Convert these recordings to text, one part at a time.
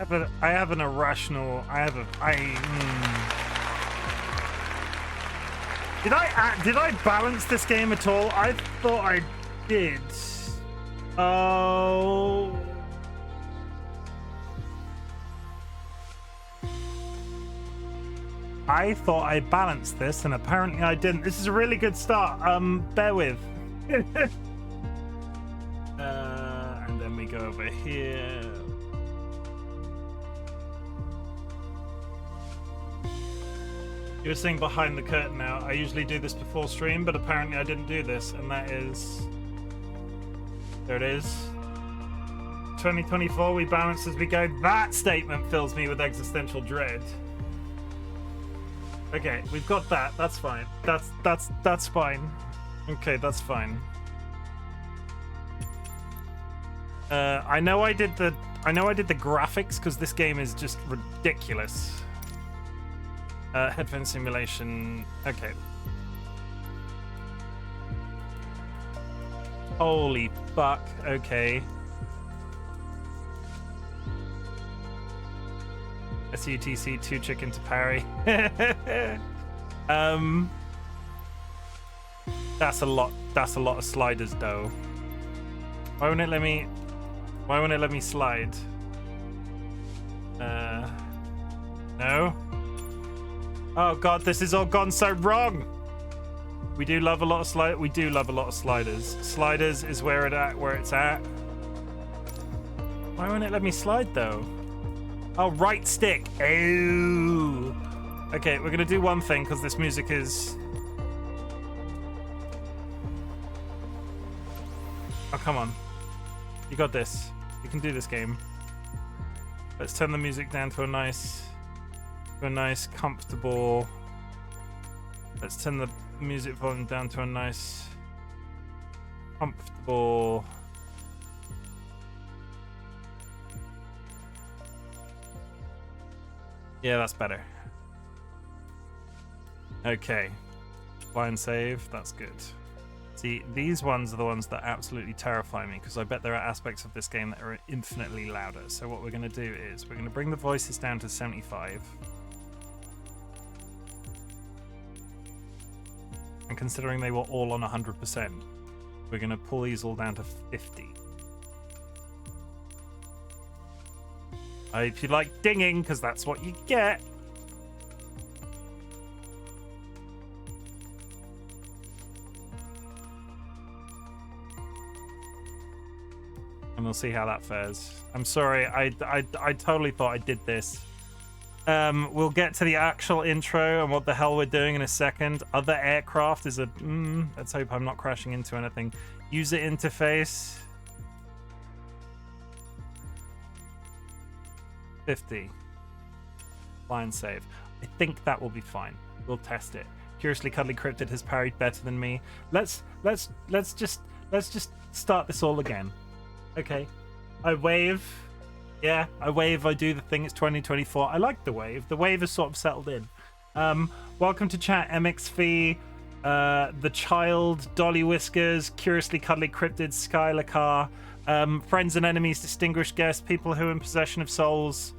I have an irrational. Did I balance this game at all? I thought I did. Oh. I thought I balanced this, and apparently I didn't. This is a really good start. Bear with. And then we go over here. You were saying behind the curtain now. I usually do this before stream, but apparently I didn't do this, and that is... There it is. 2024, we balance as we go. That statement fills me with existential dread. Okay, we've got that. That's fine. That's fine. Okay, that's fine. I know I did the graphics because this game is just ridiculous. Headphone simulation. Okay. Holy fuck. Okay. SUTC 2 chicken to parry. That's a lot of sliders though. Why won't it let me slide? No. Oh god, this has all gone so wrong. We do love a lot of sliders. Sliders is where it's at. Why won't it let me slide though? Oh, right stick. Oh. Okay, we're gonna do one thing because this music is... Oh, come on. You got this. You can do this game. Let's turn the music down to a nice, comfortable... Let's turn the music volume down to a nice, comfortable... Yeah, that's better. Okay. Fly and save. That's good. See, these ones are the ones that absolutely terrify me because I bet there are aspects of this game that are infinitely louder. So what we're going to do is we're going to bring the voices down to 75. And considering they were all on 100%, we're going to pull these all down to 50. If you like dinging, because that's what you get. And we'll see how that fares. I'm sorry, I totally thought I did this. We'll get to the actual intro and what the hell we're doing in a second. Other aircraft is a... let's hope I'm not crashing into anything. User interface. 50. Fly and save. I think that will be fine. We'll test it. Curiously Cuddly Cryptid has parried better than me. Let's just start this all again. Okay. I wave. Yeah, I wave. I do the thing. It's 2024. I like the wave. The wave is sort of settled in. Welcome to chat, MXV, the child, DollyWhiskers, Curiously Cuddly Cryptid, Skylar Carr, friends and enemies, distinguished guests, people who are in possession of souls.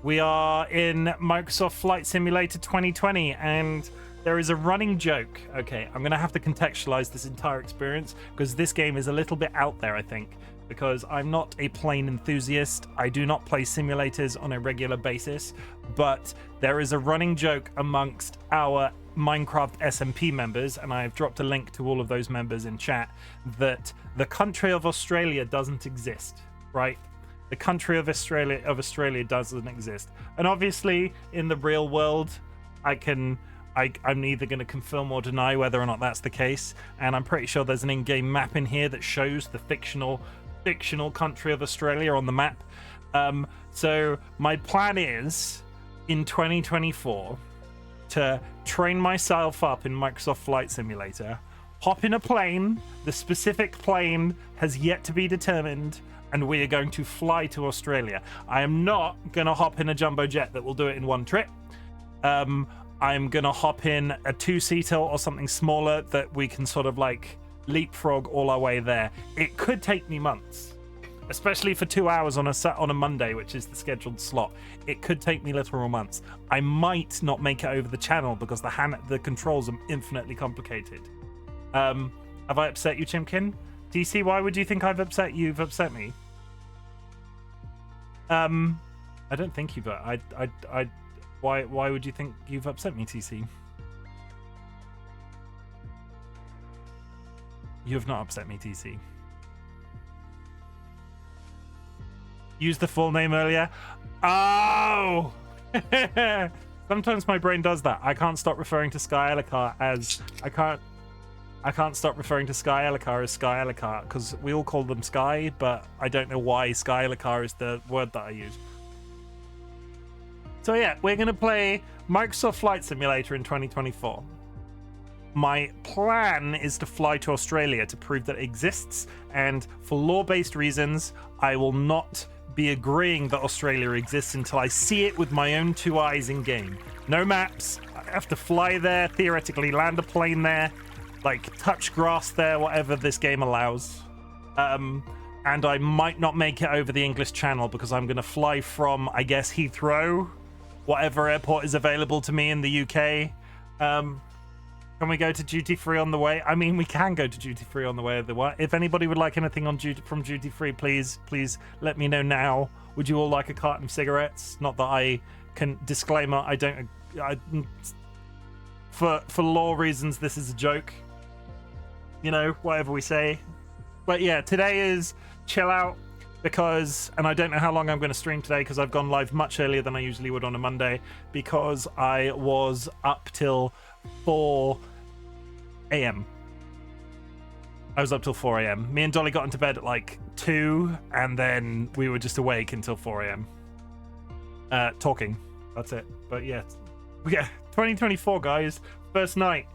We are in Microsoft Flight Simulator 2020, and there is a running joke. Okay, I'm going to have to contextualize this entire experience because this game is a little bit out there, I think, because I'm not a plane enthusiast. I do not play simulators on a regular basis, but there is a running joke amongst our Minecraft SMP members, and I've dropped a link to all of those members in chat, that the country of Australia doesn't exist, right? The country of Australia doesn't exist. And obviously, in the real world, I'm either going to confirm or deny whether or not that's the case. And I'm pretty sure there's an in-game map in here that shows the fictional country of Australia on the map. So my plan is, in 2024, to train myself up in Microsoft Flight Simulator, hop in a plane. The specific plane has yet to be determined, and we are going to fly to Australia. I am not going to hop in a jumbo jet that will do it in one trip. I'm going to hop in a two-seater or something smaller that we can sort of like leapfrog all our way there. It could take me months. especially for 2 hours on a Monday, which is the scheduled slot. It could take me literal months. I might not make it over the channel because the controls are infinitely complicated. Have I upset you, Chimken? DC, why would you think I've upset you? You've upset me. I don't think you've. Why would you think you've upset me, TC? You have not upset me, TC. Use the full name earlier. Oh! Sometimes my brain does that. I can't stop referring to Sky Elokar as I can't stop referring to Sky Elokar as Sky Elokar because we all call them Sky, but I don't know why Sky Elokar is the word that I use. So yeah, we're gonna play Microsoft Flight Simulator in 2024. My plan is to fly to Australia to prove that it exists, and for law-based reasons, I will not be agreeing that Australia exists until I see it with my own 2 eyes in game. No maps. I have to fly there, theoretically land a plane there, like touch grass there, whatever this game allows. And I might not make it over the English Channel because I'm going to fly from, I guess, Heathrow, whatever airport is available to me in the UK. Can we go to duty free on the way? I mean, we can go to duty free on the way. If anybody would like anything on from duty free, please let me know now. Would you all like a carton of cigarettes? Not that I can. Disclaimer: I don't. For law reasons, this is a joke. You know, whatever we say. But yeah, today is chill out because, and I don't know how long I'm going to stream today because I've gone live much earlier than I usually would on a Monday because I was up till 4 a.m. I was up till 4 a.m. Me and Dolly got into bed at like 2 and then we were just awake until 4 a.m. Talking. That's it. But yeah, 2024 guys, first night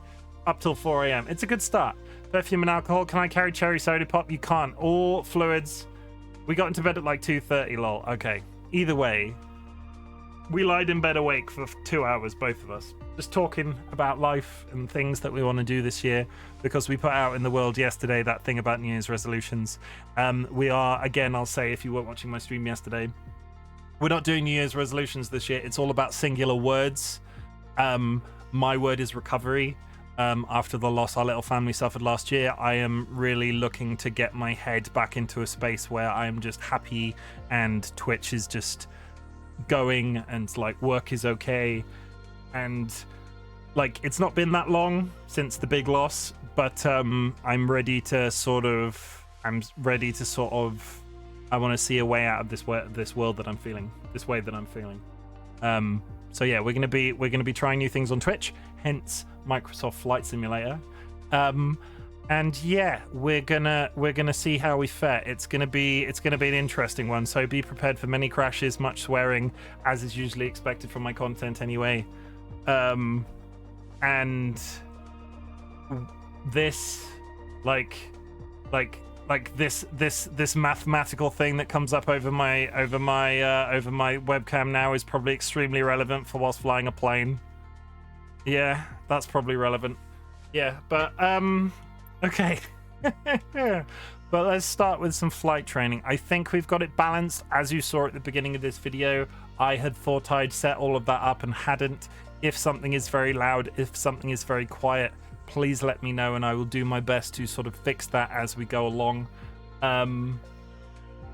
up till 4 a.m. It's a good start. Perfume and alcohol. Can I carry cherry soda pop? You can't. All fluids. We got into bed at like 2:30. Lol. Okay. Either way, we lied in bed awake for 2 hours, both of us, just talking about life and things that we want to do this year because we put out in the world yesterday that thing about New Year's resolutions. We are, again, I'll say if you weren't watching my stream yesterday, we're not doing New Year's resolutions this year. It's all about singular words. My word is recovery. After the loss our little family suffered last year, I am really looking to get my head back into a space where I am just happy and Twitch is just going and like work is okay. And like it's not been that long since the big loss, but I'm ready to sort of I want to see a way out of this world that I'm feeling, this way that I'm feeling. So yeah, we're gonna be trying new things on Twitch, hence Microsoft Flight Simulator. And yeah, we're gonna see how we fare. It's gonna be an interesting one. So be prepared for many crashes, much swearing, as is usually expected from my content anyway. And this this mathematical thing that comes up over my webcam now is probably extremely relevant for whilst flying a plane. Yeah, that's probably relevant. Yeah, but okay. But let's start with some flight training. I think we've got it balanced. As you saw at the beginning of this video, I had thought I'd set all of that up and hadn't. If something is very loud, if something is very quiet, please let me know and I will do my best to sort of fix that as we go along.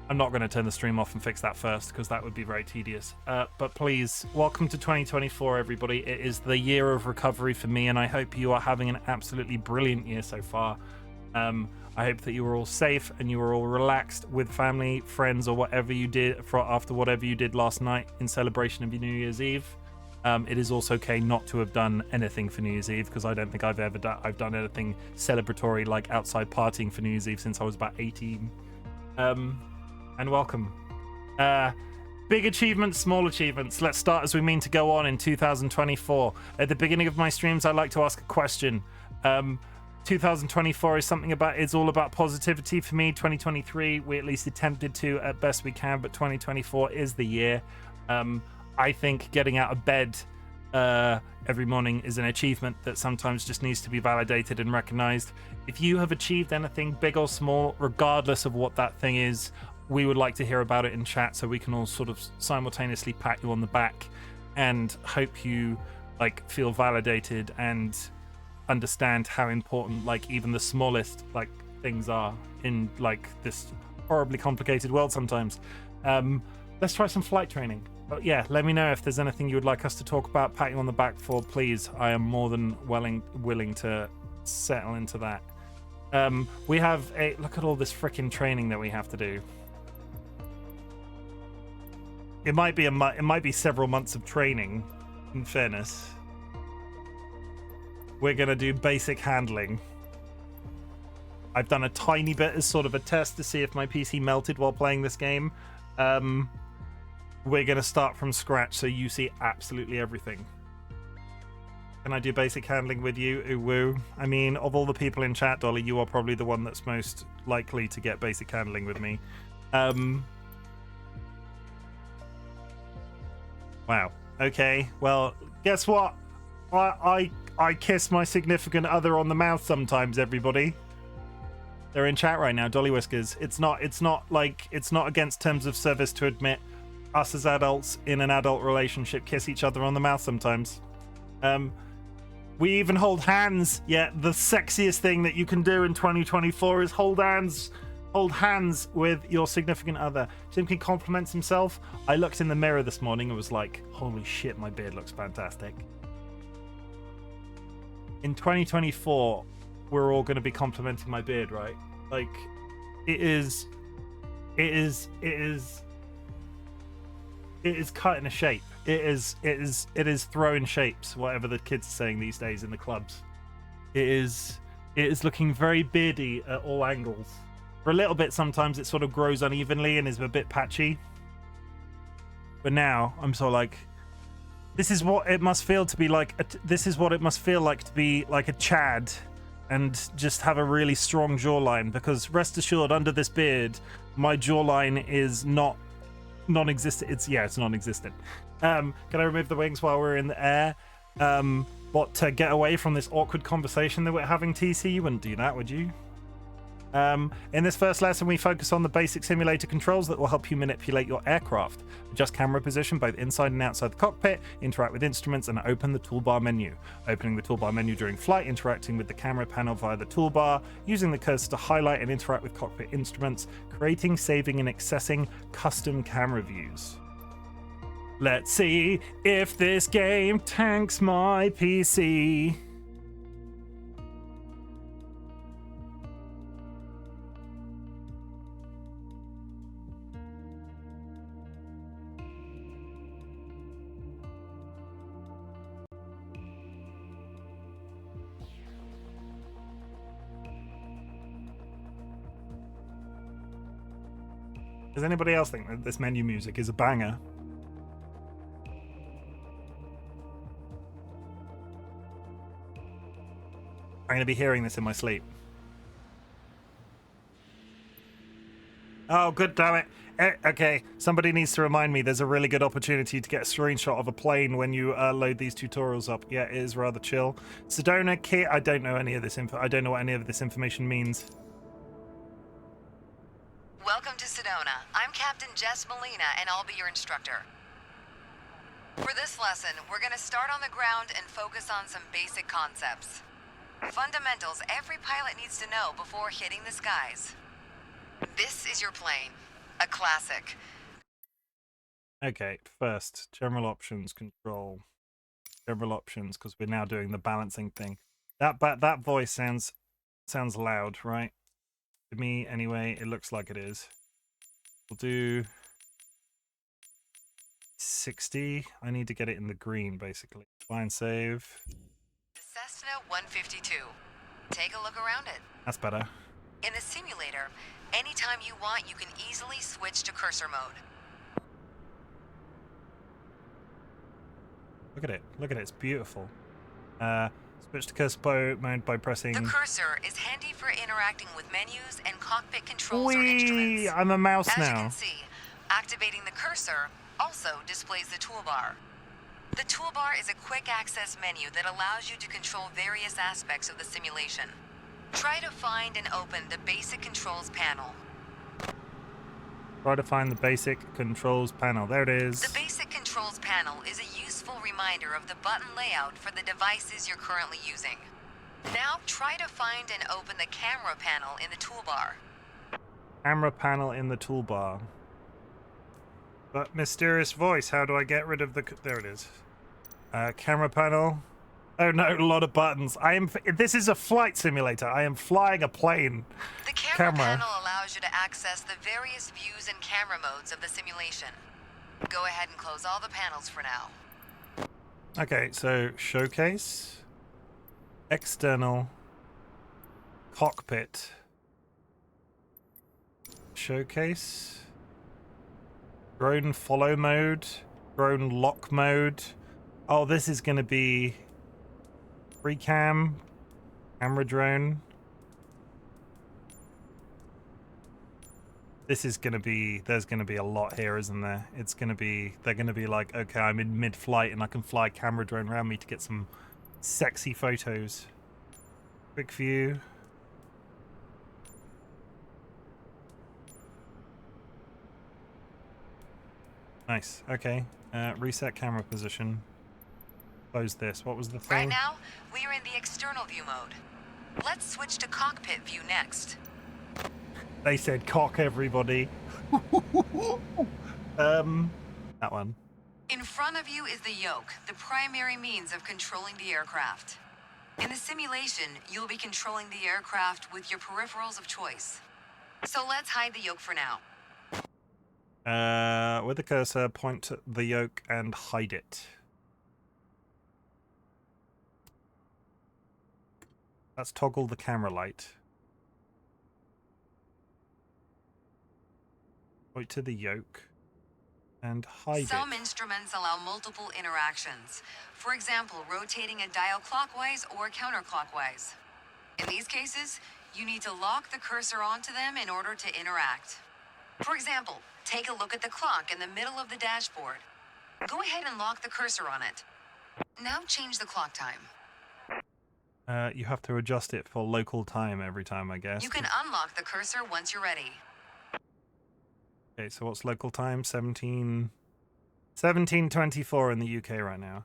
I'm not going to turn the stream off and fix that first because that would be very tedious. But please, welcome to 2024, everybody. It is the year of recovery for me, and I hope you are having an absolutely brilliant year so far. I hope that you were all safe and you were all relaxed with family, friends, or whatever you did after whatever you did last night in celebration of your New Year's Eve. It is also okay not to have done anything for New Year's Eve because I don't think I've done anything celebratory like outside partying for New Year's Eve since I was about 18. And welcome. Big achievements, small achievements. Let's start as we mean to go on in 2024. At the beginning of my streams, I like to ask a question. 2024 is it's all about positivity for me. 2023, we at least attempted to at best we can, but 2024 is the year. I think getting out of bed every morning is an achievement that sometimes just needs to be validated and recognized. If you have achieved anything big or small, regardless of what that thing is, we would like to hear about it in chat so we can all sort of simultaneously pat you on the back and hope you like feel validated and understand how important like even the smallest like things are in like this horribly complicated world sometimes. Let's try some flight training. But yeah, let me know if there's anything you would like us to talk about, pat you on the back for, please. I am more than willing to settle into that. We have a look at all this freaking training that we have to do. It might be several months of training, in fairness. We're gonna do basic handling. I've done a tiny bit as sort of a test to see if my PC melted while playing this game. We're gonna start from scratch so you see absolutely everything. Can I do basic handling with you? Ooh, woo. I mean, of all the people in chat, Dolly, you are probably the one that's most likely to get basic handling with me. Wow. Okay. Well, guess what? I kiss my significant other on the mouth sometimes, everybody. They're in chat right now, DollyWhiskers. It's not against terms of service to admit us as adults in an adult relationship kiss each other on the mouth sometimes. We even hold hands. Yeah, the sexiest thing that you can do in 2024 is hold hands with your significant other. Chimken compliments himself. I looked in the mirror this morning and was like, holy shit, my beard looks fantastic. In 2024, we're all going to be complimenting my beard, right? Like, it is cut in a shape. It is throwing shapes, whatever the kids are saying these days in the clubs. It is looking very beardy at all angles. For a little bit, sometimes it sort of grows unevenly and is a bit patchy. But now I'm sort of like, this is what it must feel to be like. This is what it must feel like to be like a Chad and just have a really strong jawline. Because rest assured, under this beard, my jawline is non-existent. It's non-existent. Can I remove the wings while we're in the air? What, to get away from this awkward conversation that we're having, TC? You wouldn't do that, would you? In this first lesson, we focus on the basic simulator controls that will help you manipulate your aircraft. Adjust camera position both inside and outside the cockpit, interact with instruments, and open the toolbar menu. Opening the toolbar menu during flight, interacting with the camera panel via the toolbar, using the cursor to highlight and interact with cockpit instruments, creating, saving, and accessing custom camera views. Let's see if this game tanks my PC. Does anybody else think that this menu music is a banger? I'm going to be hearing this in my sleep. Oh, good damn it. Okay, somebody needs to remind me there's a really good opportunity to get a screenshot of a plane when you load these tutorials up. Yeah, it is rather chill. Sedona, Kit, I don't know any of this info. I don't know what any of this information means. Welcome to Sedona. I'm Captain Jess Molina, and I'll be your instructor. For this lesson, we're going to start on the ground and focus on some basic concepts. Fundamentals every pilot needs to know before hitting the skies. This is your plane. A classic. Okay, first, general options, control. General options, because we're now doing the balancing thing. That voice sounds loud, right? To me, anyway, it looks like it is. We'll do 60. I need to get it in the green, basically. Fine, save. The Cessna 152. Take a look around it. That's better. In the simulator, anytime you want, you can easily switch to cursor mode. Look at it. Look at it. It's beautiful. Switch to cursor mode by pressing... The cursor is handy for interacting with menus and cockpit controls or instruments. I'm a mouse As now. you can see, activating the cursor also displays the toolbar. The toolbar is a quick access menu that allows you to control various aspects of the simulation. Try to find and open the basic controls panel. Try to find the basic controls panel. There it is. The basic controls panel is a useful reminder of the button layout for the devices you're currently using. Now try to find and open the camera panel in the toolbar. Camera panel in the toolbar. But mysterious voice, how do I get rid of the... There it is. Camera panel. Oh no, a lot of buttons. This is a flight simulator. I am flying a plane. The camera panel allows you to access the various views and camera modes of the simulation. Go ahead and close all the panels for now. Okay, so showcase, external, cockpit, showcase, drone follow mode, drone lock mode. Oh, this is going to be free cam, camera drone. This is going to be, there's going to be a lot here, isn't there? It's going to be, they're going to be like, okay, I'm in mid-flight and I can fly a camera drone around me to get some sexy photos. Quick view. Nice, okay. Reset camera position. Close this. What was the thing? Right now, we are in the external view mode. Let's switch to cockpit view next. They said cock, everybody. That one. In front of you is the yoke, the primary means of controlling the aircraft. In the simulation, you'll be controlling the aircraft with your peripherals of choice. So let's hide the yoke for now. With the cursor, point to the yoke and hide it. Let's toggle the camera light. Point to the yoke and hide it. Some instruments allow multiple interactions. For example, rotating a dial clockwise or counterclockwise. In these cases, you need to lock the cursor onto them in order to interact. For example, take a look at the clock in the middle of the dashboard. Go ahead and lock the cursor on it. Now change the clock time. You have to adjust it for local time every time, I guess. You can unlock the cursor once you're ready. Okay, so what's local time? 17:24 in the UK right now. I'm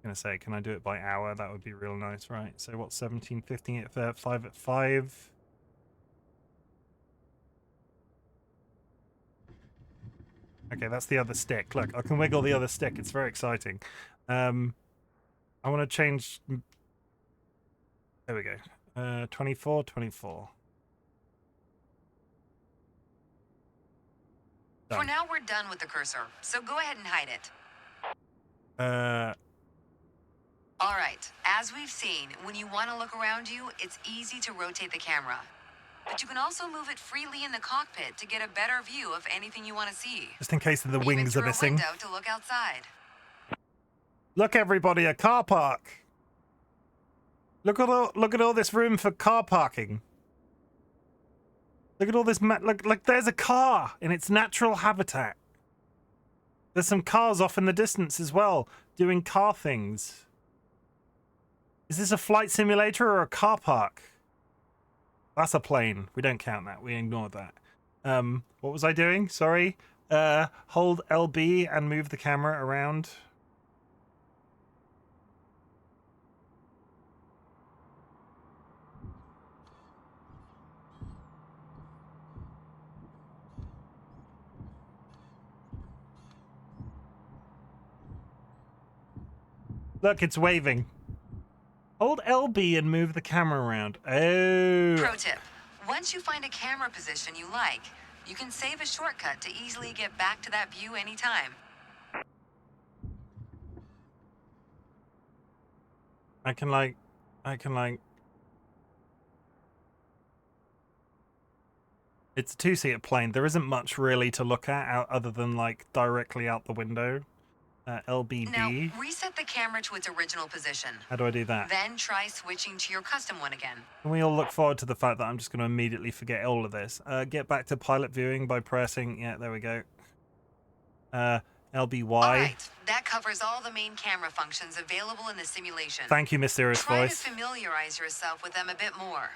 gonna say, can I do it by hour? That would be real nice, right? So what's 17:15 at 5 at 5? Okay, that's the other stick. Look, I can wiggle the other stick. It's very exciting. I want to change. There we go. 24, 24. For now, we're done with the cursor, so go ahead and hide it. All right, as we've seen, when you want to look around you, it's easy to rotate the camera. But you can also move it freely in the cockpit to get a better view of anything you want to see. Just in case the wings are missing. Even through a window to look outside. Look, everybody, a car park. Look at all this room for car parking. Look at all this, look, there's a car in its natural habitat. There's some cars off in the distance as well, doing car things. Is this a flight simulator or a car park? That's a plane. We don't count that. We ignore that. What was I doing? Sorry. Hold LB and move the camera around. Look, it's waving. Hold LB and move the camera around. Oh. Pro tip. Once you find a camera position you like, you can save a shortcut to easily get back to that view anytime. I can like... It's a two-seater plane. There isn't much really to look at other than like directly out the window. LBD. Now, reset the camera to its original position. How do I do that? Then try switching to your custom one again. Can we all look forward to the fact that I'm just going to immediately forget all of this? Get back to pilot viewing by pressing... Yeah, there we go. LBY. All right, that covers all the main camera functions available in the simulation. Thank you, mysterious voice. Try to familiarize yourself with them a bit more.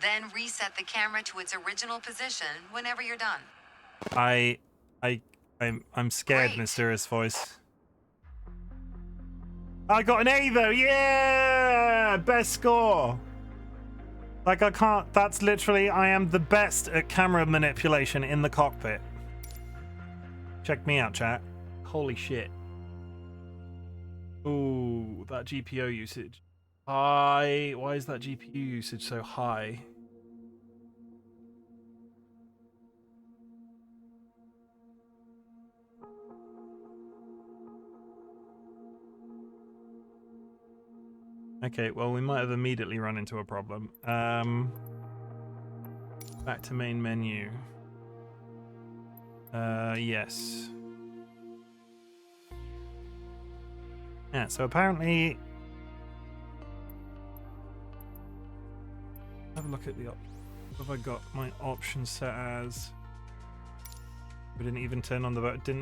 Then reset the camera to its original position whenever you're done. I, I'm scared, Great. mysterious voice. I got an A though, yeah! Best score. Like I can't, that's literally, I am the best at camera manipulation in the cockpit. Check me out, chat. Holy shit. Ooh, that GPU usage. High. Why is that GPU usage so high? Okay, well, we might have immediately run into a problem. Back to main menu. Yes. Yeah, so apparently... Have a look at the what have I got my options set as? We didn't even turn on the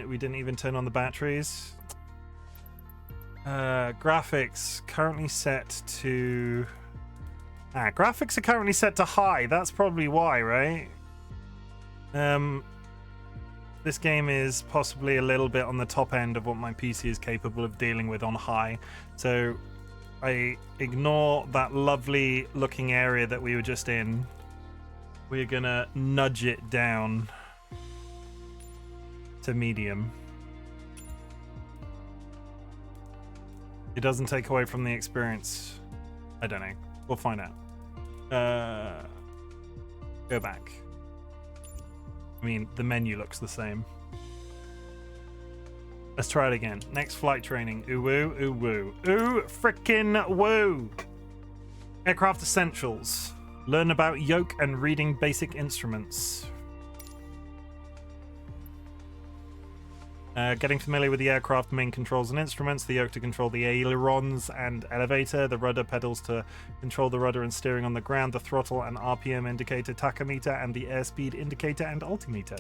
we didn't even turn on the batteries. Graphics currently set to graphics are currently set to high. That's probably why, right? This game is possibly a little bit on the top end of what my PC is capable of dealing with on high. So I ignore that lovely looking area that we were just in. We're gonna nudge it down to medium. It doesn't take away from the experience. I don't know. We'll find out. Go back. I mean, the menu looks the same. Let's try it again. Next flight training. Ooh woo, ooh woo. Ooh frickin' woo! Aircraft essentials. Learn about yoke and reading basic instruments. Getting familiar with the aircraft main controls and instruments, the yoke to control the ailerons and elevator, the rudder pedals to control the rudder and steering on the ground, the throttle and RPM indicator, tachometer, and the airspeed indicator and altimeter.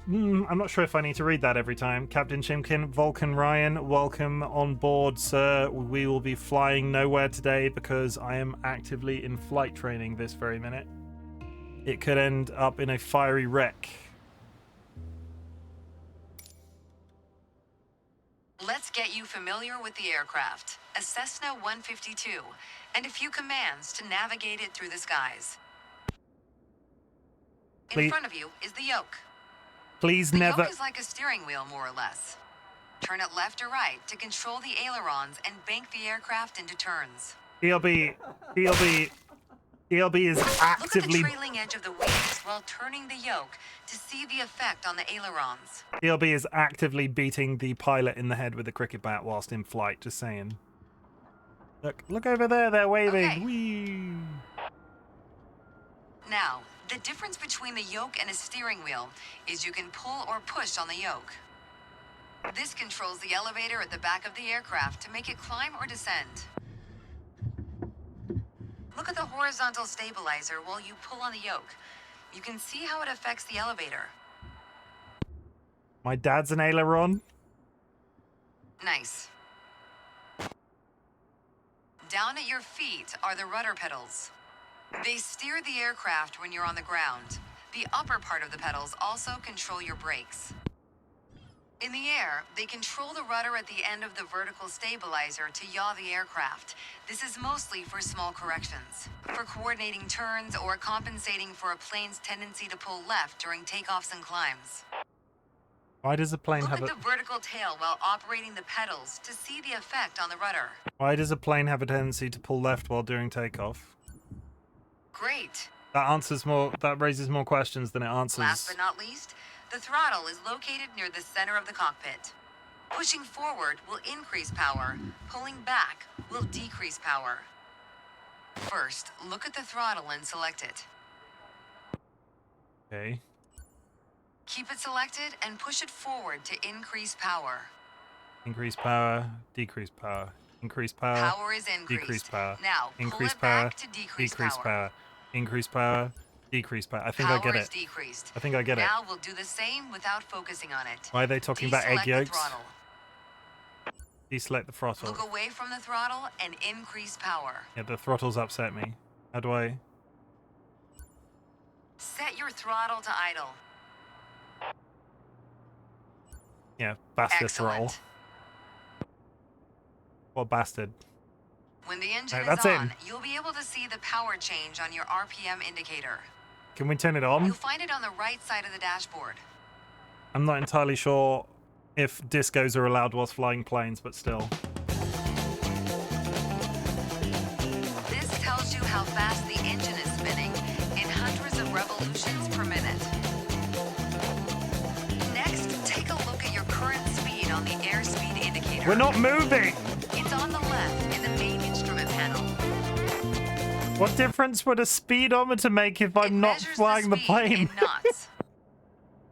I'm not sure if I need to read that every time. Captain Chimken, Vulcan Ryan, welcome on board, sir. We will be flying nowhere today because I am actively in flight training this very minute. It could end up in a fiery wreck. Let's get you familiar with the aircraft, a Cessna 152, and a few commands to navigate it through the skies. In front of you is the yoke. Please the never... yoke is like a steering wheel, more or less. Turn it left or right to control the ailerons and bank the aircraft into turns. DLB is actively... Look at the trailing edge of the wings while turning the yoke to see the effect on the ailerons. DLB is actively beating the pilot in the head with a cricket bat whilst in flight, just saying. Look over there, they're waving. Okay. Whee! Now, the difference between the yoke and a steering wheel is you can pull or push on the yoke. This controls the elevator at the back of the aircraft to make it climb or descend. Look at the horizontal stabilizer while you pull on the yoke. You can see how it affects the elevator. My dad's an aileron. Nice. Down at your feet are the rudder pedals. They steer the aircraft when you're on the ground. The upper part of the pedals also control your brakes. In the air, they control the rudder at the end of the vertical stabilizer to yaw the aircraft. This is mostly for small corrections, for coordinating turns or compensating for a plane's tendency to pull left during takeoffs and climbs. Why does a plane have Look at the vertical tail while operating the pedals to see the effect on the rudder. Why does a plane have a tendency to pull left while doing takeoff? Great. That raises more questions than it answers. Last but not least, the throttle is located near the center of the cockpit. Pushing forward will increase power. Pulling back will decrease power. First, look at the throttle and select it. Okay. Keep it selected and push it forward to increase power. Increase power, decrease power. Increase power. Power is increased. Decrease power. Now, increase pull it power. back to decrease power. Increase power. Decrease power. I think I get Power it. is decreased. I think I get it. Now we'll do the same without focusing on it. Why are they talking about egg Deselect yolks? the throttle. Deselect the throttle. Look away from the throttle and increase power. Yeah, the throttles upset me. How do I? Set your throttle to idle. Yeah, bastard throttle. Excellent. What bastard? When the engine Right, is that's on, in. you'll be able to see the power change on your RPM indicator. Can we turn it You'll on? find it on the right side of the dashboard. I'm not entirely sure if discos are allowed whilst flying planes, but still. This tells you how fast the engine is spinning in hundreds of revolutions per minute. Next, take a look at your current speed on the airspeed indicator. We're not moving! It's on the left in the main instrument panel. What difference would a speedometer make if I'm not flying the plane? In knots.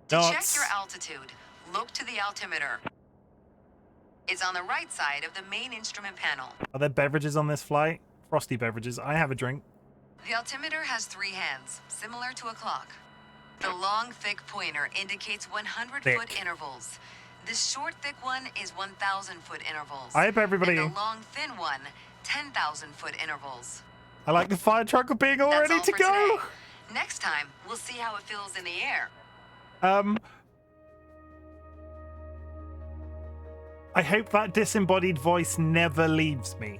To check Knots. your altitude, look to the altimeter. It's on the right side of the main instrument panel. Are there beverages on this flight? Frosty beverages. I have a drink. The altimeter has 3 hands, similar to a clock. The long, thick pointer indicates 100-foot Thick. intervals. The short, thick one is 1,000-foot intervals. I hope everybody... And the long, thin one, 10,000-foot intervals. I like the fire truck being all That's ready all to for go. today. Next time, we'll see how it feels in the air. I hope that disembodied voice never leaves me.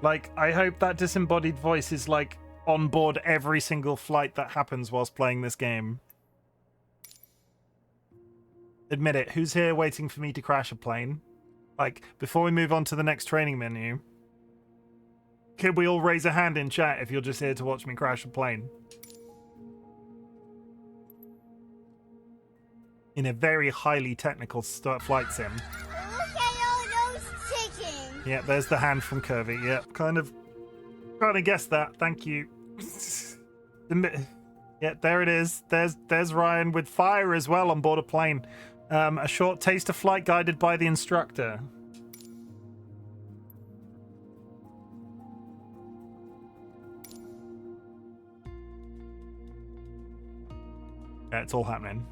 Like, I hope that disembodied voice is, like, on board every single flight that happens whilst playing this game. Admit it, who's here waiting for me to crash a plane? Like, before we move on to the next training menu, could we all raise a hand in chat if you're just here to watch me crash a plane? In a very highly technical flight sim. Look at all those chickens. Yeah, there's the hand from Kirby. Yeah, kind of guessed that. Thank you. Yeah, there it is. There's Ryan with fire as well on board a plane. A short taste of flight guided by the instructor. Yeah, it's all happening.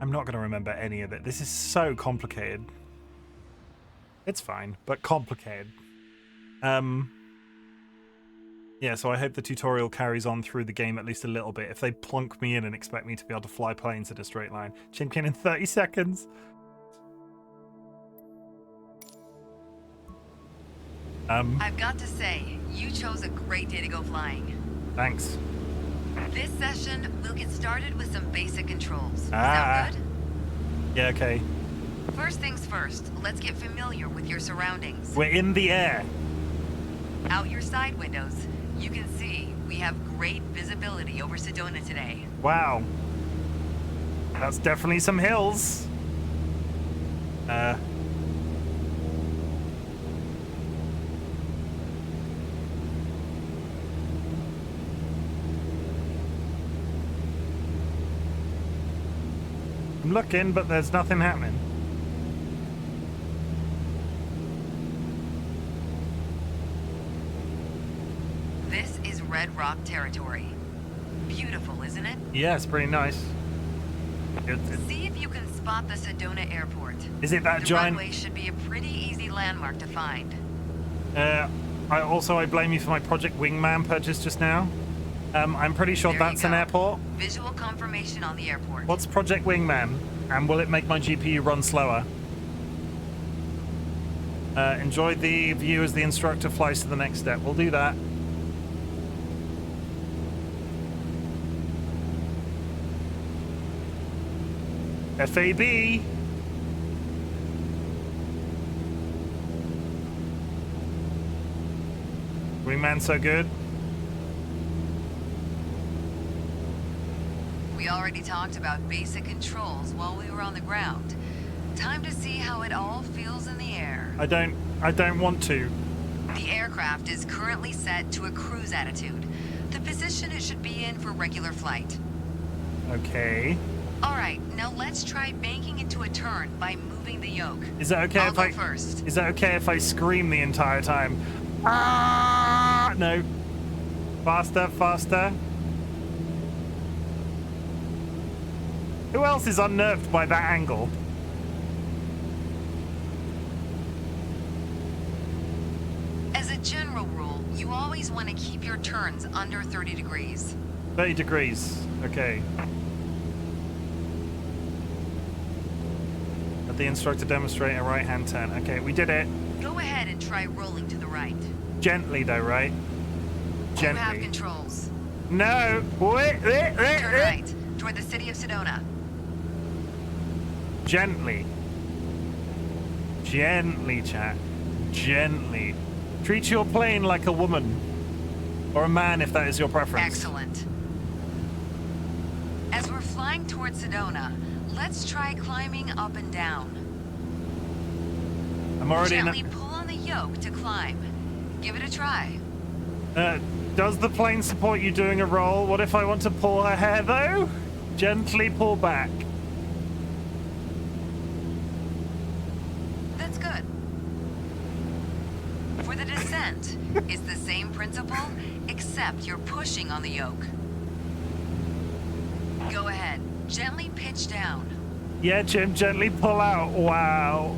I'm not going to remember any of it. This is so complicated. It's fine, but complicated. Yeah, so I hope the tutorial carries on through the game at least a little bit. If they plunk me in and expect me to be able to fly planes in a straight line. Chimken in 30 seconds. I've got to say, you chose a great day to go flying. Thanks. This session, we'll get started with some basic controls. Ah. Sound Yeah, okay. good? First things first, let's get familiar with your surroundings. We're in the air. Out your side windows, you can see we have great visibility over Sedona today. Wow. That's definitely some hills. I'm looking, but there's nothing happening. This is Red Rock territory. Beautiful, isn't it? Yeah, it's pretty nice. See if you can spot the Sedona airport. Is it that The giant... runway should be a pretty easy landmark to find. I blame you for my Project Wingman purchase just now. I'm pretty sure There you that's an go. airport. Visual confirmation on the airport. What's Project Wingman? And will it make my GPU run slower? Enjoy the view as the instructor flies to the next step. We'll do that. FAB. Wingman so good. We already talked about basic controls while we were on the ground. Time to see how it all feels in the air. I don't want to. The aircraft is currently set to a cruise attitude, the position it should be in for regular flight. Okay. All right, now let's try banking into a turn by moving the yoke. Is it okay I'll if go I first. Is it okay if I scream the entire time? Ah! No. Faster, faster. Who else is unnerved by that angle? As a general rule, you always want to keep your turns under 30 degrees. 30 degrees. Okay. Let the instructor demonstrate a right-hand turn. Okay, we did it. Go ahead and try rolling to the right. Gently, though, right? You have Gently. controls. No! Wait. Turn right, toward the city of Sedona. Gently. Gently, chat. Gently. Treat your plane like a woman. Or a man, if that is your preference. Excellent. As we're flying towards Sedona, let's try climbing up and down. I'm already Gently in pull on the yoke to climb. Give it a try. Does the plane support you doing a roll? What if I want to pull her hair, though? Gently pull back. That's good. For the descent, it's the same principle, except you're pushing on the yoke. Go ahead. Gently pitch down. Yeah, Jim, gently pull out. Wow.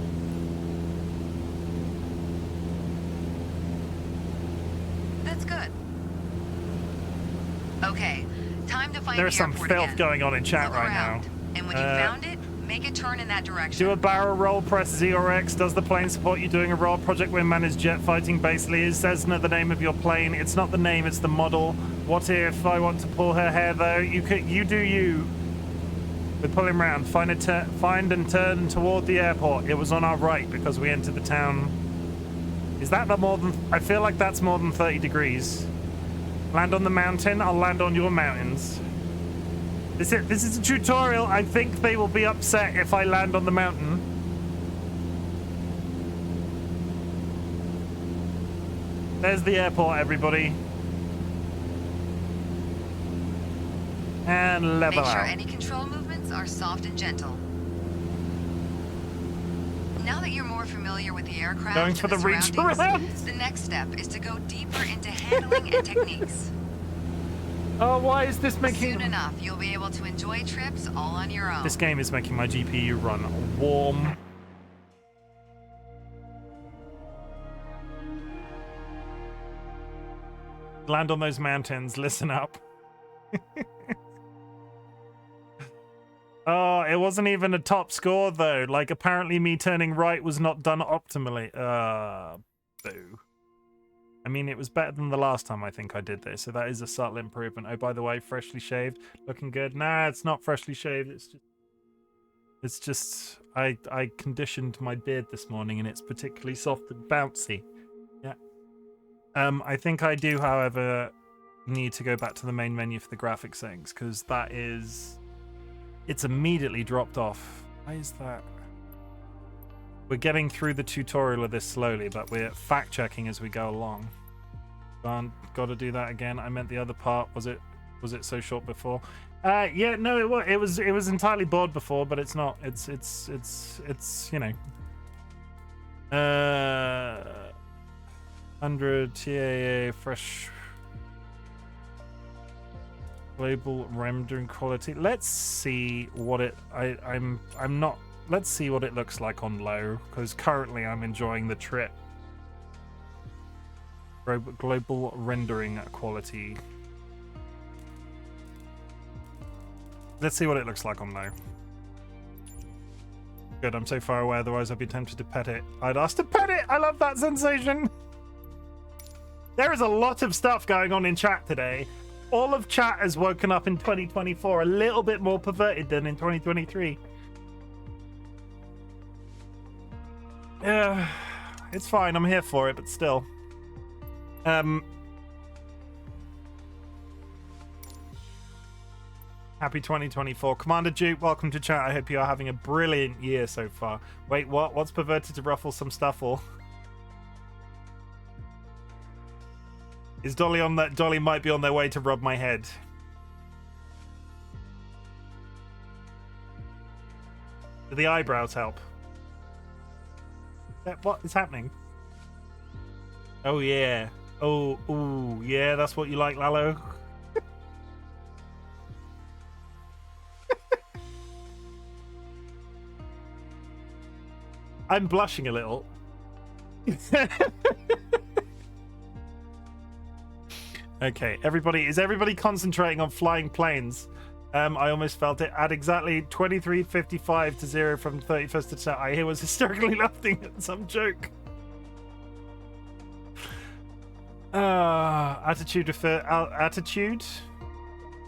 That's good. Okay, time to find There the is some airport filth again. going on in chat Look right around, now. and when you found it, make a turn in that direction. Do a barrel roll, press Z or X. Does the plane support you doing a roll? Project Wind managed jet fighting basically. Is Cessna the name of your plane? It's not the name, it's the model. What if I want to pull her hair, though? You do you. We're pulling round. Find and turn toward the airport. It was on our right because we entered the town. Is that the more than... I feel like that's more than 30 degrees. Land on the mountain. I'll land on your mountains. This is a tutorial. I think they will be upset if I land on the mountain. There's the airport, everybody. And level Make sure out. any control movements are soft and gentle. Now that you're more familiar with the aircraft Going and for the reach surroundings, around. the next step is to go deeper into handling and techniques. Oh, why is this making... Soon enough, you'll be able to enjoy trips all on your own. This game is making my GPU run warm. Land on those mountains. Listen up. Oh, it wasn't even a top score, though. Like, apparently me turning right was not done optimally. Boo. I mean, it was better than the last time I think I did this, so that is a subtle improvement. Oh, by the way, freshly shaved. Looking good. Nah, it's not freshly shaved. It's just... I conditioned my beard this morning, and it's particularly soft and bouncy. Yeah. I think I do, however, need to go back to the main menu for the graphics settings, because that is... It's immediately dropped off. Why is that? We're getting through the tutorial of this slowly, but we're fact-checking as we go along. Got to do that again. I meant the other part. Was it so short before? Yeah, no, it was entirely bored before, but it's not. It's you know. 100 TAA fresh global rendering quality. Let's see what it I'm not. Let's see what it looks like on low, because currently I'm enjoying the trip. Global rendering quality. Let's see what it looks like on low. Good, I'm so far away, otherwise I'd be tempted to pet it. I'd ask to pet it! I love that sensation! There is a lot of stuff going on in chat today. All of chat has woken up in 2024 a little bit more perverted than in 2023. Yeah, it's fine. I'm here for it, but still. Happy 2024. Commander Duke, welcome to chat. I hope you are having a brilliant year so far. Wait, what? What's perverted to ruffle some stuff or? Is Dolly on that? Dolly might be on their way to rub my head. Do the eyebrows help? What is happening? Oh yeah. Oh, ooh, yeah, that's what you like, Lalo. I'm blushing a little. Okay, is everybody concentrating on flying planes? I almost felt it. At exactly 23:55 to 0 from 31st to 10, I hear was hysterically laughing at some joke. Attitude.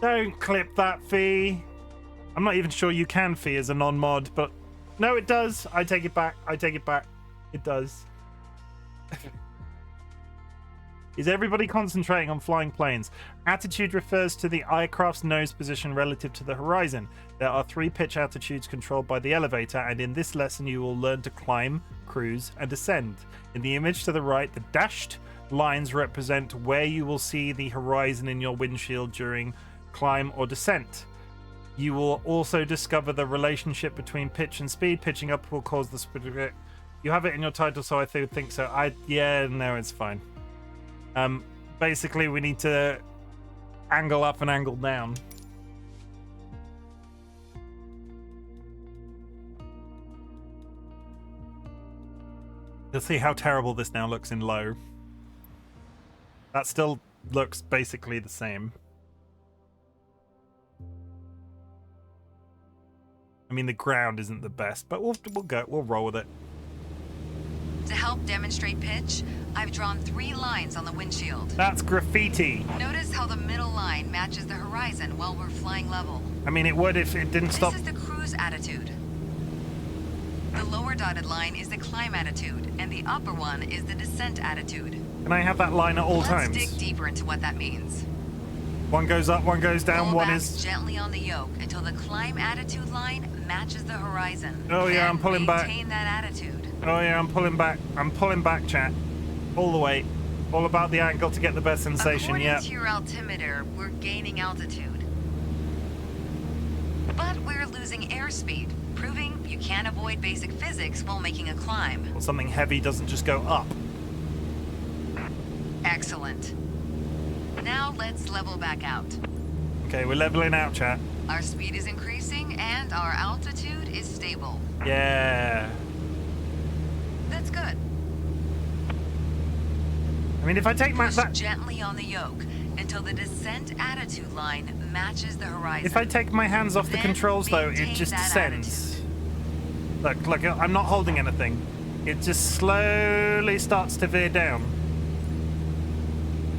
Don't clip that, Fee. I'm not even sure you can, Fee, as a non-mod, but no, it does. I take it back. It does. Is everybody concentrating on flying planes? Attitude refers to the aircraft's nose position relative to the horizon. There are 3 pitch attitudes controlled by the elevator, and in this lesson you will learn to climb, cruise, and ascend. In the image to the right, the dashed lines represent where you will see the horizon in your windshield during climb or descent. You will also discover the relationship between pitch and speed. Pitching up will cause the speed. You have it in your title, so I think so. No, it's fine. Basically, we need to angle up and angle down. You'll see how terrible this now looks in low. That still looks basically the same. I mean, the ground isn't the best, but we'll roll with it. To help demonstrate pitch, I've drawn 3 lines on the windshield. That's graffiti. Notice how the middle line matches the horizon while we're flying level. I mean, it would if it didn't stop. This is the cruise attitude. The lower dotted line is the climb attitude, and the upper one is the descent attitude. Can I have that line at all times? Let's dig deeper into what that means. One goes up, one goes down, Pull one back is... gently on the yoke until the climb attitude line matches the horizon. Oh yeah, Then I'm pulling back. Maintain that attitude. Oh yeah, I'm pulling back. I'm pulling back, chat. All the way. All about the angle to get the best sensation, According yeah. to your altimeter, we're gaining altitude. But we're losing airspeed, proving you can't avoid basic physics while making a climb. Well, something heavy doesn't just go up. Excellent. Now let's level back out. Okay, we're leveling out, chat. Our speed is increasing and our altitude is stable. Yeah. That's good. I mean, if I take my... Push gently on the yoke until the descent attitude line matches the horizon. If I take my hands off the Then controls, though, it maintain just that descends. Look, I'm not holding anything. It just slowly starts to veer down.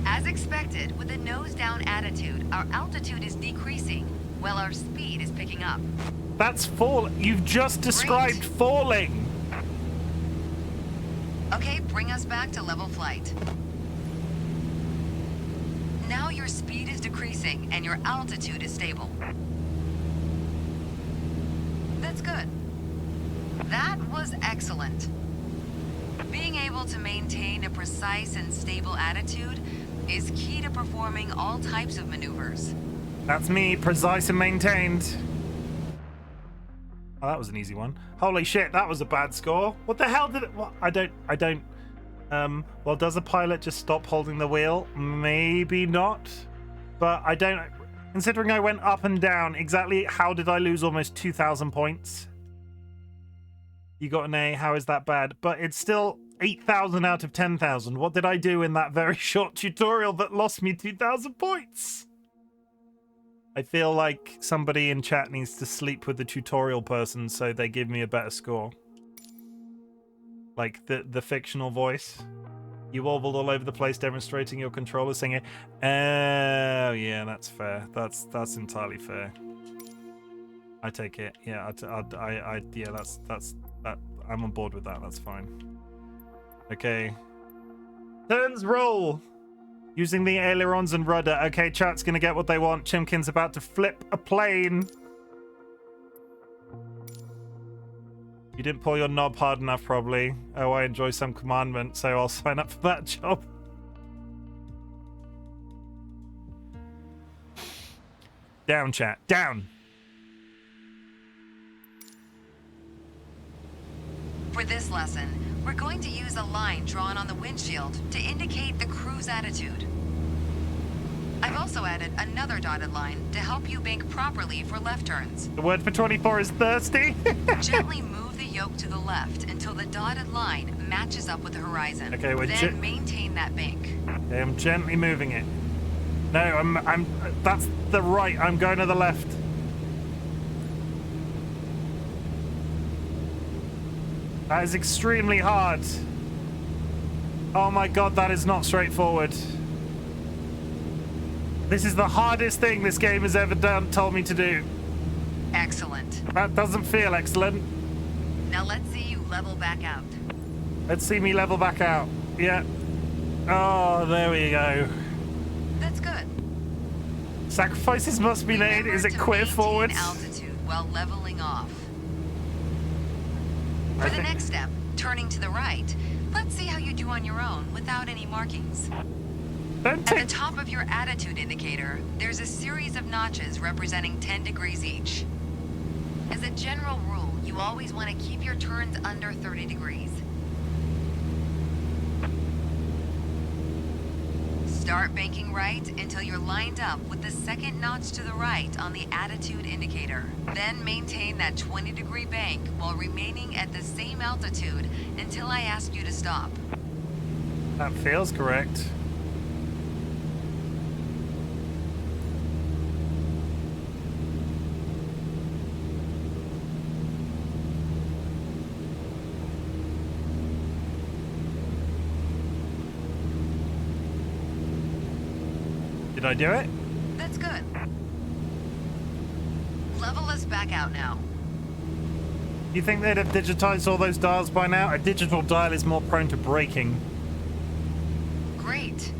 As expected, with a nose-down attitude, our altitude is decreasing, while our speed is picking up. That's fall. You've just described falling. Okay, bring us back to level flight. Now your speed is decreasing and your altitude is stable. That's good. That was excellent. Being able to maintain a precise and stable attitude is key to performing all types of maneuvers. That's me, precise and maintained. Oh, that was an easy one. Holy shit, that was a bad score. What the hell did it... What? I don't... Well, does a pilot just stop holding the wheel? Maybe not. But I don't... Considering I went up and down, exactly how did I lose almost 2,000 points? You got an A, how is that bad? But it's still 8,000 out of 10,000. What did I do in that very short tutorial that lost me 2,000 points? I feel like somebody in chat needs to sleep with the tutorial person so they give me a better score. Like the fictional voice. You wobbled all over the place demonstrating your controller singing. Oh, yeah, that's fair. That's entirely fair. I take it. Yeah, yeah, that. I'm on board with that. That's fine. Okay. Turns roll. Using the ailerons and rudder. Okay, chat's gonna get what they want. Chimken's about to flip a plane. You didn't pull your knob hard enough, probably. Oh, I enjoy some commandment, so I'll sign up for that job. Down, chat. Down. For this lesson, we're going to use a line drawn on the windshield to indicate the cruise attitude. I've also added another dotted line to help you bank properly for left turns. The word for 24 is thirsty. Gently move the yoke to the left until the dotted line matches up with the horizon. Okay, then maintain that bank. Okay, I'm gently moving it. No, that's the right. I'm going to the left. That is extremely hard. Oh my god, that is not straightforward. This is the hardest thing this game has ever told me to do. Excellent. That doesn't feel excellent. Now let's see you level back out. Let's see me level back out. Yeah. Oh, there we go. That's good. Sacrifices must be made. Remember Is it to queer maintain forwards? altitude while leveling off. For the next step, turning to the right, let's see how you do on your own without any markings. Don't At take... the top of your attitude indicator, there's a series of notches representing 10 degrees each. As a general rule, you always want to keep your turns under 30 degrees. Start banking right until you're lined up with the second notch to the right on the attitude indicator. Then maintain that 20-degree bank while remaining at the same altitude until I ask you to stop. That feels correct. Did I do it? That's good. Level us back out now. You think they'd have digitized all those dials by now? A digital dial is more prone to breaking. Great.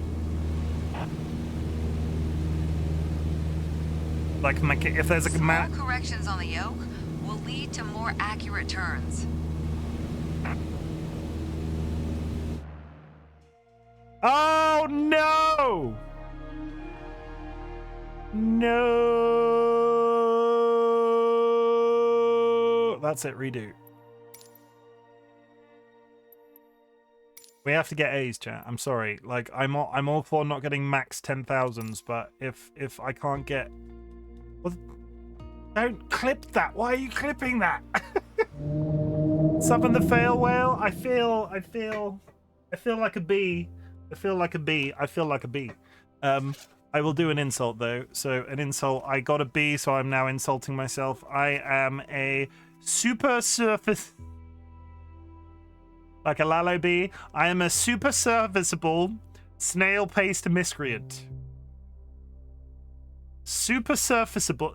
Like, if there's a Small corrections on the yoke will lead to more accurate turns. Oh no! No! That's it, redo. We have to get A's, chat. I'm sorry. Like, I'm all for not getting max 10,000s, but if I can't get... Well, don't clip that. Why are you clipping that? Summon the fail whale. I feel like a bee. I feel like a bee. I feel like a bee. I will do an insult though. So an insult. I got a B, so I'm now insulting myself. I am a super surface, like a Lalo bee. I am a super serviceable snail paste miscreant. Super serviceable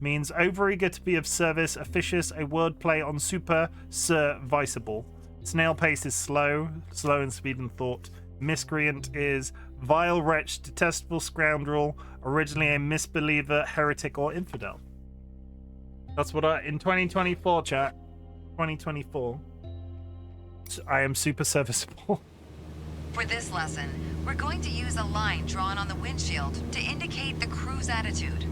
means overeager to be of service, officious, a wordplay on super serviceable. Snail paste is slow in speed and thought. Miscreant is vile wretch, detestable scoundrel, originally a misbeliever, heretic, or infidel. That's what in 2024, chat. 2024. I am super serviceable. For this lesson, we're going to use a line drawn on the windshield to indicate the crew's attitude.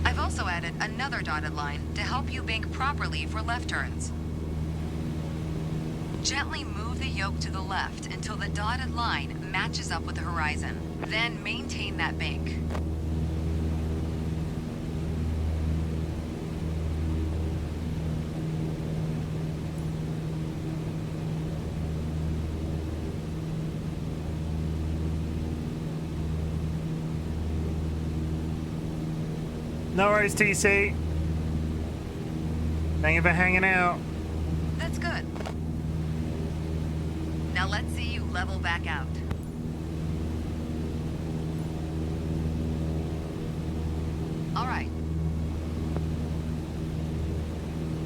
I've also added another dotted line to help you bank properly for left turns. Gently move the yoke to the left until the dotted line matches up with the horizon. Then maintain that bank. No worries, TC. Thank you for hanging out. That's good. Now let's see you level back out. All right.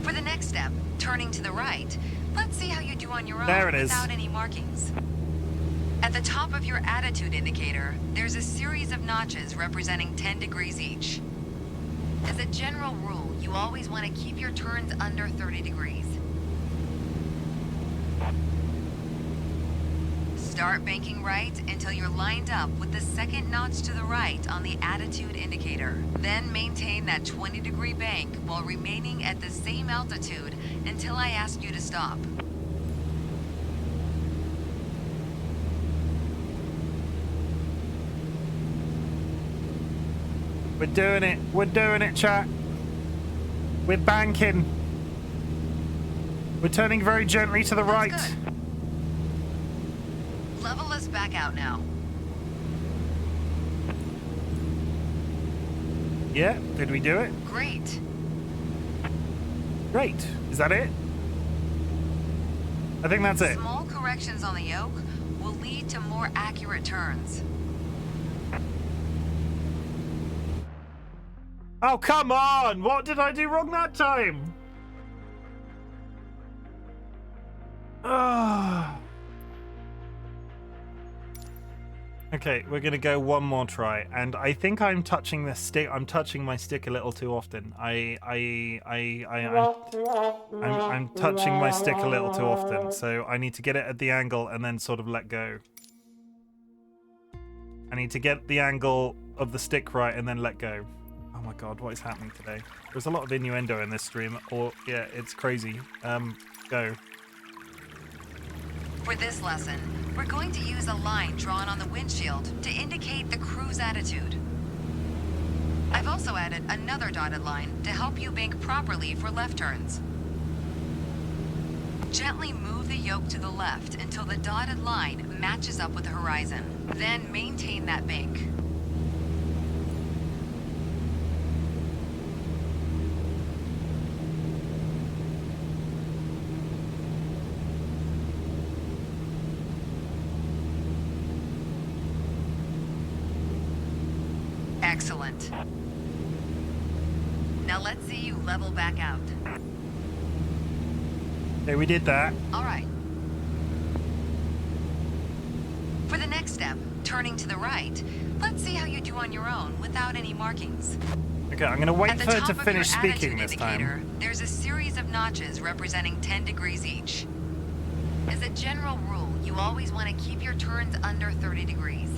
For the next step, turning to the right, let's see how you do on your own There it is. without any markings. At the top of your attitude indicator, there's a series of notches representing 10 degrees each. As a general rule, you always want to keep your turns under 30 degrees. Start banking right until you're lined up with the second notch to the right on the attitude indicator. Then maintain that 20-degree bank while remaining at the same altitude until I ask you to stop. We're doing it. We're doing it, chat. We're banking. We're turning very gently to the right. Good. Level us back out now. Yeah, did we do it? Great. Great. Is that it? I think that's it. Small corrections on the yoke will lead to more accurate turns. Oh, come on! What did I do wrong that time? Ah. Okay, we're gonna go one more try, and I think I'm touching the stick. I'm touching my stick a little too often. I'm touching my stick a little too often, so I need to get it at the angle and then sort of let go. I need to get the angle of the stick right and then let go. Oh my god, what is happening today? There's a lot of innuendo in this stream, or yeah, it's crazy. Go. For this lesson, we're going to use a line drawn on the windshield to indicate the cruise attitude. I've also added another dotted line to help you bank properly for left turns. Gently move the yoke to the left until the dotted line matches up with the horizon. Then maintain that bank. Excellent. Now let's see you level back out. Okay, we did that. All right. For the next step, turning to the right, let's see how you do on your own without any markings. Okay, I'm gonna wait At the for her top to of your finish speaking attitude this indicator, time. there's a series of notches representing 10 degrees each. As a general rule, you always want to keep your turns under 30 degrees.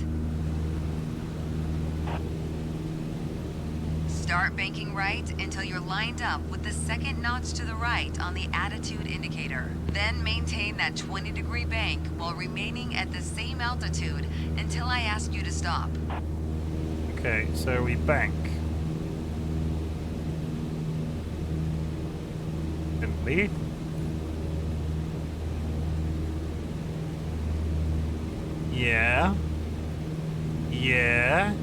Start banking right until you're lined up with the second notch to the right on the attitude indicator. Then maintain that 20-degree bank while remaining at the same altitude until I ask you to stop. Okay, so we bank. Gently. Yeah. Yeah.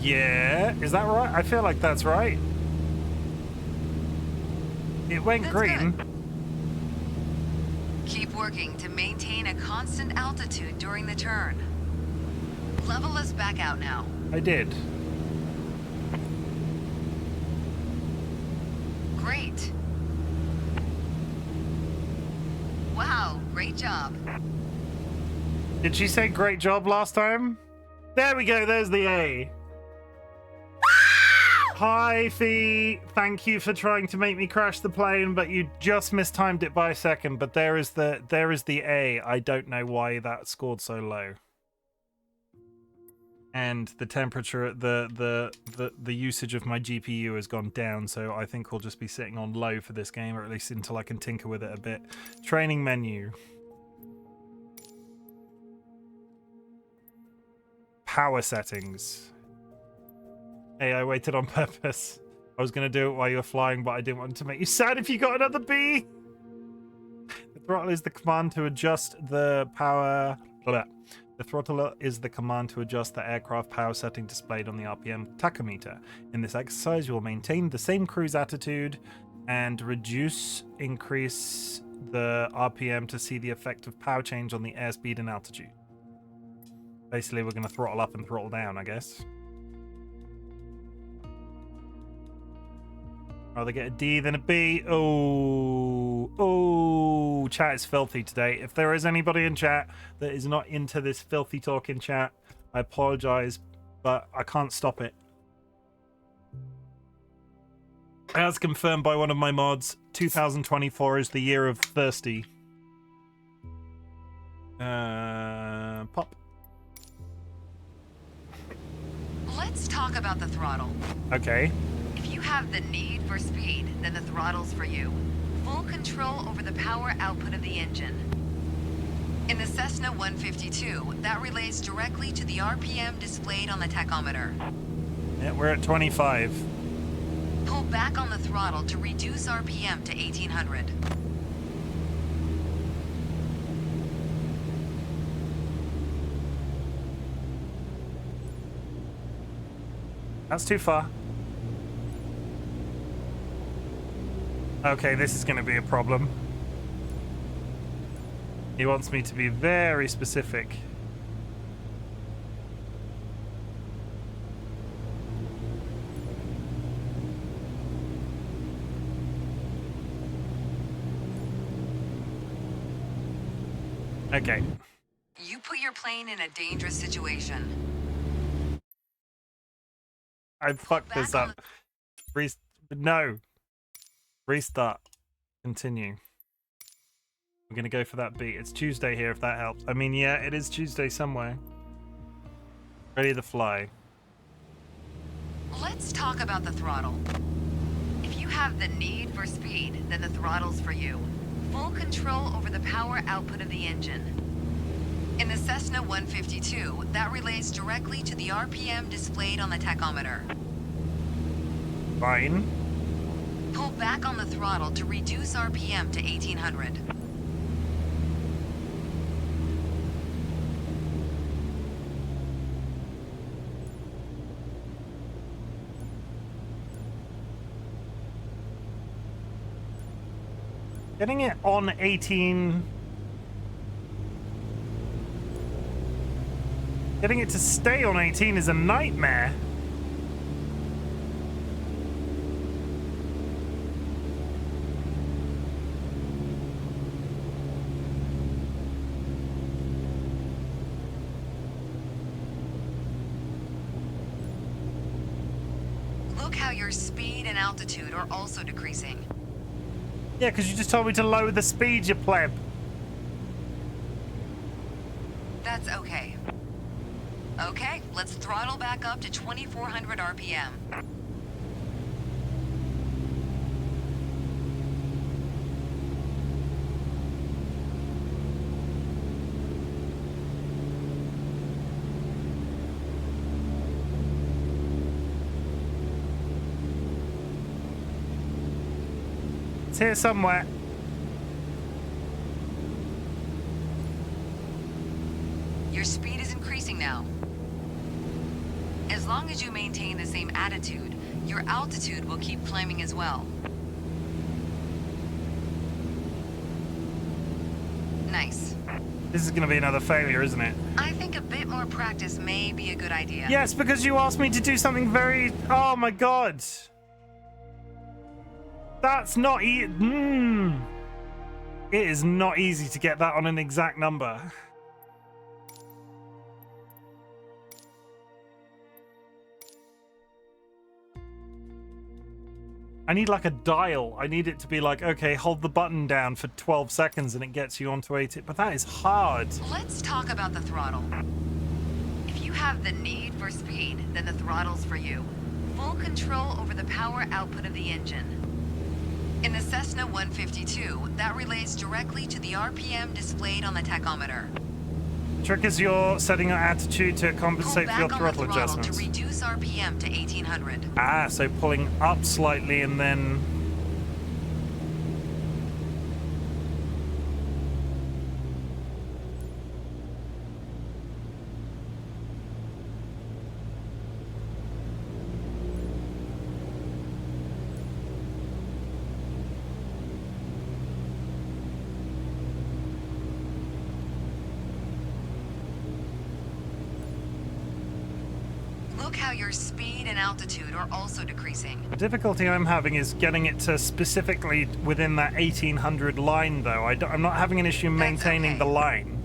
Yeah. Is that right? I feel like that's right. It went That's green. good. Keep working to maintain a constant altitude during the turn. Level us back out now. I did. Great. Wow, great job. Did she say great job last time? There we go. There's the A. Hi, Fee. Thank you for trying to make me crash the plane, but you just mistimed it by a second. But there is the A. I don't know why that scored so low. And the temperature, the usage of my GPU has gone down, so I think we'll just be sitting on low for this game, or at least until I can tinker with it a bit. Training menu. Power settings. Hey, I waited on purpose. I was going to do it while you were flying, but I didn't want to make you sad if you got another B. The throttle is the command to adjust the power... Blah. The throttle is the command to adjust the aircraft power setting displayed on the RPM tachometer. In this exercise, you will maintain the same cruise attitude and increase the RPM to see the effect of power change on the airspeed and altitude. Basically, we're going to throttle up and throttle down, I guess. Rather get a D than a B. Oh, chat is filthy today. If there is anybody in chat that is not into this filthy talk in chat, I apologize, but I can't stop it. As confirmed by one of my mods, 2024 is the year of thirsty. Pop. Let's talk about the throttle. Okay. If you have the need for speed, then the throttle's for you. Full control over the power output of the engine. In the Cessna 152, that relates directly to the RPM displayed on the tachometer. Yeah, we're at 25. Pull back on the throttle to reduce RPM to 1800. That's too far. Okay, this is going to be a problem. He wants me to be very specific. Okay. You put your plane in a dangerous situation. I fucked this up. No. Restart. Continue. I'm gonna go for that beat. It's Tuesday here, if that helps. I mean, yeah, it is Tuesday somewhere. Ready to fly. Let's talk about the throttle. If you have the need for speed, then the throttle's for you. Full control over the power output of the engine. In the Cessna 152, that relates directly to the RPM displayed on the tachometer. Fine. Pull back on the throttle to reduce RPM to 1800. Getting it on 18... Getting it to stay on 18 is a nightmare. Look how your speed and altitude are also decreasing. Yeah, because you just told me to lower the speed, you pleb. That's okay. Okay, let's throttle back up to 2400 RPM. It's here somewhere. Your speed is increasing now. As long as you maintain the same attitude, your altitude will keep climbing as well. Nice. This is going to be another failure, isn't it? I think a bit more practice may be a good idea. Yes, because you asked me to do something very... Oh my god. That's not It is not easy to get that on an exact number. I need like a dial. I need it to be like, okay, hold the button down for 12 seconds and it gets you onto 80. But that is hard. Let's talk about the throttle. If you have the need for speed, then the throttle's for you. Full control over the power output of the engine. In the Cessna 152, that relates directly to the RPM displayed on the tachometer. Trick is you're setting your attitude to Pull compensate for your back on throttle the throttle adjustments. to reduce RPM to 1800. Ah, so pulling up slightly and then... Look how your speed and altitude are also decreasing. The difficulty I'm having is getting it to specifically within that 1800 line, though. I'm not having an issue maintaining okay. the line.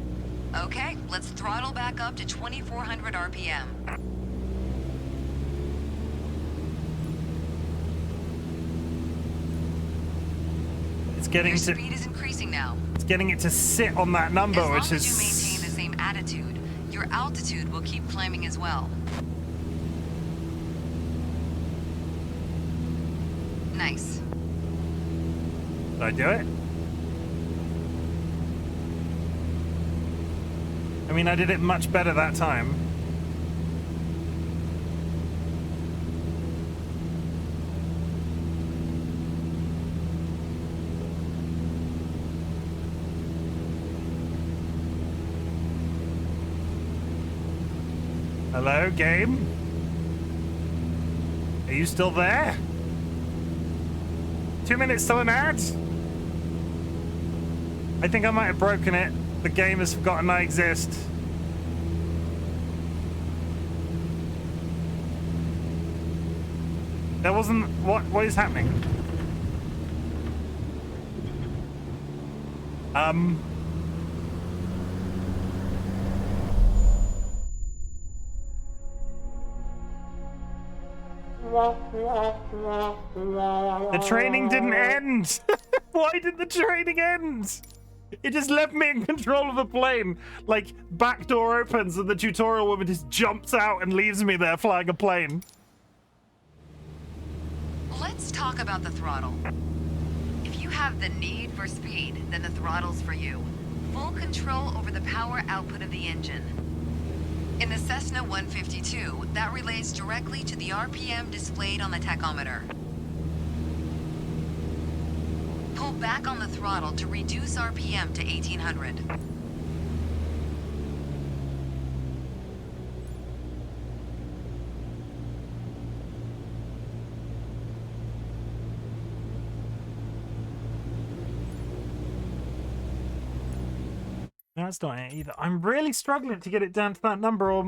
Okay, let's throttle back up to 2400 RPM. It's getting Your to... speed is increasing now. It's getting it to sit on that number, As long which as is... you maintain the same attitude, your altitude will keep climbing as well. Nice. Did I do it? I mean, I did it much better that time. Hello, game? Are you still there? 2 minutes till an ad? I think I might have broken it. The game has forgotten I exist. There wasn't... What is happening? The training didn't end. Why did the training end? It just left me in control of the plane. Like, back door opens and the tutorial woman just jumps out and leaves me there flying a plane. Let's talk about the throttle. If you have the need for speed, then the throttle's for you. Full control over the power output of the engine. In the Cessna 152, that relates directly to the RPM displayed on the tachometer. Pull back on the throttle to reduce RPM to 1800. That's not it either. I'm really struggling to get it down to that number, or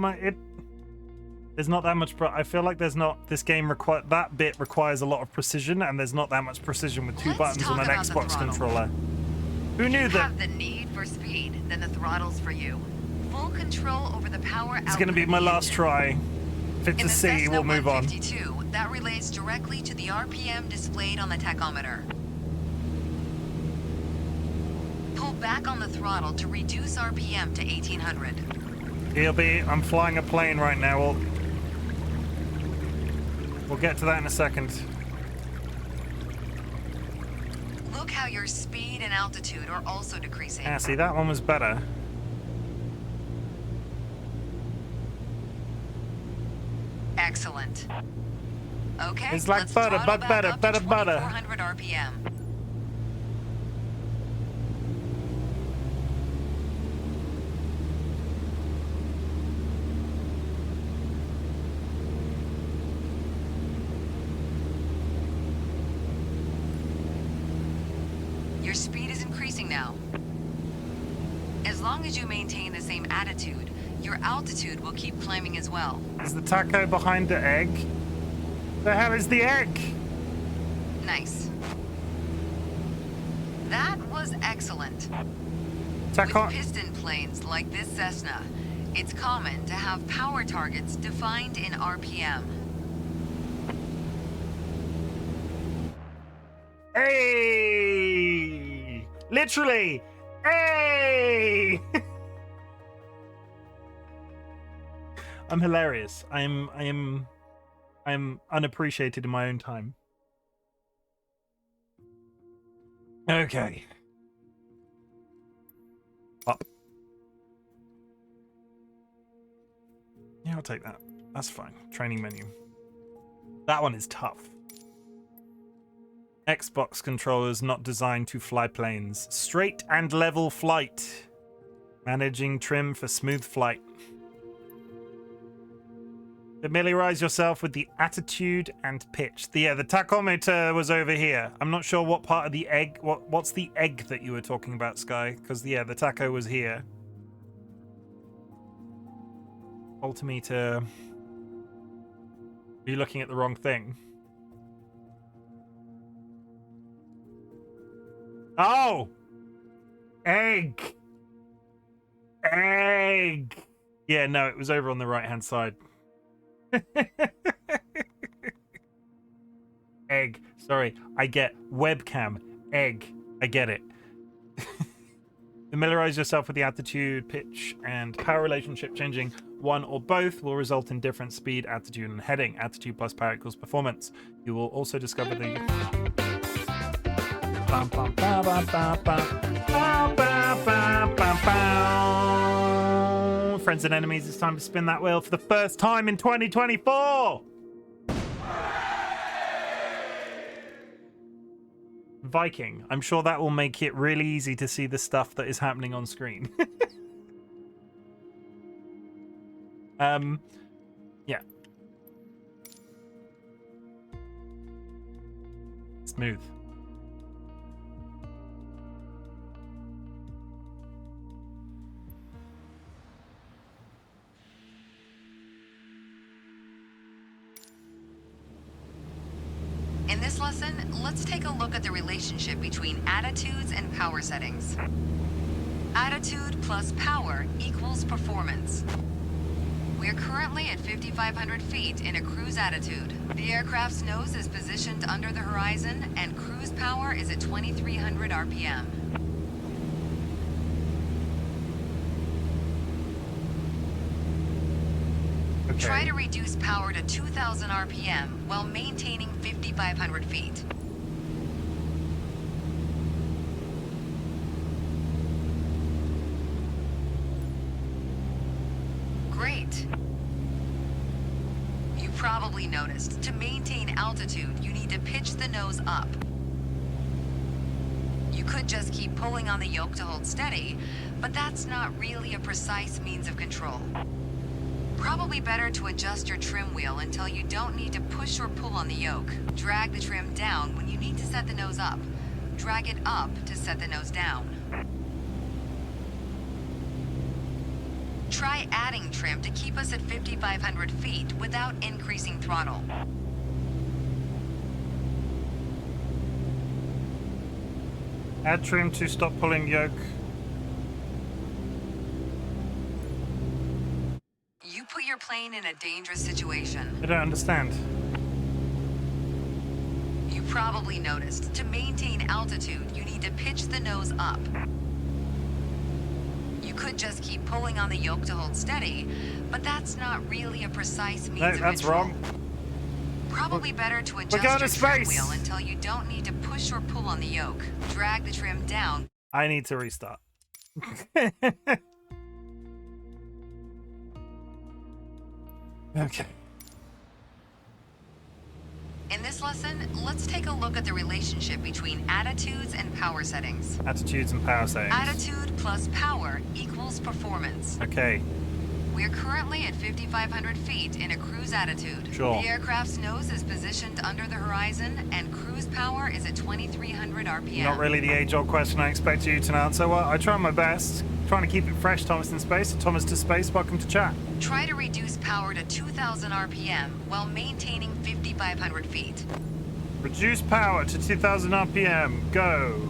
there's not that much. I feel like there's not. This game that bit requires a lot of precision, and there's not that much precision with two buttons on an Xbox controller. Who knew that? If you have the need for speed, then the throttle's for you. Full control over the power output. It's going to be my last try. If it's a C, we'll move on. In the Cessna 152, that relates directly to the RPM displayed on the tachometer. Pull back on the throttle to reduce RPM to 1800. I'm flying a plane right now. We'll get to that in a second. Look how your speed and altitude are also decreasing. Ah, see, that one was better. Excellent. Okay, it's like let's butter, throttle but back better, up better, to butter. 2400 RPM. Your speed is increasing now. As long as you maintain the same attitude, your altitude will keep climbing as well. Is the taco behind the egg? The hell is the egg? Nice. That was excellent. Taco. With piston planes like this Cessna, it's common to have power targets defined in RPM. Hey! Literally! Hey! I'm hilarious. I am unappreciated in my own time. Okay. Up. Yeah, I'll take that. That's fine. Training menu. That one is tough. Xbox controllers not designed to fly planes. Straight and level flight. Managing trim for smooth flight. Familiarize yourself with the attitude and pitch. The tachometer was over here. I'm not sure what part of the egg. What's the egg that you were talking about, Sky? Because the tacho was here. Altimeter. Are you looking at the wrong thing? Oh! Egg! Egg! Yeah, no, it was over on the right-hand side. Egg. Sorry, I get webcam. Egg. I get it. Familiarize yourself with the attitude, pitch, and power relationship. Changing one or both will result in different speed, attitude, and heading. Attitude plus power equals performance. You will also discover the... Friends and enemies, it's time to spin that wheel for the first time in 2024! Viking. I'm sure that will make it really easy to see the stuff that is happening on screen. Yeah. Smooth. In this lesson, let's take a look at the relationship between attitudes and power settings. Attitude plus power equals performance. We're currently at 5,500 feet in a cruise attitude. The aircraft's nose is positioned under the horizon, and cruise power is at 2,300 RPM. Okay. Try to reduce power to 2,000 RPM while maintaining 5,500 feet. Great. You probably noticed, to maintain altitude, you need to pitch the nose up. You could just keep pulling on the yoke to hold steady, but that's not really a precise means of control. Probably better to adjust your trim wheel until you don't need to push or pull on the yoke. Drag the trim down when you need to set the nose up. Drag it up to set the nose down. Try adding trim to keep us at 5,500 feet without increasing throttle. Add trim to stop pulling yoke. You put your plane in a dangerous situation. I don't understand. You probably noticed, to maintain altitude, you need to pitch the nose up. You could just keep pulling on the yoke to hold steady, but that's not really a precise means of That's control. wrong. Probably better to going adjust to your trim space. wheel until you don't need to push or pull on the yoke. Drag the trim down. I need to restart. Okay. In this lesson, let's take a look at the relationship between attitudes and power settings. Attitudes and power settings. Attitude plus power equals performance. Okay. We're currently at 5,500 feet in a cruise attitude. Sure. The aircraft's nose is positioned under the horizon, and cruise power is at 2,300 RPM. Not really the age-old question I expect you to answer. Well, I try my best. Trying to keep it fresh, Thomas in space. Thomas to space, welcome to chat. Try to reduce power to 2,000 RPM while maintaining 5,500 feet. Reduce power to 2,000 RPM. Go.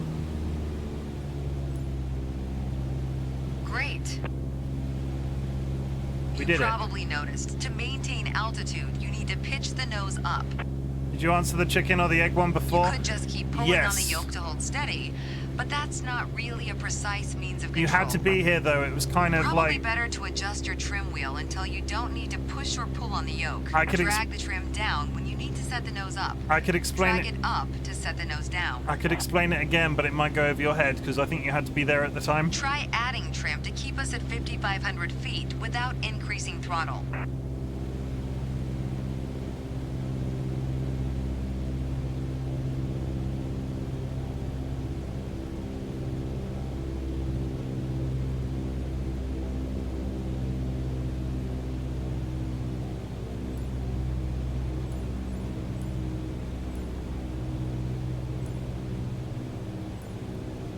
Great. We You did it. probably noticed, to maintain altitude, you need to pitch the nose up. Did you answer the chicken or the egg one before? You could just keep pulling on the Yes. yoke to hold steady, but that's not really a precise means of control. You had to be here, though. It was kind of Probably like... better to adjust your trim wheel until you don't need to push or pull on the yoke. I could Drag the trim down when you need to set the nose up. I could explain Drag it up to set the nose down. I could explain it again, but it might go over your head because I think you had to be there at the time. Try adding trim to keep us at 5,500 feet without increasing throttle.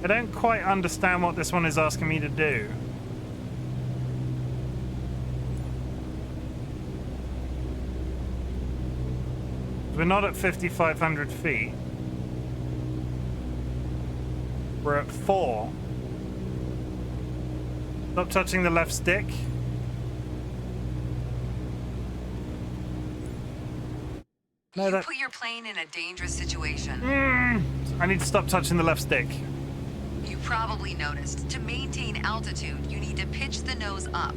I don't quite understand what this one is asking me to do. We're not at 5,500 feet. We're at 4. Stop touching the left stick. No, You that... put your plane in a dangerous situation. I need to stop touching the left stick. You probably noticed, to maintain altitude, you need to pitch the nose up.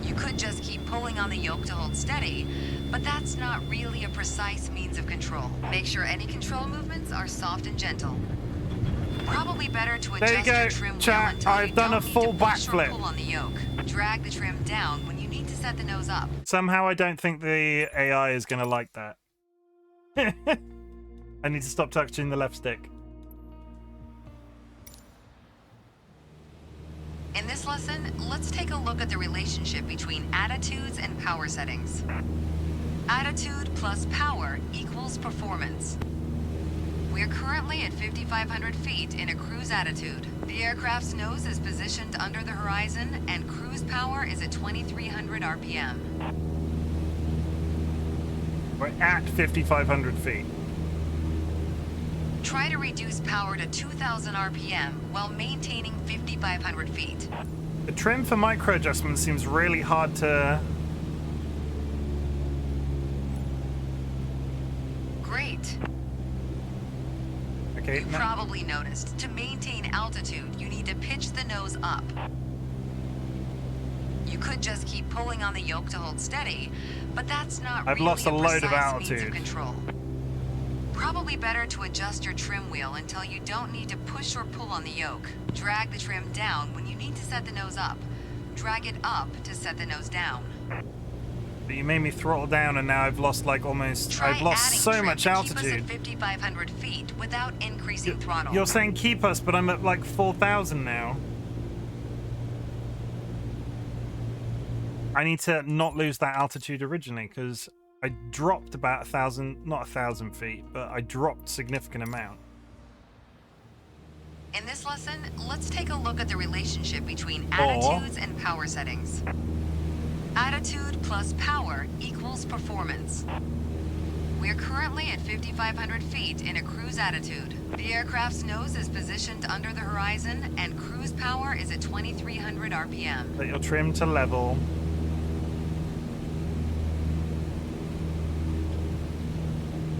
You could just keep pulling on the yoke to hold steady, but that's not really a precise means of control. Make sure any control movements are soft and gentle. Probably better to There you adjust go, your trim wheel chat. until I've you done don't a need full to push or backflip. pull on the yoke. Drag the trim down when you need to set the nose up. Somehow I don't think the AI is going to like that. I need to stop touching the left stick. In this lesson, let's take a look at the relationship between attitudes and power settings. Attitude plus power equals performance. We're currently at 5,500 feet in a cruise attitude. The aircraft's nose is positioned under the horizon, and cruise power is at 2,300 RPM. We're at 5,500 feet. Try to reduce power to 2,000 RPM while maintaining 5,500 feet. The trim for micro adjustments seems really hard to... Great. Okay, You no. probably noticed, to maintain altitude, you need to pitch the nose up. You could just keep pulling on the yoke to hold steady, but that's not I've really lost a load of precise means altitude. of control. Probably better to adjust your trim wheel until you don't need to push or pull on the yoke. Drag the trim down when you need to set the nose up. Drag it up to set the nose down. But you made me throttle down, and now I've lost like almost... Try I've lost adding so trim much to keep us altitude. at 5,500 feet without increasing throttle. You're saying keep us, but I'm at like 4,000 now. I need to not lose that altitude originally, because I dropped about 1,000, not 1,000 feet, but I dropped significant amount. In this lesson, let's take a look at the relationship between attitudes and power settings. Attitude plus power equals performance. We're currently at 5,500 feet in a cruise attitude. The aircraft's nose is positioned under the horizon, and cruise power is at 2,300 RPM. Let your trim to level.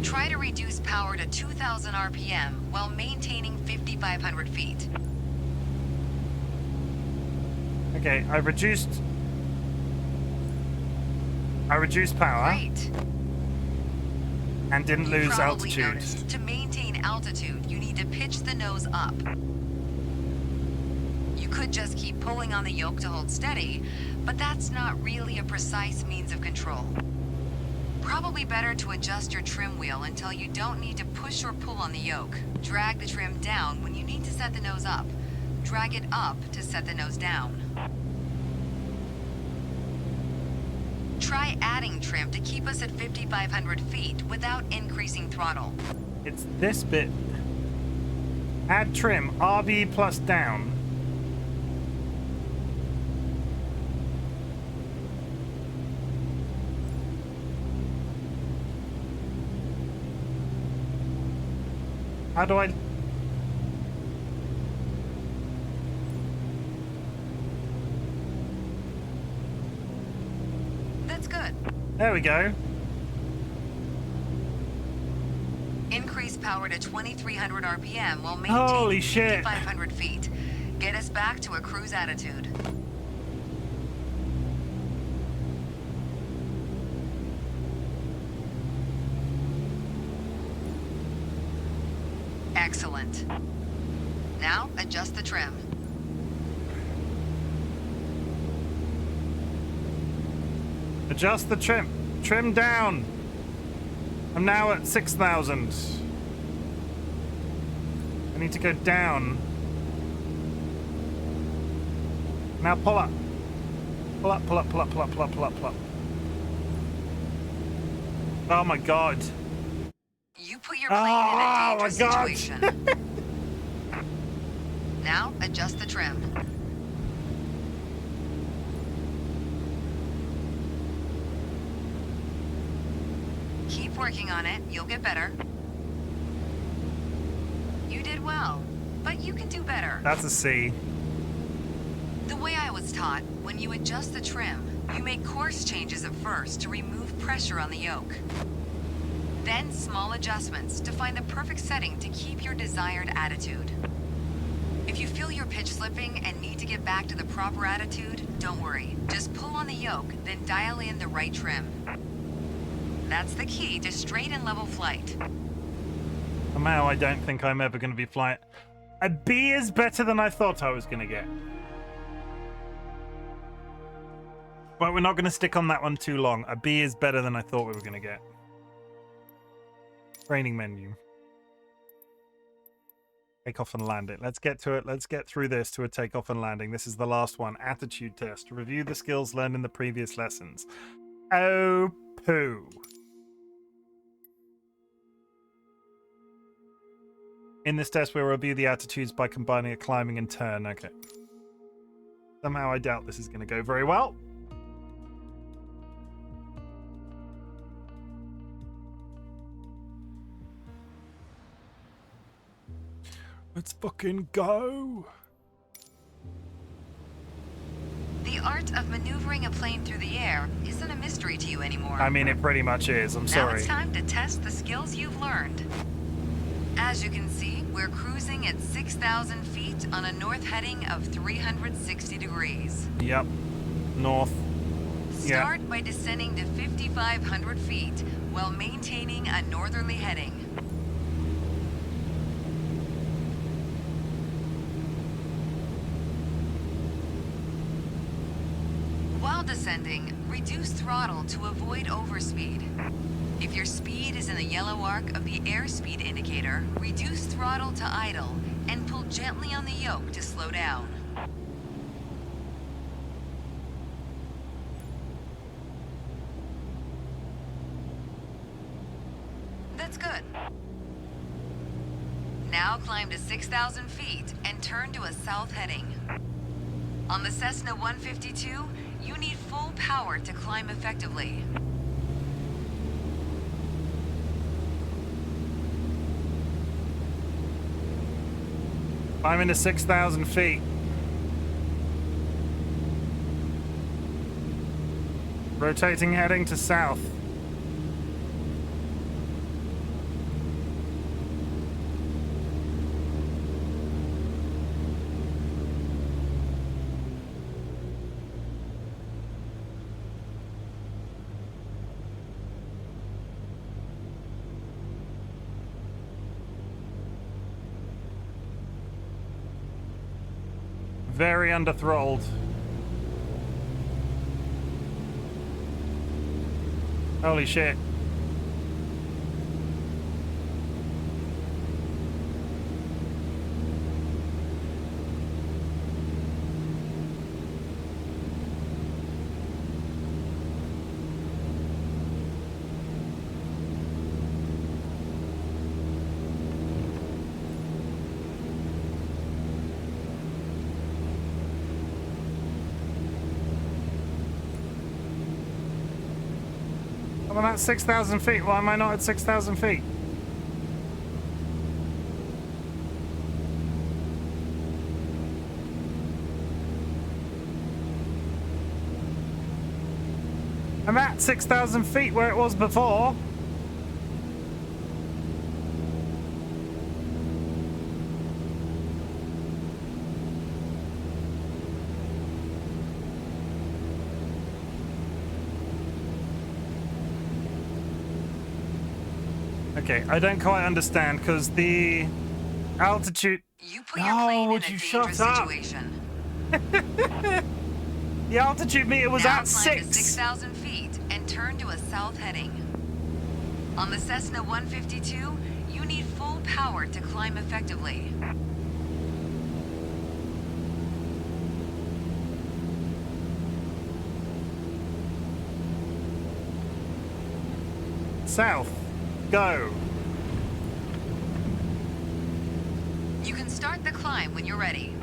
Try to reduce power to 2,000 RPM while maintaining 5,500 feet. Okay, I reduced power Great. and didn't You lose probably altitude. noticed, to maintain altitude, you need to pitch the nose up. You could just keep pulling on the yoke to hold steady, but that's not really a precise means of control. Probably better to adjust your trim wheel until you don't need to push or pull on the yoke. Drag the trim down when you need to set the nose up. Drag it up to set the nose down. Try adding trim to keep us at 5,500 feet without increasing throttle. It's this bit. Add trim, RB plus down. How do I... That's good. There we go. Increase power to 2,300 RPM while Holy maintaining shit. 5,500 feet. Get us back to a cruise attitude. Excellent. Now, adjust the trim. Adjust the trim. Trim down. I'm now at 6,000. I need to go down. Now pull up. Pull up, pull up, pull up, pull up, pull up, pull up, pull up. Oh my god. You put your plane in a dangerous my God. situation. Now, adjust the trim. Keep working on it. You'll get better. You did well, but you can do better. That's a C. The way I was taught, when you adjust the trim, you make course changes at first to remove pressure on the yoke. Then small adjustments to find the perfect setting to keep your desired attitude. If you feel your pitch slipping and need to get back to the proper attitude, don't worry. Just pull on the yoke, then dial in the right trim. That's the key to straight and level flight. Somehow I don't think I'm ever going to be flying. A B is better than I thought I was going to get. But we're not going to stick on that one too long. A B is better than I thought we were going to get. Training menu. Take off and land it. Let's get to it. Let's get through this to a takeoff and landing. This is the last one. Attitude test. Review the skills learned in the previous lessons. Oh, Who? In this test, we'll review the attitudes by combining a climbing and turn. Okay. Somehow I doubt this is going to go very well. Let's fucking go. The art of maneuvering a plane through the air isn't a mystery to you anymore. I mean, it pretty much is. I'm sorry. Now it's time to test the skills you've learned. As you can see, we're cruising at 6,000 feet on a north heading of 360 degrees. Yep. North. Start by descending to 5,500 feet while maintaining a northerly heading. While descending, reduce throttle to avoid overspeed. If your speed is in the yellow arc of the airspeed indicator, reduce throttle to idle and pull gently on the yoke to slow down. That's good. Now climb to 6,000 feet and turn to a south heading. On the Cessna 152, you need full power to climb effectively. I'm into 6,000 feet. Rotating heading to south. Very underthrottled. Holy shit. I'm at 6,000 feet. Why am I not at 6,000 feet? I'm at 6,000 feet where it was before. Okay, I don't quite understand because the altitude. You put your plane in a dangerous up? situation. The altitude meter was Now at climb to 6. 6,000 feet and turn to a south heading. On the Cessna 152, you need full power to climb effectively. South. Go. You can start the climb when you're ready.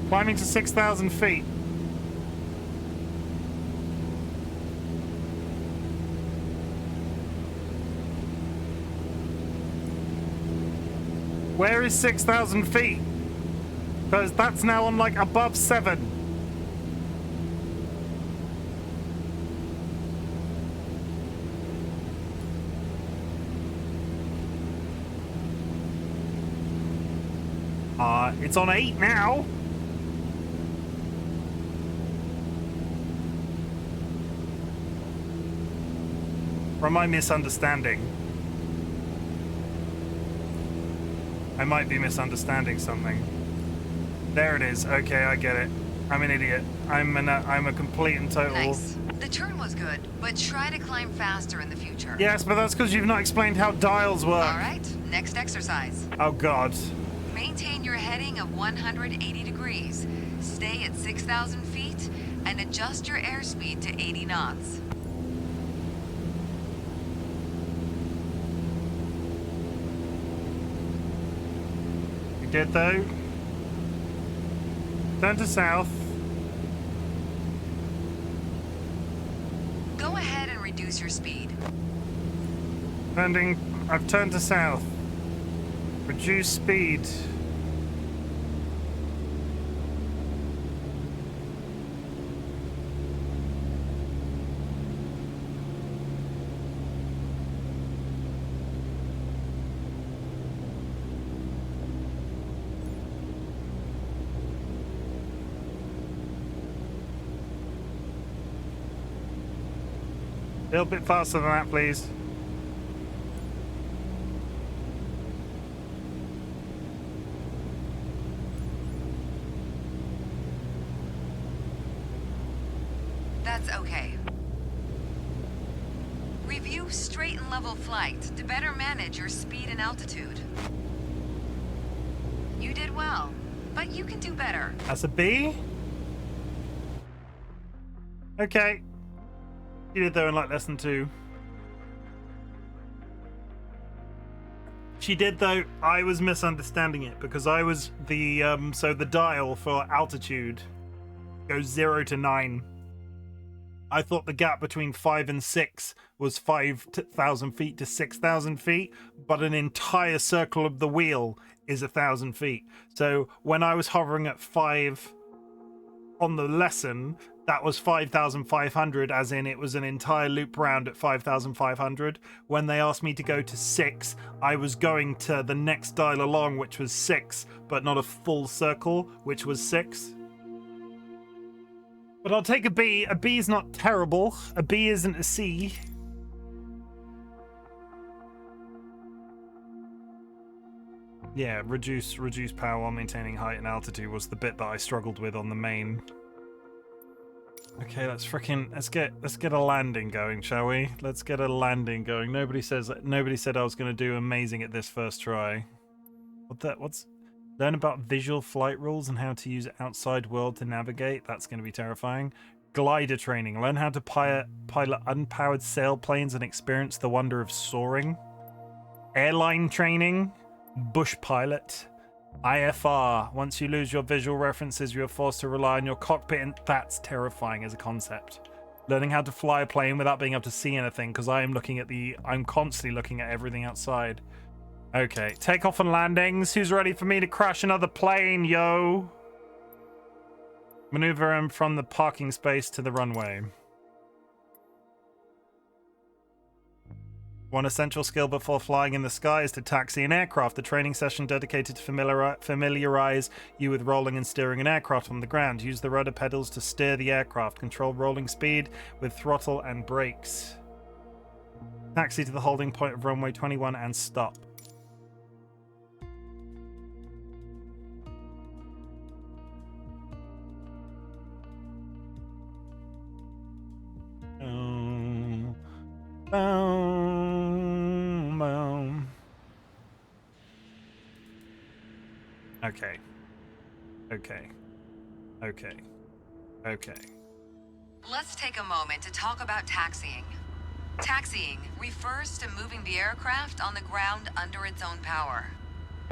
Climbing to 6,000 feet. Where is 6,000 feet? Because that's now on like above 7. It's on 8 now. Or am I misunderstanding? I might be misunderstanding something. There it is. Okay, I get it. I'm an idiot. I'm a complete and total. Nice. The turn was good, but try to climb faster in the future. Yes, but that's because you've not explained how dials work. All right, next exercise. Oh God. Maintain your heading of 180 degrees. Stay at 6,000 feet. and adjust your airspeed to 80 knots. You did though. Turn to south. Go ahead and reduce your speed. I've turned to south. Reduce speed. A little bit faster than that, please. That's okay. Review straight and level flight to better manage your speed and altitude. You did well, but you can do better. That's a B? Okay. You did though in like less than 2. She did though. I was misunderstanding it because I was the so the dial for altitude goes 0 to 9. I thought the gap between 5 and 6 was 5,000 feet to 6,000 feet, but an entire circle of the wheel is 1,000 feet. So when I was hovering at 5 on the lesson, that was 5,500, as in it was an entire loop round at 5,500. When they asked me to go to 6, I was going to the next dial along, which was 6, but not a full circle, which was 6. But I'll take a B. A B is not terrible. A B isn't a C. Yeah, reduce power while maintaining height and altitude was the bit that I struggled with on the main. Okay, let's get a landing going, shall we? Let's get a landing going. Nobody said I was going to do amazing at this first try. What's learn about visual flight rules and how to use outside world to navigate. That's going to be terrifying. Glider training. Learn how to pilot unpowered sailplanes and experience the wonder of soaring. Airline training. Bush pilot. IFR. Once you lose your visual references, you are forced to rely on your cockpit, and that's terrifying as a concept. Learning how to fly a plane without being able to see anything, because I'm constantly looking at everything outside. Okay, takeoff and landings. Who's ready for me to crash another plane, yo? Maneuver him from the parking space to the runway. One essential skill before flying in the sky is to taxi an aircraft. The training session dedicated to familiarize you with rolling and steering an aircraft on the ground. Use the rudder pedals to steer the aircraft. Control rolling speed with throttle and brakes. Taxi to the holding point of runway 21 and stop. Okay. Let's take a moment to talk about taxiing. Taxiing refers to moving the aircraft on the ground under its own power.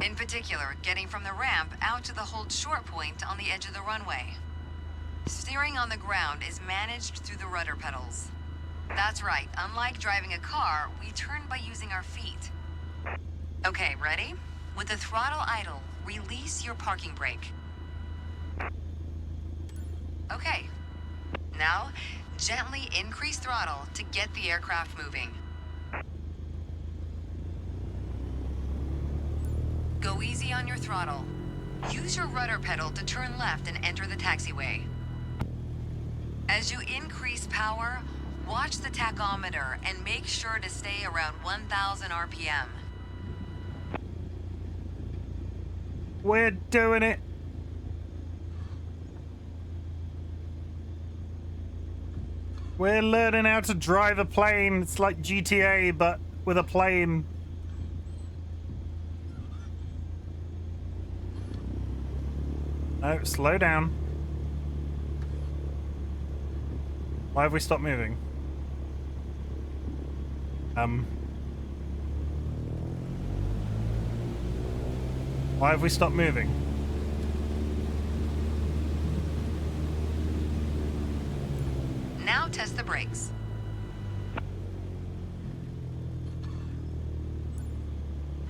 In particular, getting from the ramp out to the hold short point on the edge of the runway. Steering on the ground is managed through the rudder pedals. That's right, unlike driving a car, we turn by using our feet. Okay, ready? With the throttle idle, release your parking brake. Okay. Now, gently increase throttle to get the aircraft moving. Go easy on your throttle. Use your rudder pedal to turn left and enter the taxiway. As you increase power, watch the tachometer and make sure to stay around 1,000 RPM. We're doing it. We're learning how to drive a plane. It's like GTA, but with a plane. No, slow down. Why have we stopped moving? Why have we stopped moving? Now test the brakes.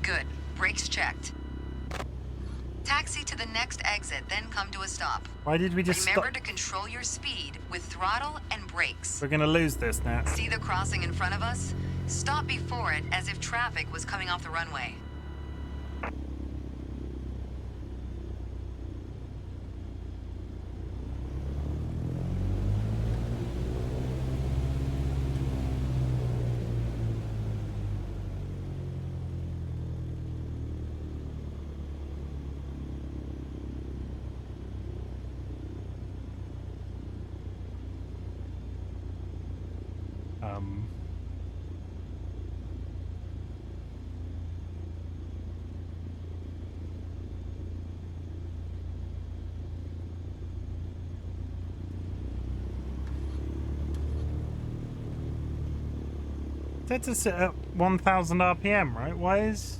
Good. Brakes checked. Taxi to the next exit, then come to a stop. Why did we just Remember stop? to control your speed with throttle and brakes. We're gonna lose this now. See the crossing in front of us? Stop before it as if traffic was coming off the runway. Set to sit at 1000 RPM, right? Why is...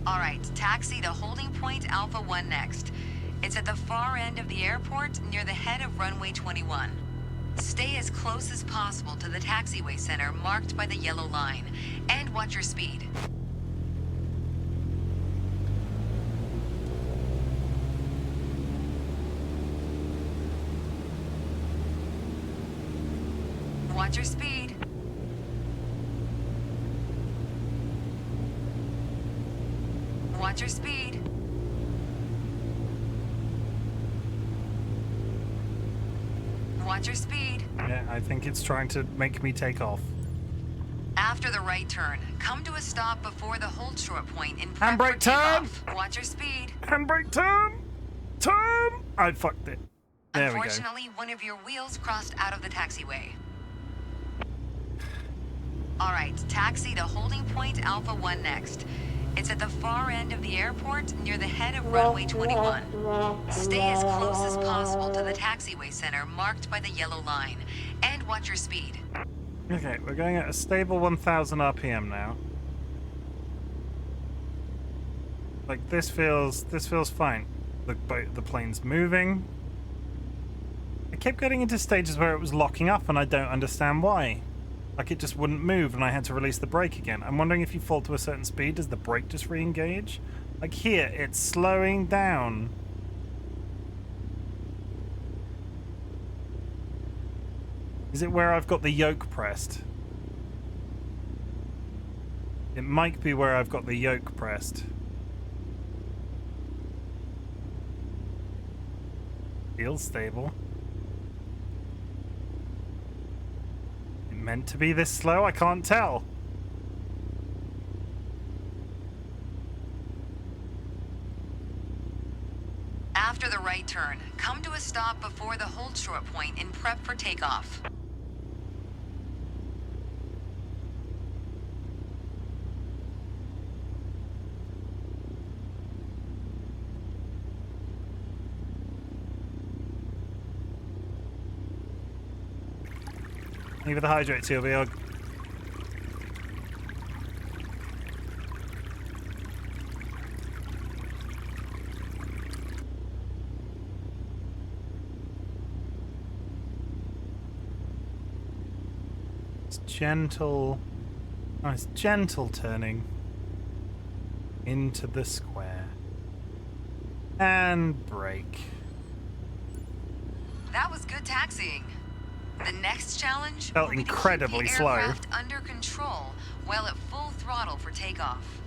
Alright, taxi to holding point Alpha 1 next. It's at the far end of the airport near the head of runway 21. Stay as close as possible to the taxiway center marked by the yellow line, and watch your speed. Watch your speed. Watch your speed. Watch your speed. Yeah, I think it's trying to make me take off. After the right turn, come to a stop before the hold short point in prep Handbrake for turn! takeoff. Watch your speed. Handbrake turn! Turn! I fucked it. There we go. Unfortunately, one of your wheels crossed out of the taxiway. Alright, taxi to holding point Alpha 1 next. It's at the far end of the airport near the head of runway 21. Stay as close as possible to the taxiway center marked by the yellow line, and watch your speed. Okay, we're going at a stable 1000 RPM now. Like this feels fine. The plane's moving. I kept getting into stages where it was locking up and I don't understand why. Like it just wouldn't move and I had to release the brake again. I'm wondering if you fall to a certain speed, does the brake just re-engage? Like here, it's slowing down. Is it where I've got the yoke pressed? It might be where I've got the yoke pressed. Feels stable. Meant to be this slow? I can't tell. After the right turn, come to a stop before the hold short point in prep for takeoff. Leave the hydrate, Sylvia. It's gentle. Oh, it's gentle turning into the square. And brake. That was good taxiing. The next challenge Felt will be to incredibly keep the slow. aircraft under control while at full throttle for takeoff.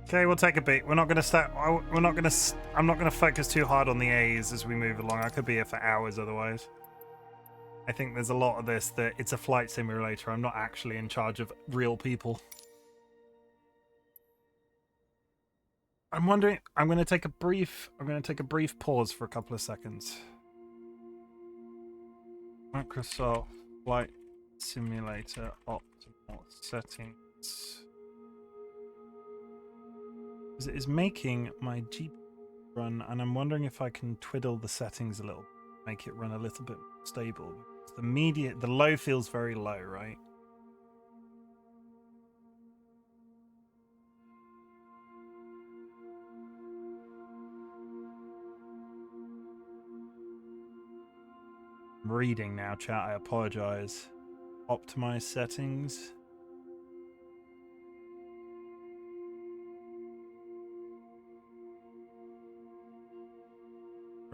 Okay, we'll take a beat. We're not going to start. We're not going to. I'm not going to focus too hard on the A's as we move along. I could be here for hours otherwise. I think there's a lot of this that it's a flight simulator. I'm not actually in charge of real people. I'm wondering. I'm going to take a brief pause for a couple of seconds. Microsoft Flight Simulator optimal settings. It is making my GPU run, and I'm wondering if I can twiddle the settings a little, make it run a little bit more stable. The low feels very low, right? I'm reading now, chat. I apologize. Optimize settings.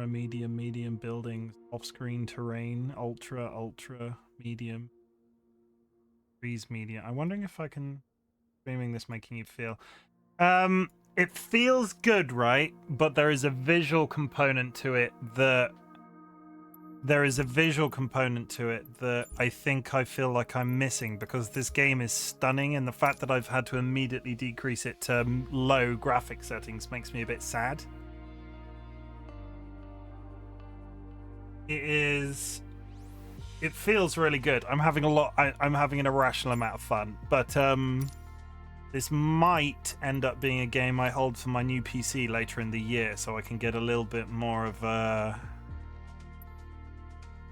Medium buildings, off-screen terrain, ultra, medium, trees, medium. I'm wondering if I can streaming this making you feel. It feels good, right? But there is a visual component to it that I think I feel like I'm missing, because this game is stunning, and the fact that I've had to immediately decrease it to low graphic settings makes me a bit sad. It feels really good. I'm having an irrational amount of fun, but this might end up being a game I hold for my new PC later in the year, so I can get a little bit more of a...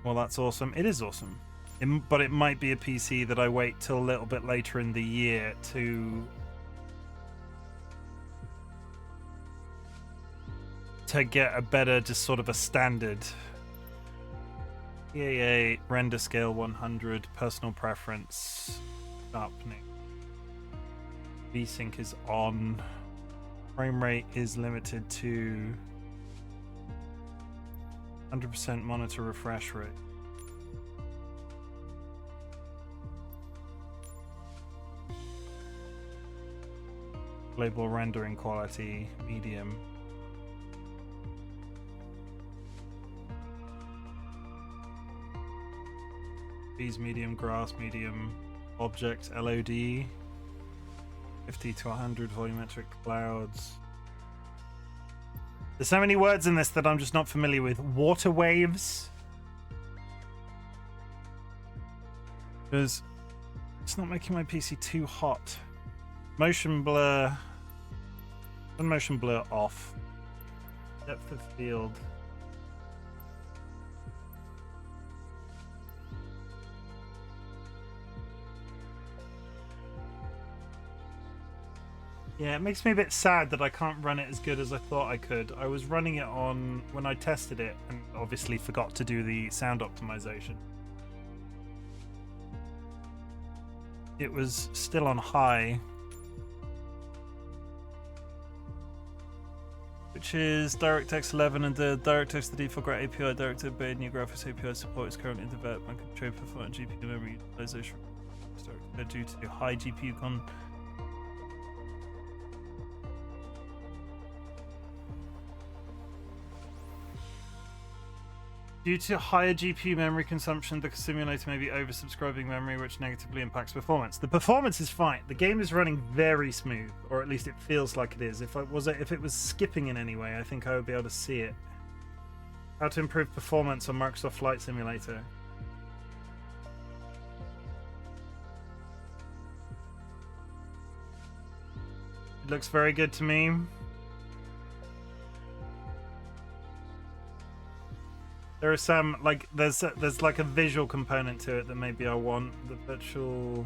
Well, that's awesome. It is awesome. But it might be a PC that I wait till a little bit later in the year to get a better, just sort of a standard... EAA, render scale 100, personal preference, sharpening. VSync is on. Frame rate is limited to 100% monitor refresh rate. Global rendering quality, medium. Trees, medium, grass, medium, object, LOD, 50 to 100, volumetric clouds. There's so many words in this that I'm just not familiar with. Water waves. Because it's not making my PC too hot. Motion blur. Turn motion blur off. Depth of field. Yeah, it makes me a bit sad that I can't run it as good as I thought I could. I was running it on when I tested it, and obviously forgot to do the sound optimization. It was still on high, which is DirectX 11, and the DirectX, the default graph API, DirectX Bay new graphics API support is currently in development. Control performance GPU memory utilization due to high GPU Due to higher GPU memory consumption, the simulator may be oversubscribing memory, which negatively impacts performance. The performance is fine. The game is running very smooth, or at least it feels like it is. If it was skipping in any way, I think I would be able to see it. How to improve performance on Microsoft Flight Simulator. It looks very good to me. There are some, like, there's like a visual component to it that maybe I want. The virtual...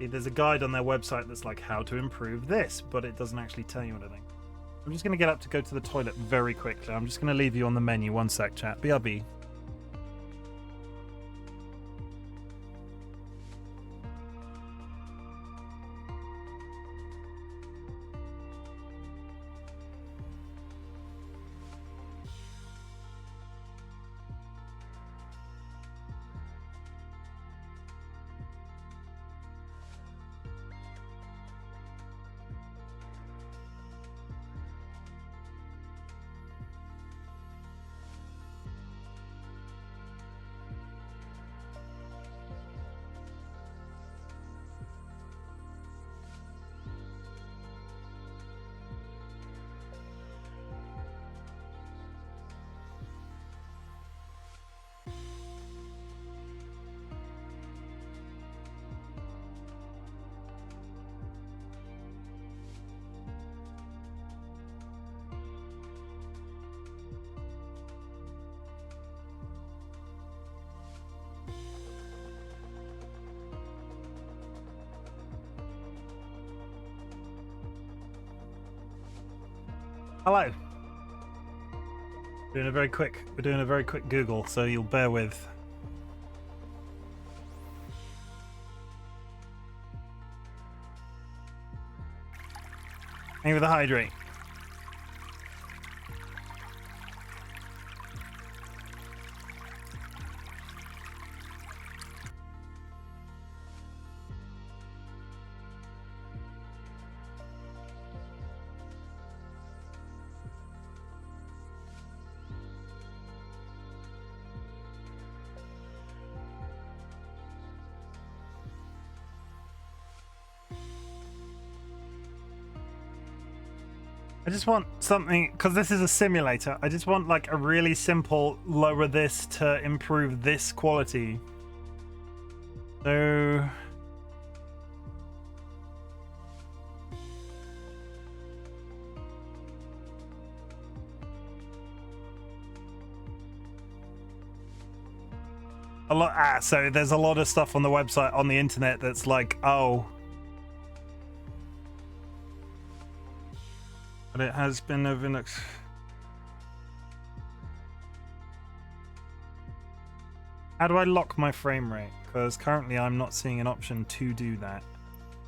There's a guide on their website that's like how to improve this, but it doesn't actually tell you anything. I'm just going to get up to go to the toilet very quickly. I'm just going to leave you on the menu. One sec, chat. BRB. Hello. We're doing a very quick Google, so you'll bear with. Aim with the hydrate. I just want something, because this is a simulator, I just want like a really simple lower this to improve this quality. So... so there's a lot of stuff on the website, on the internet that's like, oh... But it has been a Linux. How do I lock my frame rate? Because currently I'm not seeing an option to do that.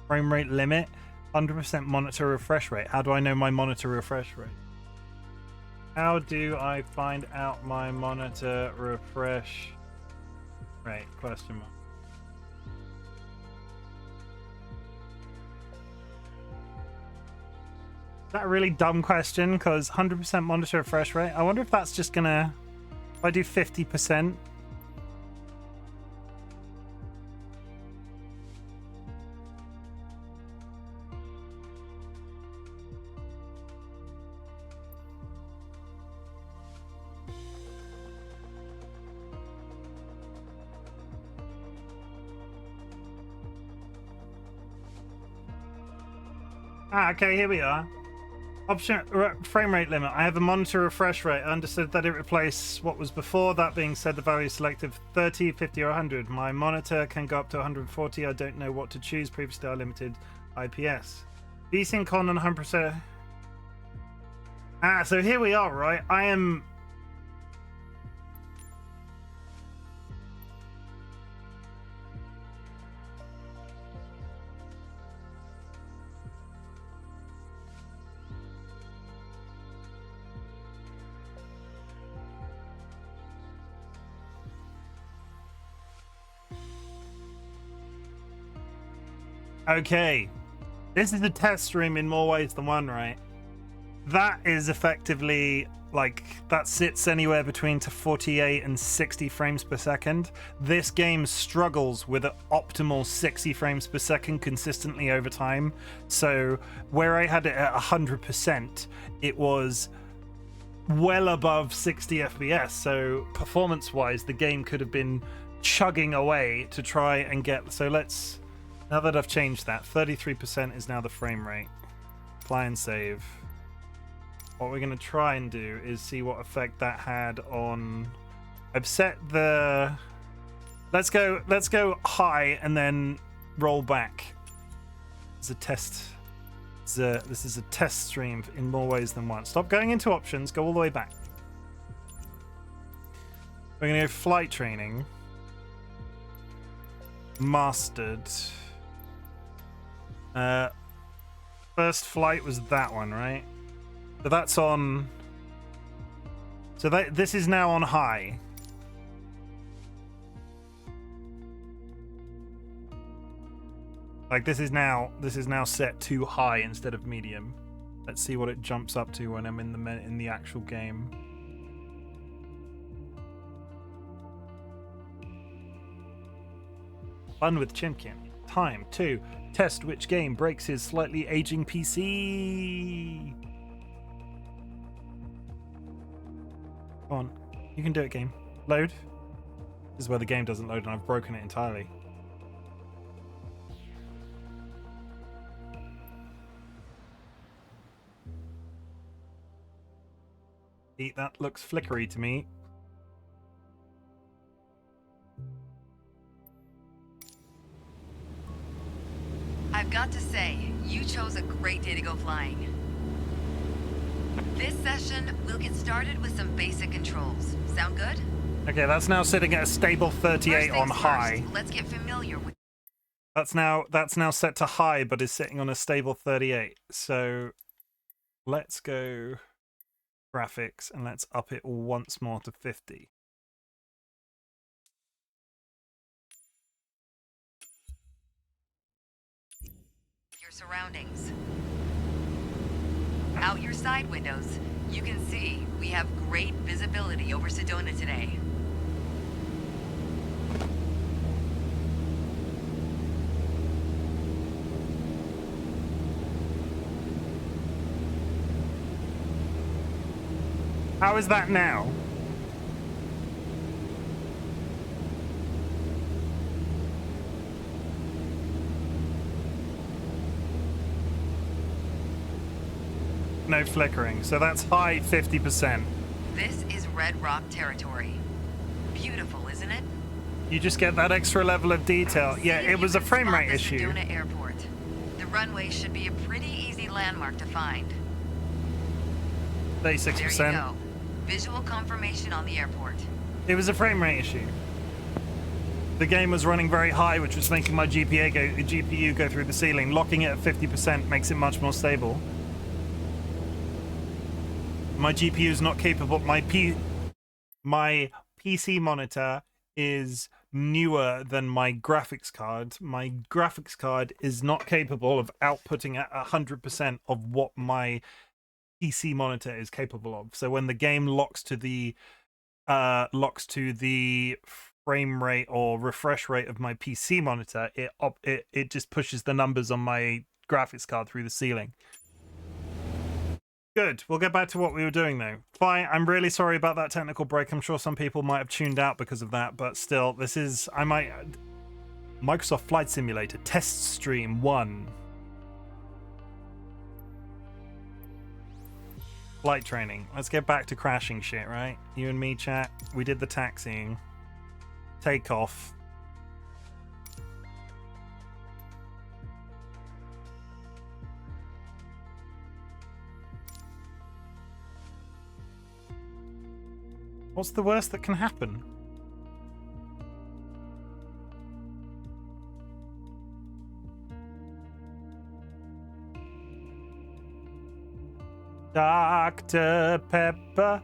Frame rate limit, 100% monitor refresh rate. How do I know my monitor refresh rate? How do I find out my monitor refresh rate? Question mark. Is that a really dumb question? Because 100% monitor refresh rate. I wonder if that's just gonna... If I do 50%. Okay, here we are. Option frame rate limit. I have a monitor refresh rate. I understood that it replaced what was before. That being said, the value is selective 30, 50, or 100. My monitor can go up to 140. I don't know what to choose. Previously, I limited IPS. VSync on 100%. So here we are, right? I am... Okay, this is a test stream in more ways than one, right? That is effectively like that sits anywhere between to 48 and 60 frames per second. This game struggles with an optimal 60 frames per second consistently over time. So where I had it at 100%, it was well above 60 FPS. So performance-wise, the game could have been chugging away to try and get. So let's. Now that I've changed that, 33% is now the frame rate. Apply and save. What we're going to try and do is see what effect that had on... I've set the... Let's go high and then roll back. It's a test. This is a test stream in more ways than one. Stop going into options, go all the way back. We're going to go flight training. Mastered. First flight was that one, right? So that's on. So this is now on high. Like this is now set to high instead of medium. Let's see what it jumps up to when I'm in the actual game. Fun with Chimken. Time to test which game breaks his slightly aging PC. Come on, you can do it, game. Load. This is where the game doesn't load and I've broken it entirely. That looks flickery to me. I've got to say, you chose a great day to go flying. This session, we'll get started with some basic controls. Sound good? Okay, that's now sitting at a stable 38 First on things high. first, let's get familiar with. That's now set to high, but is sitting on a stable 38. So let's go graphics and let's up it once more to 50. Your surroundings. Out your side windows, you can see we have great visibility over Sedona today. How is that now? No flickering, so that's high 50%. This is Red Rock territory. Beautiful, isn't it? You just get that extra level of detail. See Yeah, if it you was a can frame spot rate the issue. Sedona Airport. The runway should be a pretty easy landmark to find. 36%. There you go. Visual confirmation on the airport. It was a frame rate issue. The game was running very high, which was making my GPU go through the ceiling. Locking it at 50% makes it much more stable. My GPU is not capable. My PC monitor is newer than my graphics card. My graphics card is not capable of outputting at 100% of what my PC monitor is capable of. So when the game locks to the frame rate or refresh rate of my PC monitor, it just pushes the numbers on my graphics card through the ceiling. Good. We'll get back to what we were doing though. Fine. I'm really sorry about that technical break. I'm sure some people might have tuned out because of that, but still, this is Microsoft Flight Simulator Test Stream 1. Flight training. Let's get back to crashing shit, right? You and me, chat. We did the taxiing. Takeoff. What's the worst that can happen? Dr. Pepper,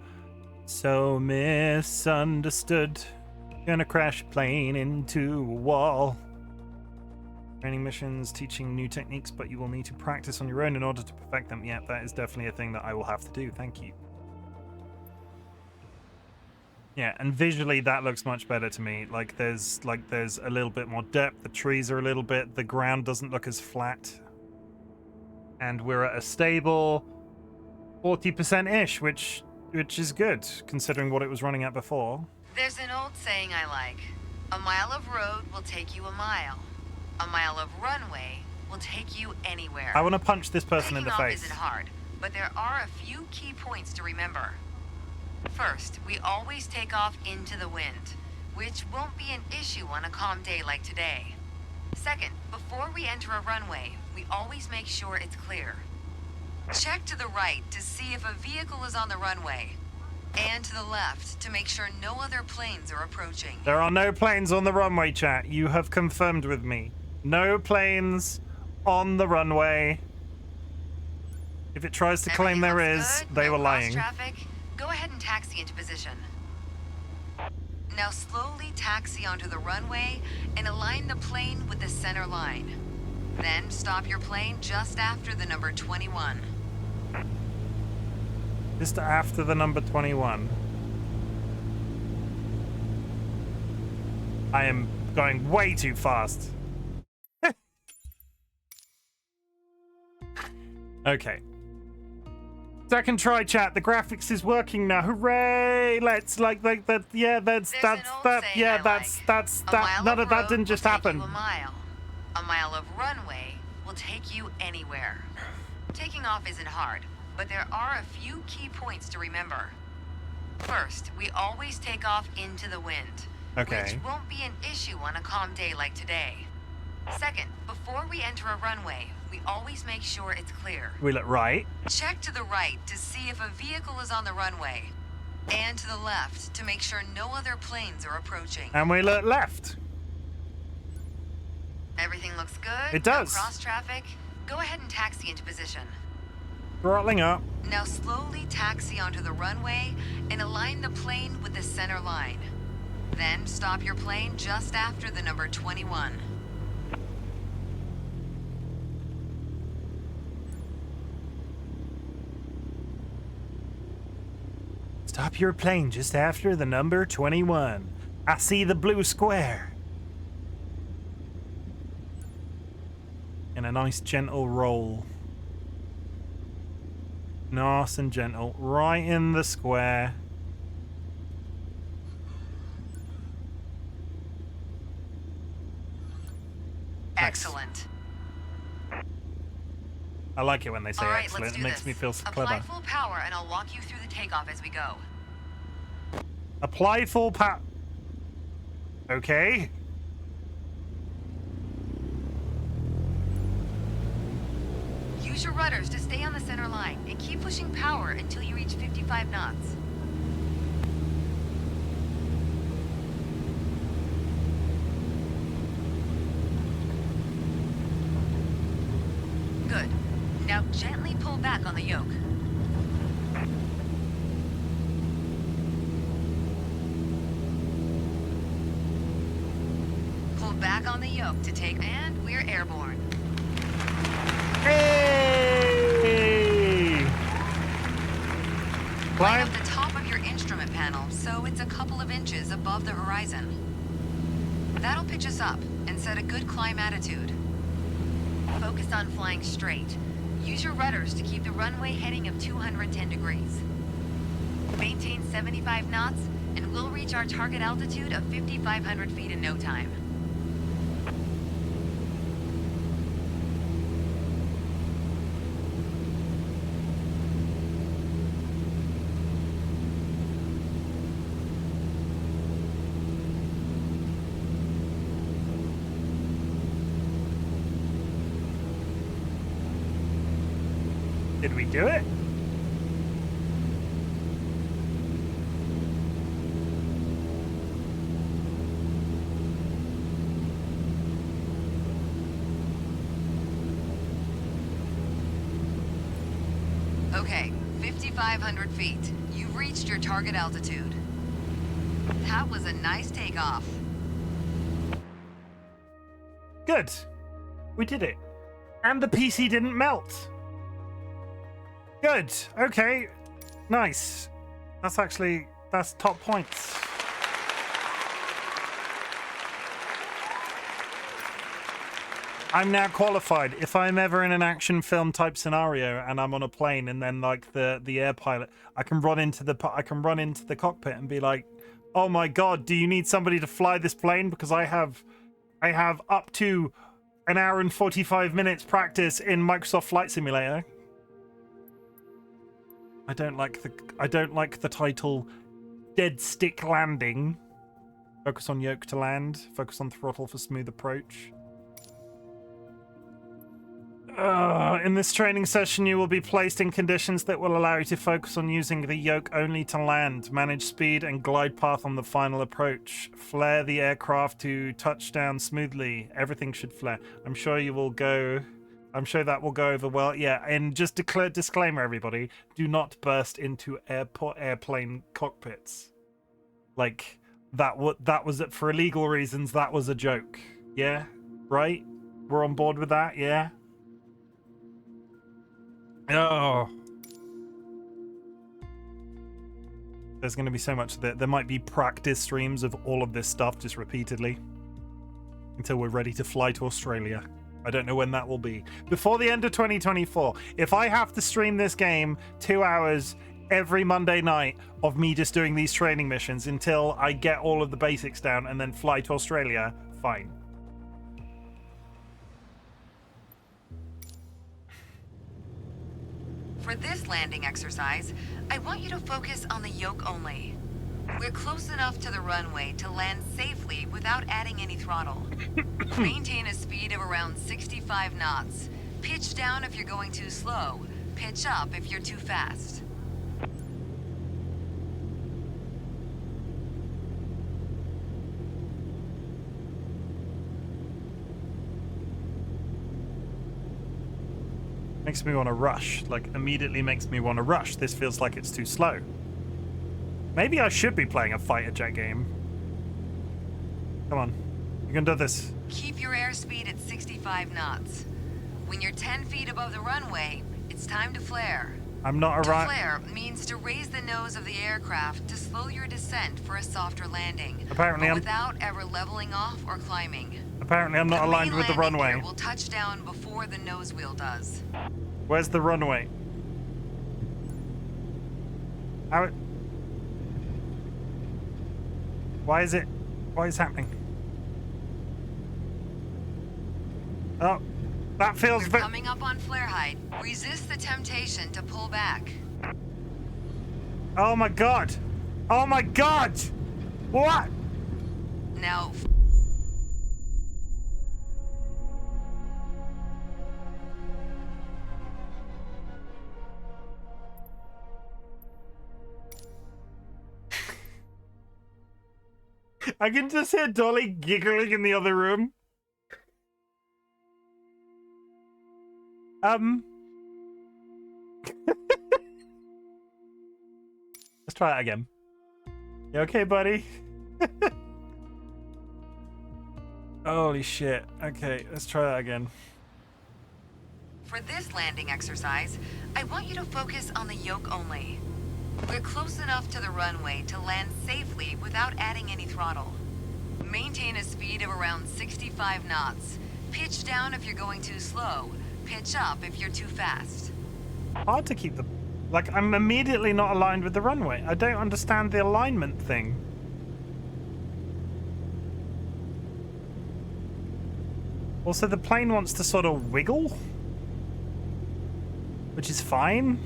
so misunderstood. Gonna crash a plane into a wall. Training missions, teaching new techniques, but you will need to practice on your own in order to perfect them. Yeah, that is definitely a thing that I will have to do. Thank you. Yeah, and visually that looks much better to me. There's a little bit more depth. The trees are a little bit. The ground doesn't look as flat. And we're at a stable 40%-ish, which is good considering what it was running at before. There's an old saying I like. A mile of road will take you a mile. A mile of runway will take you anywhere. I want to punch this person in the Taking off face. isn't hard, but there are a few key points to remember. First, we always take off into the wind, which won't be an issue on a calm day like today. Second, before we enter a runway, we always make sure it's clear. Check to the right to see if a vehicle is on the runway, and to the left to make sure no other planes are approaching. There are no planes on the runway, chat. You have confirmed with me. No planes on the runway. If it tries to claim there is, they were lying. Traffic. Go ahead and taxi into position. Now slowly taxi onto the runway and align the plane with the center line. Then stop your plane just after the number 21. Just after the number 21. I am going way too fast. Okay. Second try, chat. The graphics is working now. Hooray! Let's that. Yeah, that's that. Yeah, that's that. None of that didn't just happen. A mile of runway will take you anywhere. Taking off isn't hard, but there are a few key points to remember. First, we always take off into the wind, Okay. which won't be an issue on a calm day like today. Second, before we enter a runway, we always make sure it's clear. We look right. Check to the right to see if a vehicle is on the runway, and to the left to make sure no other planes are approaching. And we look left. Everything looks good. It does. No cross traffic. Go ahead and taxi into position. Throttling up. Now slowly taxi onto the runway and align the plane with the center line. Then stop your plane just after the number 21. Stop your plane just after the number 21. I see the blue square. And a nice gentle roll. Nice and gentle. Right in the square. Excellent. I like it when they say All right, excellent. let's do It makes this. me feel so Apply clever. full power and I'll walk you through the takeoff as we go. Apply full power. Okay. Use your rudders to stay on the center line and keep pushing power until you reach 55 knots. Good. Now gently pull back on the yoke. Pull back on the yoke to take, and we're airborne. Hey! Line Climb. up the top of your instrument panel so it's a couple of inches above the horizon. That'll pitch us up and set a good climb attitude. Focus on flying straight. Use your rudders to keep the runway heading of 210 degrees. Maintain 75 knots and we'll reach our target altitude of 5,500 feet in no time. Did we do it? Okay, 5,500 feet. You've reached your target altitude. That was a nice takeoff. Good. We did it. And the PC didn't melt. Good. Okay. Nice. That's top points. I'm now qualified. If I'm ever in an action film type scenario and I'm on a plane and then like the air pilot, I can run into the cockpit and be like, "Oh my god, do you need somebody to fly this plane? Because I have up to an hour and 45 minutes practice in Microsoft Flight Simulator." I don't like the title Dead Stick Landing. Focus on yoke to land. Focus on throttle for smooth approach. In this training session, you will be placed in conditions that will allow you to focus on using the yoke only to land. Manage speed and glide path on the final approach. Flare the aircraft to touchdown smoothly. Everything should flare. I'm sure that will go over well. Yeah, and just disclaimer, everybody, do not burst into airplane cockpits. Like, that was it for illegal reasons. That was a joke. Yeah? Right? We're on board with that? Yeah? Oh. There's going to be so much that there might be practice streams of all of this stuff just repeatedly until we're ready to fly to Australia. I don't know when that will be. Before the end of 2024. If I have to stream this game 2 hours every Monday night of me just doing these training missions until I get all of the basics down and then fly to Australia, fine. For this landing exercise, I want you to focus on the yoke only. We're close enough to the runway to land safely without adding any throttle. Maintain a speed of around 65 knots. Pitch down if you're going too slow. Pitch up if you're too fast. Makes me want to rush. Like, immediately makes me want to rush. This feels like it's too slow. Maybe I should be playing a fighter jet game. Come on. You can do this. Keep your airspeed at 65 knots. When you're 10 feet above the runway, it's time to flare. I'm not To around. flare means to raise the nose of the aircraft to slow your descent for a softer landing. Apparently but I'm- without ever leveling off or climbing. Apparently I'm not aligned with the main landing runway. gear will touch down before the nose wheel does. Where's the runway? How it... Why is it... What is happening? Oh, that feels We're very... coming up on flare height. Resist the temptation to pull back. Oh my god! Oh my god! What? Now, I can just hear Dolly giggling in the other room. Let's try that again. You okay, buddy? Holy shit. Okay, let's try that again. for this landing exercise, I want you to focus on the yoke only. We're close enough to the runway to land safely without adding any throttle. Maintain a speed of around 65 knots. Pitch down if you're going too slow. Pitch up if you're too fast. Hard to keep the... Like, I'm immediately not aligned with the runway. I don't understand the alignment thing. Also, the plane wants to sort of wiggle, which is fine.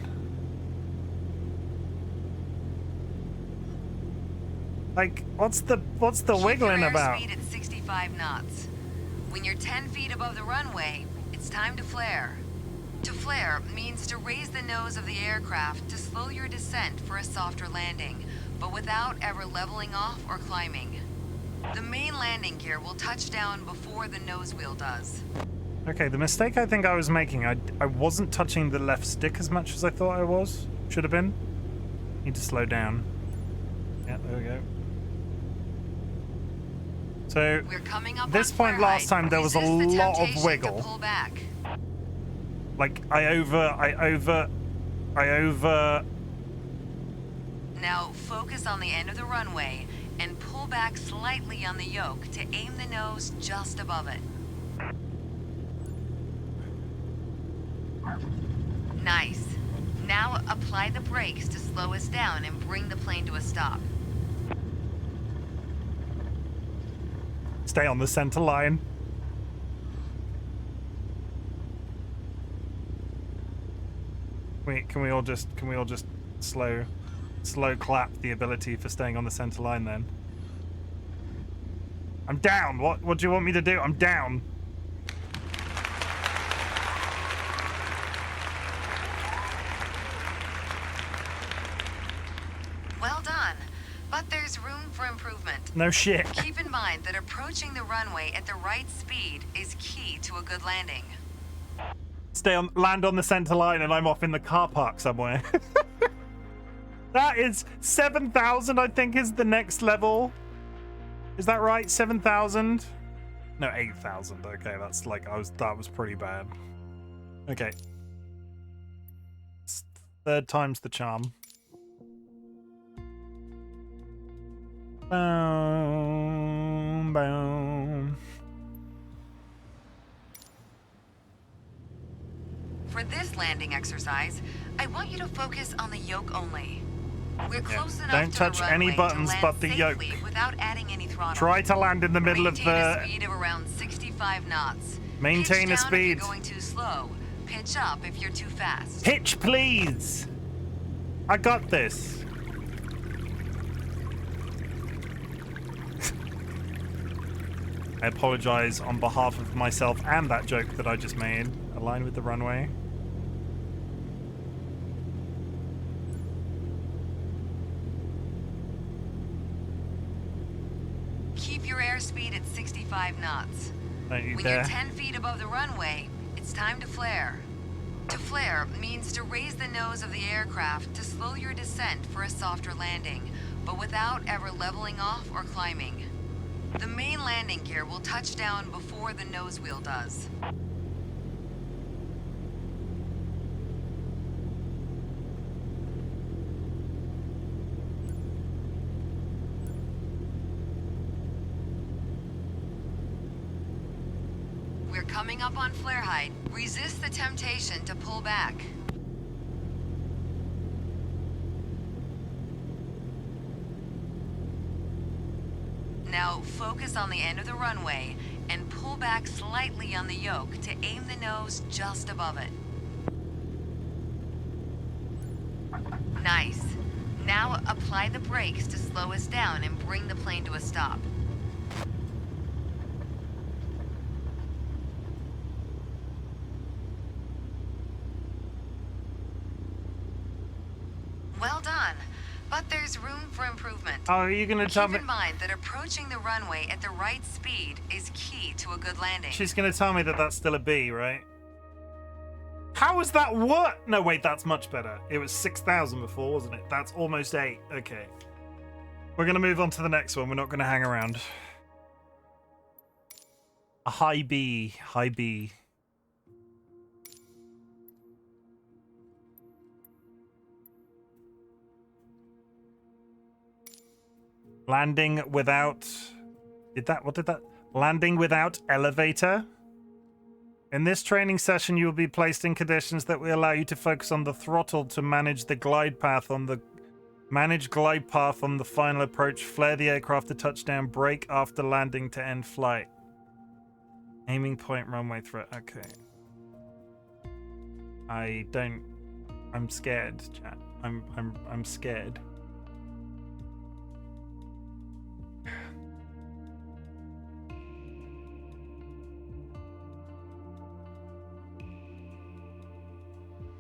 Like, what's the wiggling Keep your about? airspeed at 65 knots. When you're 10 feet above the runway, it's time to flare. To flare means to raise the nose of the aircraft to slow your descent for a softer landing, but without ever leveling off or climbing. The main landing gear will touch down before the nose wheel does. Okay, the mistake I think I was making, I wasn't touching the left stick as much as I thought I was. Should have been. Need to slow down. Yeah, there we go. So, We're coming up this on point flare last height. time there was a Resist the lot of temptation to wiggle. pull back. Like, I over... Now focus on the end of the runway and pull back slightly on the yoke to aim the nose just above it. Nice. Now apply the brakes to slow us down and bring the plane to a stop. Stay on the center line. Wait, can we all just slow clap the ability for staying on the center line then? I'm down. What do you want me to do? I'm down. Well done, but there's room for improvement. No shit. Keep in mind that approaching the runway at the right speed is key to a good landing. Land on the center line and I'm off in the car park somewhere. That is 7,000, I think, is the next level. Is that right? 7,000? No, 8,000. Okay, that's like, that was pretty bad. Okay. Third time's the charm. Boom, boom. For this landing exercise, I want you to focus on the yoke only. We're close enough Don't to touch the any runway buttons to land but the yoke. safely without adding any throttle. Try to land in the middle of Maintain a the... speed of around 65 knots. Maintain Pitch a down speed. if you're going too slow. Pitch up if you're too fast. Pitch, please! I got this. I apologize on behalf of myself and that joke that I just made. Align with the runway. Keep your airspeed at 65 knots. Don't you When dare. you're 10 feet above the runway, it's time to flare. To flare means to raise the nose of the aircraft to slow your descent for a softer landing, but without ever leveling off or climbing. The main landing gear will touch down before the nose wheel does. We're coming up on flare height. Resist the temptation to pull back. Now focus on the end of the runway and pull back slightly on the yoke to aim the nose just above it. Nice. Now apply the brakes to slow us down and bring the plane to a stop. Well done, but there's room for improvement. Oh, are you gonna tell me? Keep in mind that approaching the runway at the right speed is key to a good landing. She's gonna tell me that that's still a B, right? How is that what? No, wait, that's much better. It was 6,000 before, wasn't it? That's almost 8. Okay. We're gonna move on to the next one. We're not gonna hang around. A high B. High B. Landing without... What did that... Landing without elevator? In this training session, you will be placed in conditions that will allow you to focus on the throttle to manage the glide path on the... Manage glide path on the final approach. Flare the aircraft to touchdown. Brake after landing to end flight. Aiming point runway threat. Okay. I don't... I'm scared, chat. I'm scared.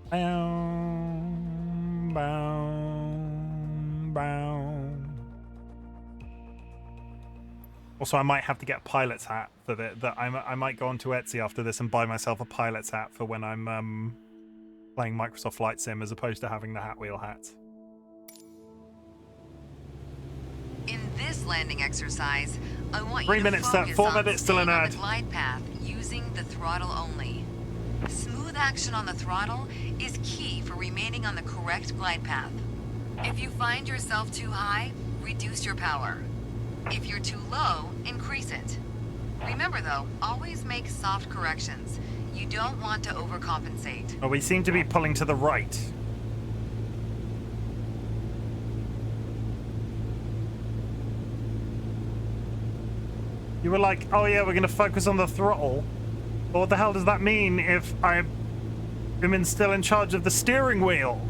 Bow, bow, bow. Also, I might have to get a pilot's hat for that. I might go onto Etsy after this and buy myself a pilot's hat for when I'm playing Microsoft Flight Sim, as opposed to having the Hat Wheel hat. In this landing exercise, I want 3 you minutes, to focus 4 on minutes till staying an on ad. the glide path using the throttle only. Smooth action on the throttle is key for remaining on the correct glide path. If you find yourself too high, reduce your power. If you're too low, increase it. Remember though, always make soft corrections. You don't want to overcompensate. Oh, we seem to be pulling to the right. You were like, oh yeah, we're going to focus on the throttle. But what the hell does that mean if I am still in charge of the steering wheel?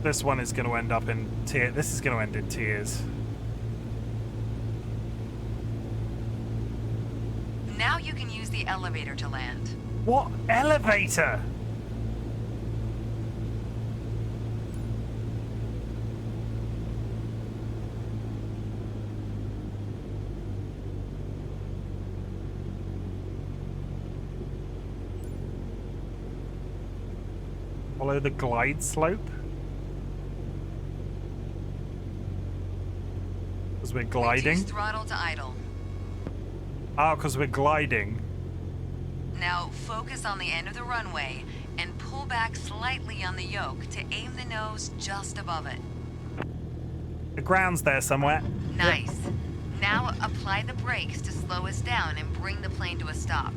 This one is going to end up in tears. This is going to end in tears. Now you can use the elevator to land. What elevator? Follow the glide slope. Because we're gliding. Reduce throttle to idle. Oh, because we're gliding. Now focus on the end of the runway and pull back slightly on the yoke to aim the nose just above it. The ground's there somewhere. Nice. Now apply the brakes to slow us down and bring the plane to a stop.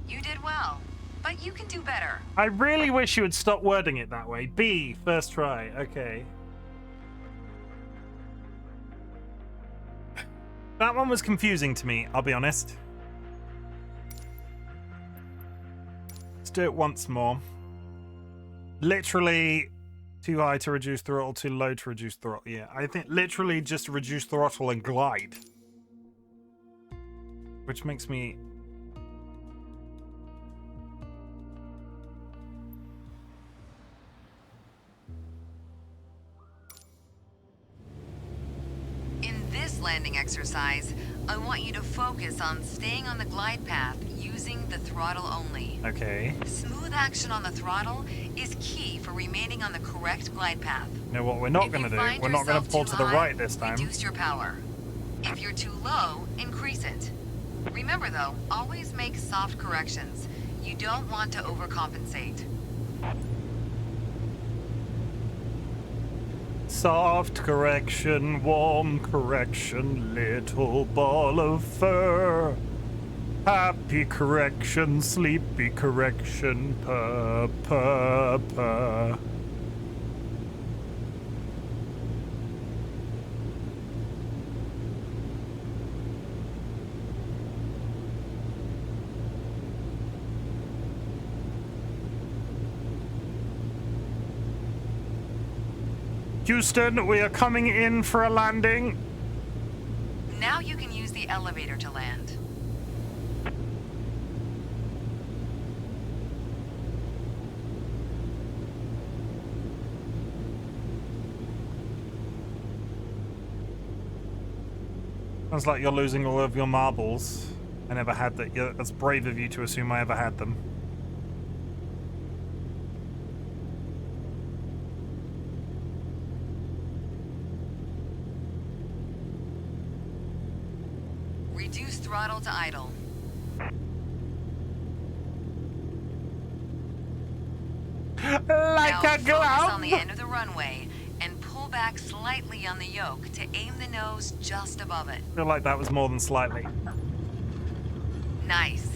You did well, but but you can do better. I really wish you would stop wording it that way. B, first try. Okay. That one was confusing to me, I'll be honest. Let's do it once more. Literally too high to reduce throttle, too low to reduce throttle. Yeah, I think literally just reduce throttle and glide. Which makes me... In this landing exercise, I want you to focus on staying on the glide path using the throttle only. Okay. Smooth action on the throttle is key for remaining on the correct glide path. You know what we're not going to do? We're not going to pull to the right this time. Reduce your power. If you're too low, increase it. Remember though, always make soft corrections. You don't want to overcompensate. Soft correction, warm correction, little ball of fur. Happy correction, sleepy correction, purr, purr, purr. Houston, we are coming in for a landing. Now you can use the elevator to land. Sounds like you're losing all of your marbles. I never had that. Yeah, that's brave of you to assume I ever had them. Reduce throttle to idle. Like Now a focus glove. on the end of the runway and pull back slightly on the yoke to aim the nose just above it. I feel like that was more than slightly. Nice.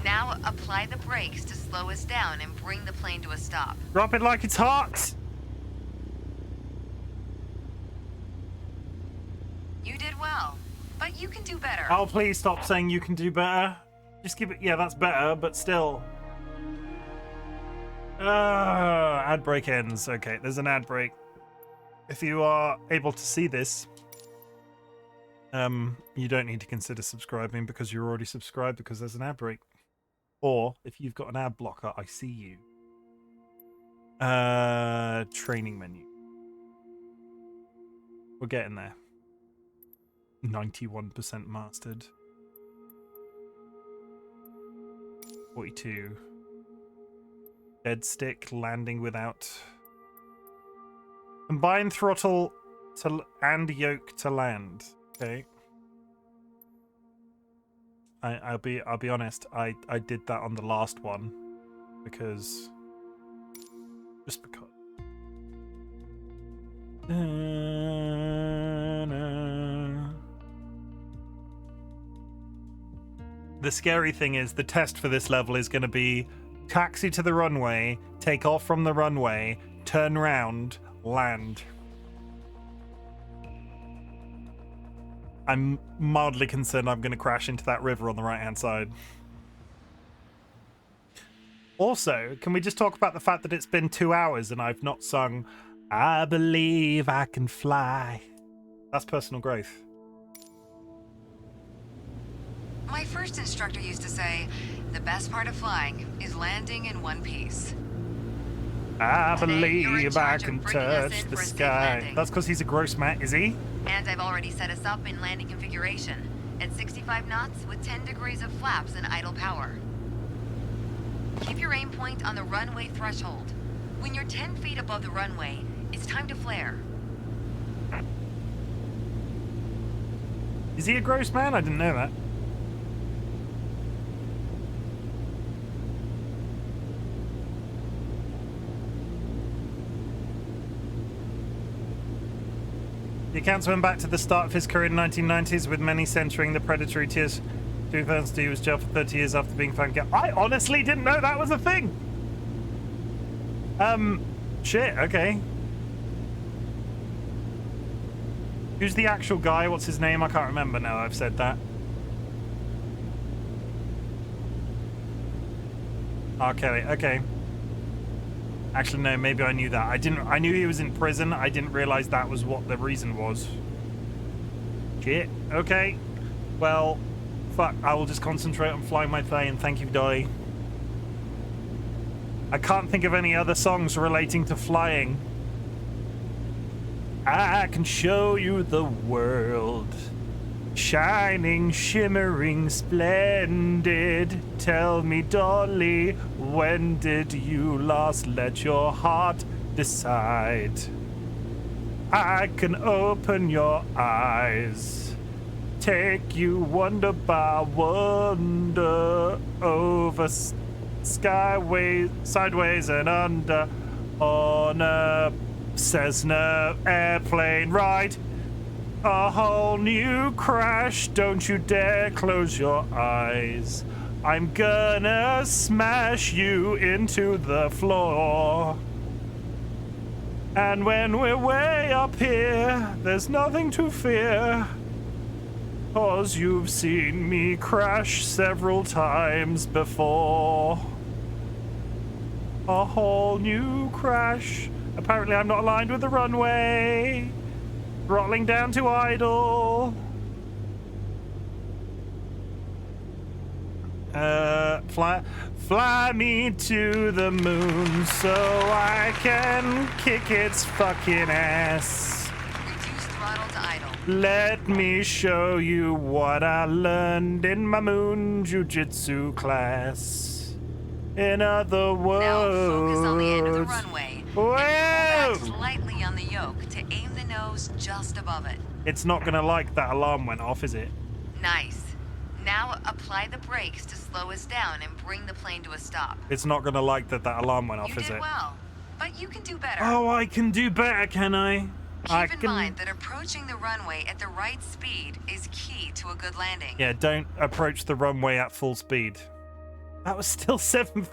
Now apply the brakes to slow us down and bring the plane to a stop. Drop it like it's hot. You did well, but you can do better. Oh, please stop saying you can do better. Just give it. Yeah, that's better, but still. Ad break ends. Okay, there's an ad break. If you are able to see this, you don't need to consider subscribing because you're already subscribed because there's an ad break. Or if you've got an ad blocker, I see you. Training menu. We're getting there. 91% mastered. 42. Dead stick landing without. Combine throttle to and yoke to land. Okay. I'll be honest. I did that on the last one because just because. The scary thing is the test for this level is going to be taxi to the runway, take off from the runway, turn round, land. I'm mildly concerned I'm going to crash into that river on the right-hand side. Also, can we just talk about the fact that it's been 2 hours and I've not sung I Believe I Can Fly? That's personal growth. My first instructor used to say, the best part of flying is landing in one piece. I Today, you're in believe I charge of can bringing us touch in the for a safe sky. landing. That's because he's a gross man, is he? And I've already set us up in landing configuration at 65 knots with 10 degrees of flaps and idle power. Keep your aim point on the runway threshold. When you're 10 feet above the runway, it's time to flare. Is he a gross man? I didn't know that. The accounts went back to the start of his career in the 1990s, with many centering the predatory tears. 2,000 he was jailed for 30 years after being found guilty. I honestly didn't know that was a thing. Shit, okay. Who's the actual guy? What's his name? I can't remember now I've said that. R. Kelly, okay. Actually, no, maybe I knew that. I knew he was in prison. I didn't realize that was what the reason was. Shit, okay. Well, fuck, I will just concentrate on flying my plane. Thank you, Dolly. I can't think of any other songs relating to flying. I can show you the world. Shining, shimmering, splendid. Tell me, Dolly, when did you last let your heart decide? I can open your eyes, take you wonder by wonder, over skyways, sideways and under, on a Cessna airplane ride. A whole new crash, don't you dare close your eyes. I'm gonna smash you into the floor. And when we're way up here, there's nothing to fear. 'Cause you've seen me crash several times before. A whole new crash. Apparently I'm not aligned with the runway. Throttling down to idle. Fly me to the moon so I can kick its fucking ass. Reduce throttle to idle. Let me show you what I learned in my moon jiu-jitsu class. In other words... Now focus on the end of the runway. Whoa! And pull back slightly on the yoke to aim the nose just above it. It's not gonna like that alarm went off, is it? Nice. Now apply the brakes to slow us down and bring the plane to a stop. It's not gonna like that alarm went off, You is did it? well, but you can do better. Oh, I can do better, can I? Keep in mind that approaching the runway at the right speed is key to a good landing. Yeah, don't approach the runway at full speed. That was still 7th.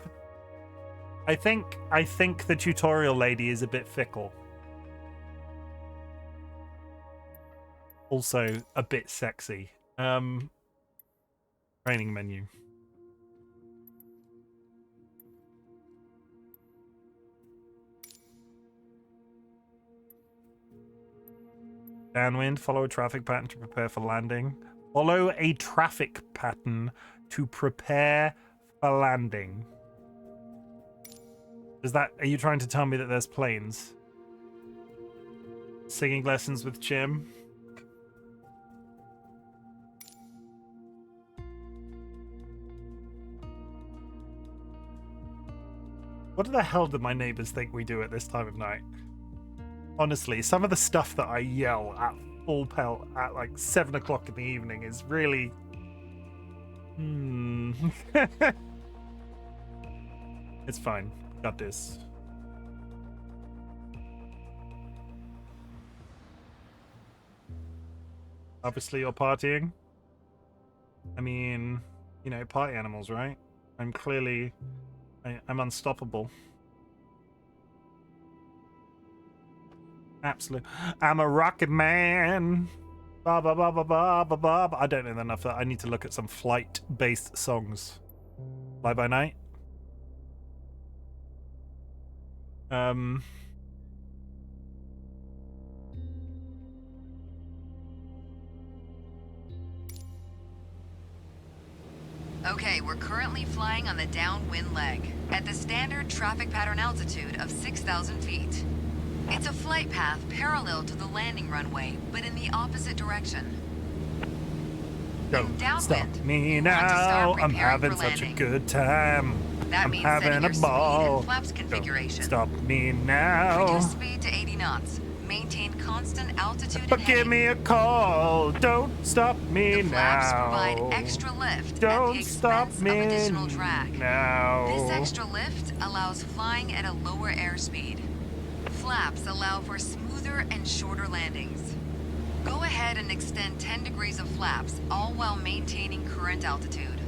I think the tutorial lady is a bit fickle. Also a bit sexy. Training menu. Downwind, follow a traffic pattern to prepare for landing. Follow a traffic pattern to prepare for landing. Are you trying to tell me that there's planes? Singing lessons with Chim? What the hell do my neighbors think we do at this time of night? Honestly, some of the stuff that I yell at full pelt at like 7 o'clock in the evening is really... It's fine. Got this. Obviously you're partying. I mean, you know, party animals, right? I'm clearly... I'm unstoppable. Absolute. I'm a rocket man. Ba ba ba ba ba ba ba. I don't know enough that I need to look at some flight-based songs. Fly by night. Okay, we're currently flying on the downwind leg at the standard traffic pattern altitude of 6,000 feet. It's a flight path parallel to the landing runway, but in the opposite direction. Don't downwind, stop me you want to start now. I'm preparing having for such a landing. good time. That I'm means having setting a your ball. speed and flaps configuration. Don't stop me now. Reduce speed to 80 knots. Maintain constant altitude But and give heading. me a call. Don't stop me The flaps now. provide extra lift at Don't the stop expense me of additional drag. now. This extra lift allows flying at a lower airspeed. Flaps allow for smoother and shorter landings. Go ahead and extend 10 degrees of flaps, all while maintaining current altitude.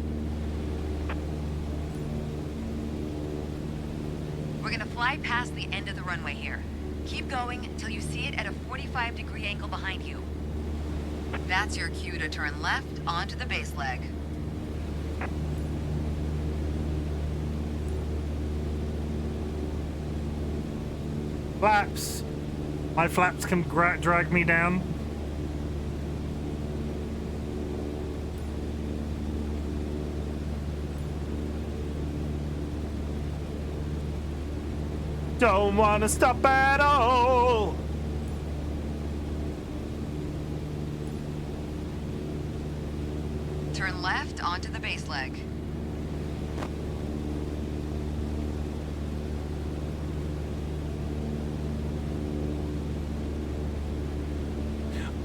We're gonna fly past the end of the runway here. Keep going until you see it at a 45-degree angle behind you. That's your cue to turn left onto the base leg. Flaps. My flaps can drag me down. Don't want to stop at all. Turn left onto the base leg.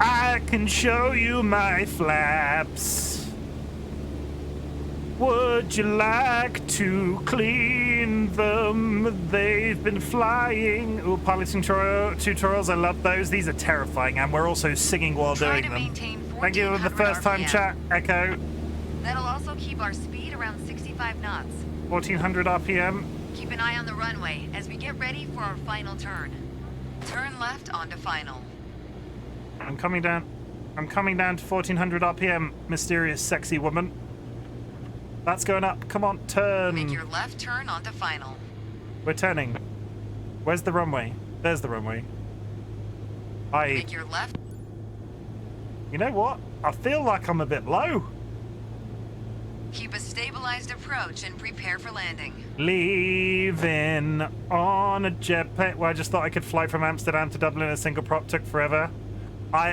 I can show you my flaps. Would you like to clean them? They've been flying. Oh, piloting tutorials, I love those. These are terrifying, and we're also singing while doing them. Thank you for the first time chat, Echo. That'll also keep our speed around 65 knots. 1400 RPM. Keep an eye on the runway as we get ready for our final turn. Turn left onto final. I'm coming down. I'm coming down to 1400 RPM, mysterious, sexy woman. That's going up. Come on, turn. Make your left turn onto final. We're turning. Where's the runway? There's the runway. Make your left. You know what? I feel like I'm a bit low. Keep a stabilized approach and prepare for landing. Leaving on a jet plane. Well, I just thought I could fly from Amsterdam to Dublin in a single prop. Took forever.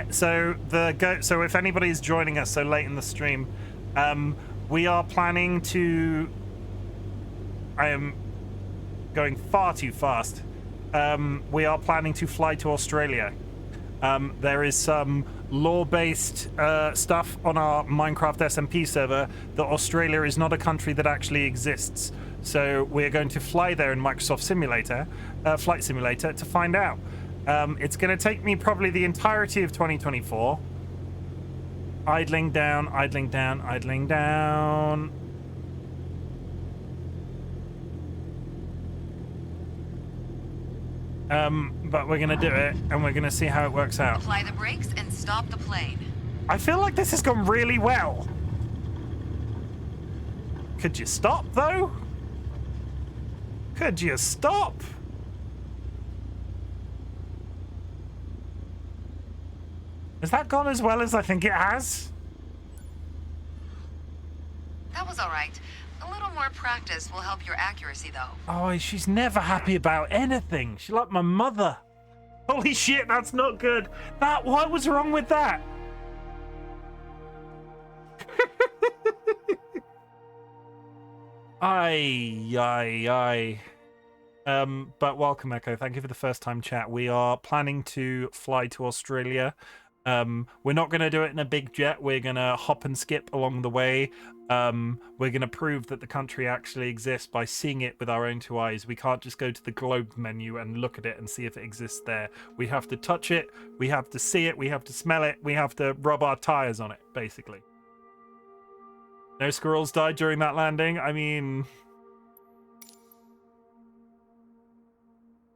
So if anybody's joining us so late in the stream, we are planning to. I am going far too fast. We are planning to fly to Australia. There is some lore-based stuff on our Minecraft SMP server that Australia is not a country that actually exists. So we're going to fly there in Microsoft Simulator, Flight Simulator, to find out. It's going to take me probably the entirety of 2024. Idling down, idling down, idling down. But we're going to do it, and we're going to see how it works out. Apply the brakes and stop the plane. I feel like this has gone really well. Could you stop, though? Could you stop? Has that gone as well as I think it has? That was all right. A little more practice will help your accuracy, though. Oh, she's never happy about anything. She's like my mother. Holy shit, that's not good. What was wrong with that? Aye. But welcome, Echo. Thank you for the first time chat. We are planning to fly to Australia. We're not going to do it in a big jet. We're going to hop and skip along the way. We're going to prove that the country actually exists by seeing it with our own two eyes. We can't just go to the globe menu and look at it and see if it exists there. We have to touch it. We have to see it. We have to smell it. We have to rub our tires on it, basically. No squirrels died during that landing. I mean...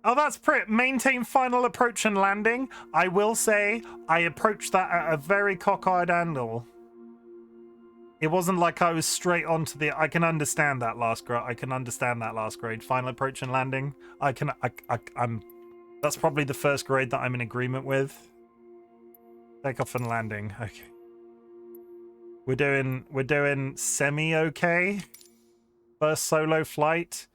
Oh, that's pretty. Maintain final approach and landing. I will say I approached that at a very cockeyed angle. It wasn't like I was straight onto the. I can understand that last grade. Final approach and landing. I'm. That's probably the first grade that I'm in agreement with. Takeoff and landing. Okay. We're doing semi okay. First solo flight.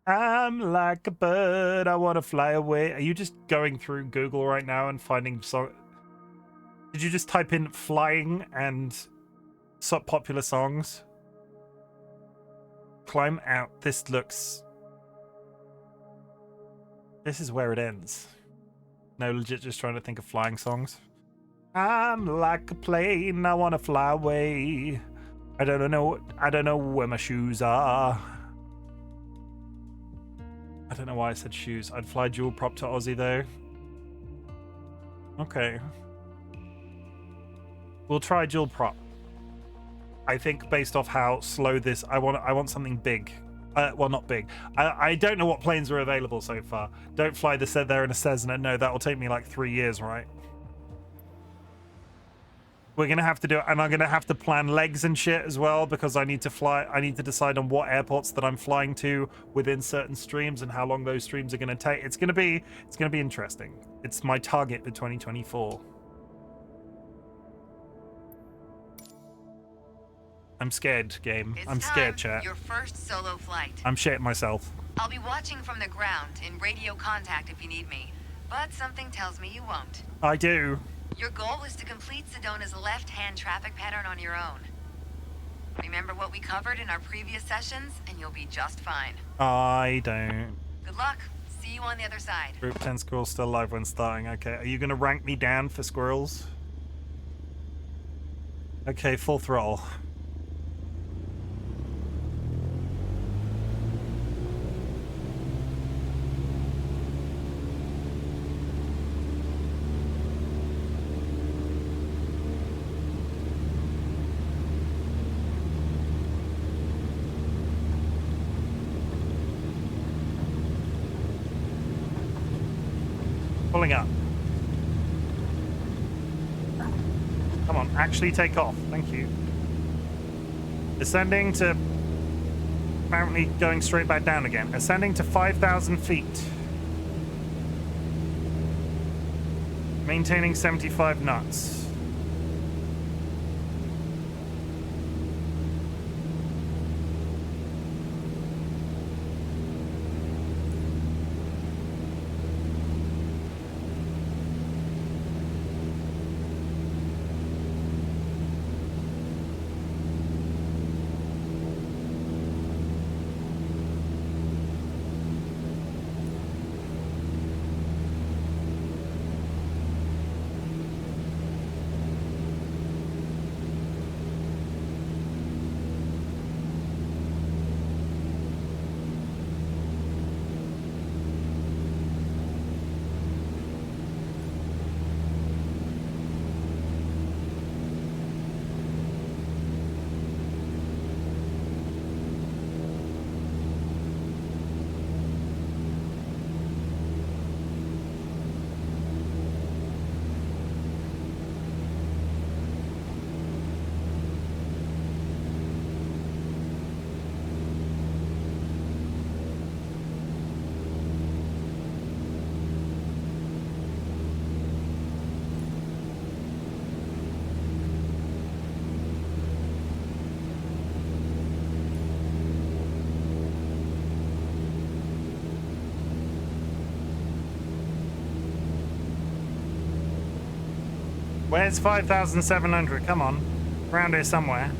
I'm like a bird, I want to fly away. Are you just going through Google right now and finding Did you just type in flying and popular songs? Climb out. This is where it ends. No, legit just trying to think of flying songs. I'm like a plane, I want to fly away. I don't know where my shoes are. I don't know why I said shoes. I'd fly dual prop to Aussie though. Okay. We'll try dual prop. I think based off how slow this, I want something big. Well, not big. I don't know what planes are available so far. Don't fly this there in a Cessna. No, that will take me like 3 years, right? We're gonna have to do it, and I'm gonna have to plan legs and shit as well because I need to fly. I need to decide on what airports that I'm flying to within certain streams and how long those streams are gonna take. It's gonna be interesting. It's my target for 2024. I'm scared, game. I'm scared, chat. Your first solo flight. I'm shitting myself. I'll be watching from the ground in radio contact if you need me, but something tells me you won't. I do. Your goal is to complete Sedona's left-hand traffic pattern on your own. Remember what we covered in our previous sessions, and you'll be just fine. I don't. Good luck. See you on the other side. Group 10 squirrels still alive when starting. Okay, are you going to rank me down for squirrels? Okay, full throttle. Pulling up. Come on, actually take off. Thank you. Ascending to... Apparently going straight back down again. Ascending to 5,000 feet. Maintaining 75 knots. Where's 5,700? Come on. Around here somewhere.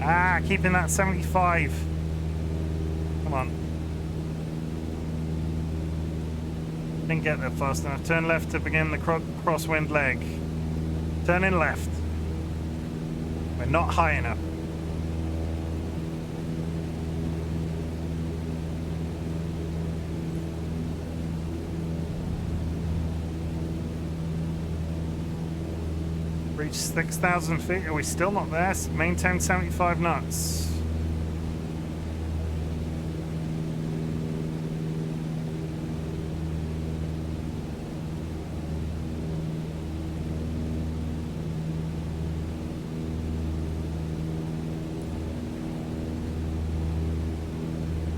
Ah, keeping that 75. Come on. Didn't get there fast enough. Turn left to begin the crosswind leg. Turn in left. We're not high enough. Reach 6,000 feet. Are we still not there? Maintain 75 knots.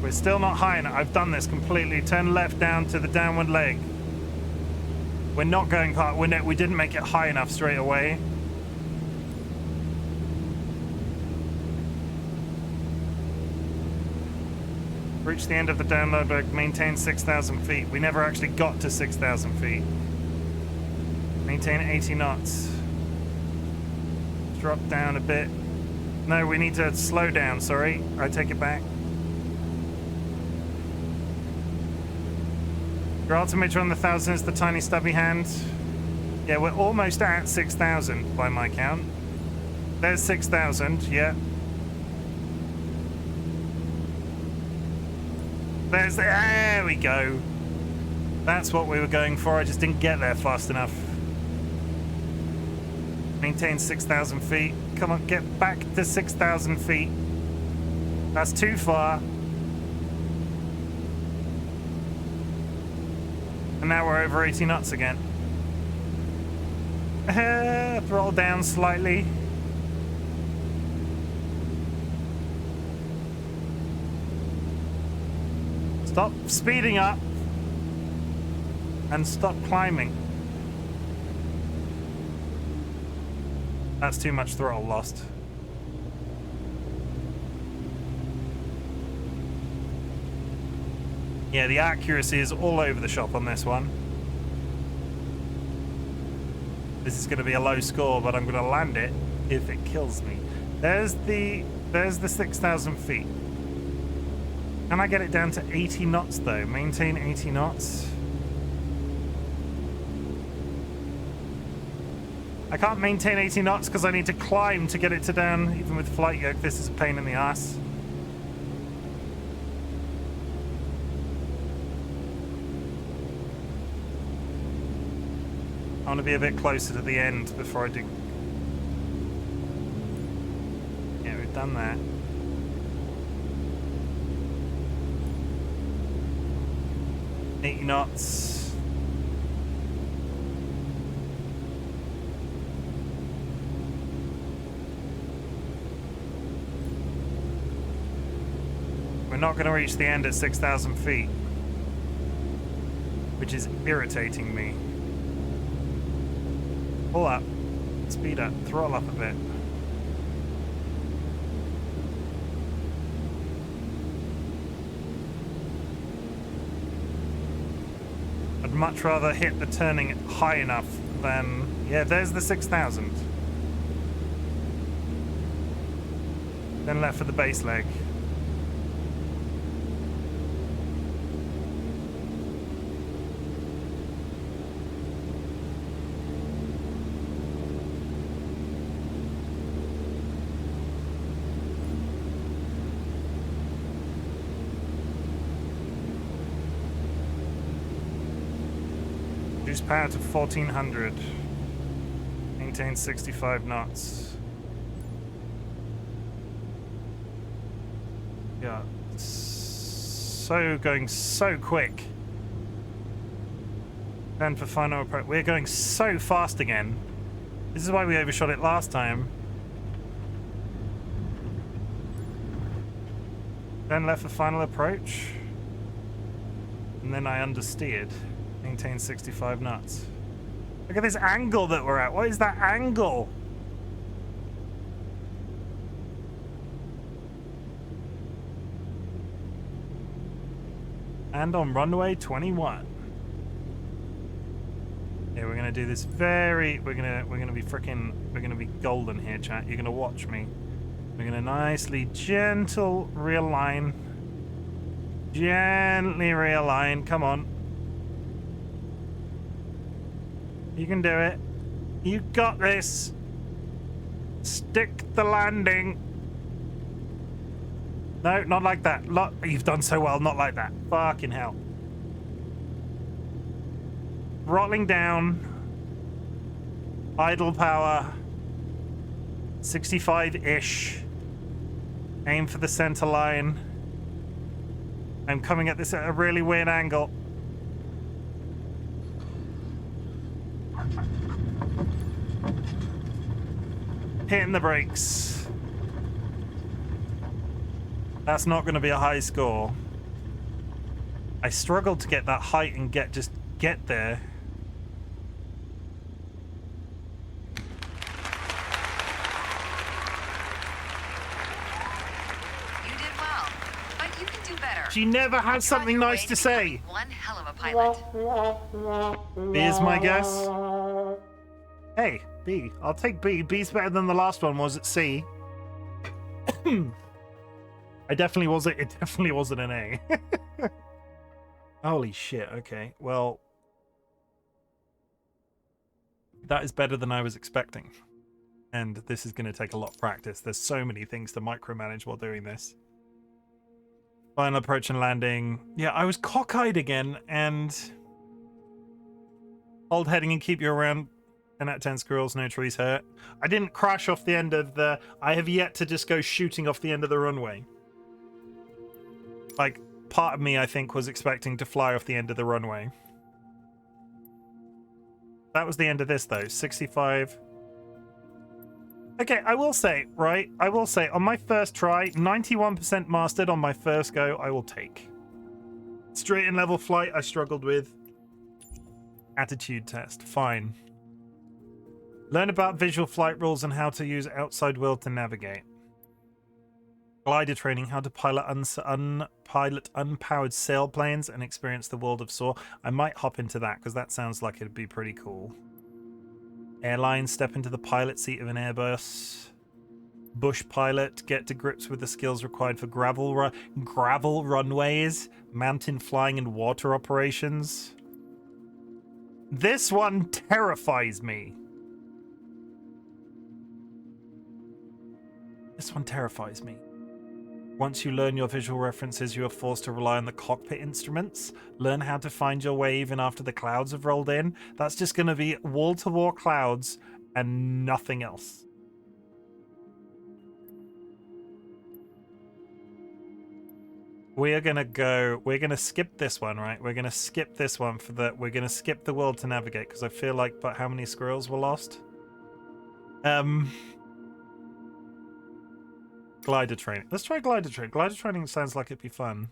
We're still not high enough. I've done this completely. Turn left down to the downward leg. We're not going high. We didn't make it high enough straight away. Reach the end of the download leg. Maintain 6,000 feet. We never actually got to 6,000 feet. Maintain 80 knots. Drop down a bit. No, we need to slow down. Sorry, I take it back. Your altimeter on the 1,000 is the tiny stubby hand. Yeah, we're almost at 6,000 by my count. There's 6,000, yeah. There we go. That's what we were going for. I just didn't get there fast enough. Maintain 6,000 feet. Come on, get back to 6,000 feet. That's too far. And now we're over 80 knots again. Throttle down slightly. Stop speeding up. And stop climbing. That's too much throttle lost. Yeah, the accuracy is all over the shop on this one. This is going to be a low score, but I'm going to land it if it kills me. There's the 6,000 feet. Can I get it down to 80 knots though? Maintain 80 knots. I can't maintain 80 knots because I need to climb to get it to down. Even with flight yoke, this is a pain in the ass. I want to be a bit closer to the end before I do. Yeah, we've done that. $80 knots. We're not going to reach the end at 6,000 feet, which is irritating me. Pull up, speed up, throttle up a bit. I'd much rather hit the turning high enough than... Yeah, there's the 6,000. Then left for the base leg. Reduce power to 1400. Maintain 65 knots. Yeah, so going so quick. And for final approach, we're going so fast again. This is why we overshot it last time. Then left for final approach. And then I understeered. Maintain 65 knots. Look at this angle that we're at. What is that angle? And on runway 21. Yeah, we're gonna do this very. We're gonna be golden here, chat. You're gonna watch me. We're gonna nicely, gentle realign. Gently realign. Come on. You can do it. You got this. Stick the landing. No, not like that. You've done so well. Not like that. Fucking hell. Throttling down. Idle power. 65-ish. Aim for the center line. I'm coming at this at a really weird angle. Hitting the brakes. That's not going to be a high score. I struggled to get that height and get there. You did well, but you can do better. She never had something nice to say. One hell of a pilot. B is my guess. Hey, B. I'll take B. B's better than the last one was at C. It definitely wasn't an A. Holy shit, okay. Well, that is better than I was expecting. And this is going to take a lot of practice. There's so many things to micromanage while doing this. Final approach and landing. Yeah, I was cockeyed again, and Hold heading and keep you around. 10 out of 10 squirrels, no trees hurt. I didn't crash off the end of the... I have yet to just go shooting off the end of the runway. Like, part of me, I think, was expecting to fly off the end of the runway. That was the end of this, though. 65. Okay, I will say, right? I will say, on my first try, 91% mastered on my first go, I will take. Straight and level flight, I struggled with. Attitude test, fine. Learn about visual flight rules and how to use outside world to navigate. Glider training, how to pilot unpowered sailplanes and experience the world of soar. I might hop into that because that sounds like it'd be pretty cool. Airline, step into the pilot seat of an Airbus. Bush pilot, get to grips with the skills required for gravel runways, mountain flying and water operations. This one terrifies me. This one terrifies me. Once you learn your visual references, you are forced to rely on the cockpit instruments. Learn how to find your way even after the clouds have rolled in. That's just going to be wall-to-wall clouds and nothing else. We're going to skip this one, right? We're going to skip this one we're going to skip the world to navigate because I feel like, but how many squirrels were lost? Glider training. Let's try glider training. Glider training sounds like it'd be fun.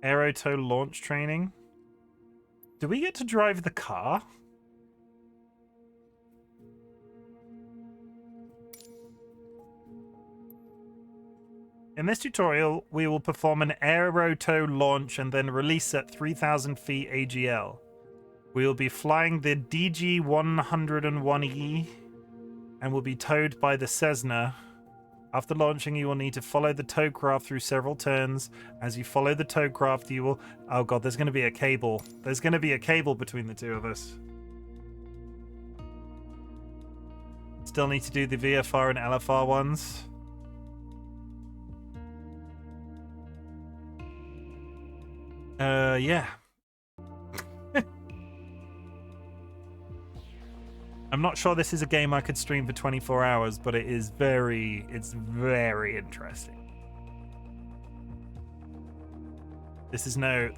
Aero tow launch training. Do we get to drive the car? In this tutorial, we will perform an aero tow launch and then release at 3,000 feet AGL. We will be flying the DG-101E and will be towed by the Cessna. After launching, you will need to follow the tow craft through several turns. As you follow the tow craft, you will... Oh god, there's going to be a cable. There's going to be a cable between the two of us. Still need to do the VFR and LFR ones. Yeah. I'm not sure this is a game I could stream for 24 hours, but it's very interesting. This is not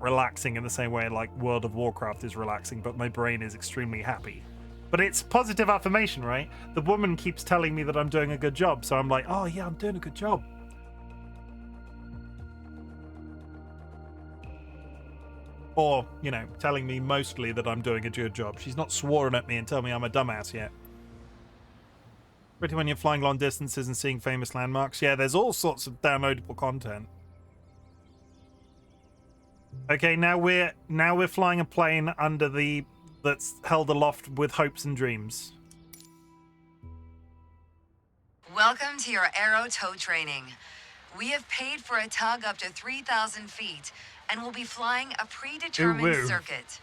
relaxing in the same way like World of Warcraft is relaxing, but my brain is extremely happy. But it's positive affirmation, right? The woman keeps telling me that I'm doing a good job, so I'm like, oh yeah, I'm doing a good job. Or, you know, telling me mostly that I'm doing a good job. She's not sworn at me and telling me I'm a dumbass yet. Pretty when you're flying long distances and seeing famous landmarks. Yeah, there's all sorts of downloadable content. Okay, now we're flying a plane under that's held aloft with hopes and dreams. Welcome to your aero tow training. We have paid for a tug up to 3,000 feet and will be flying a predetermined circuit.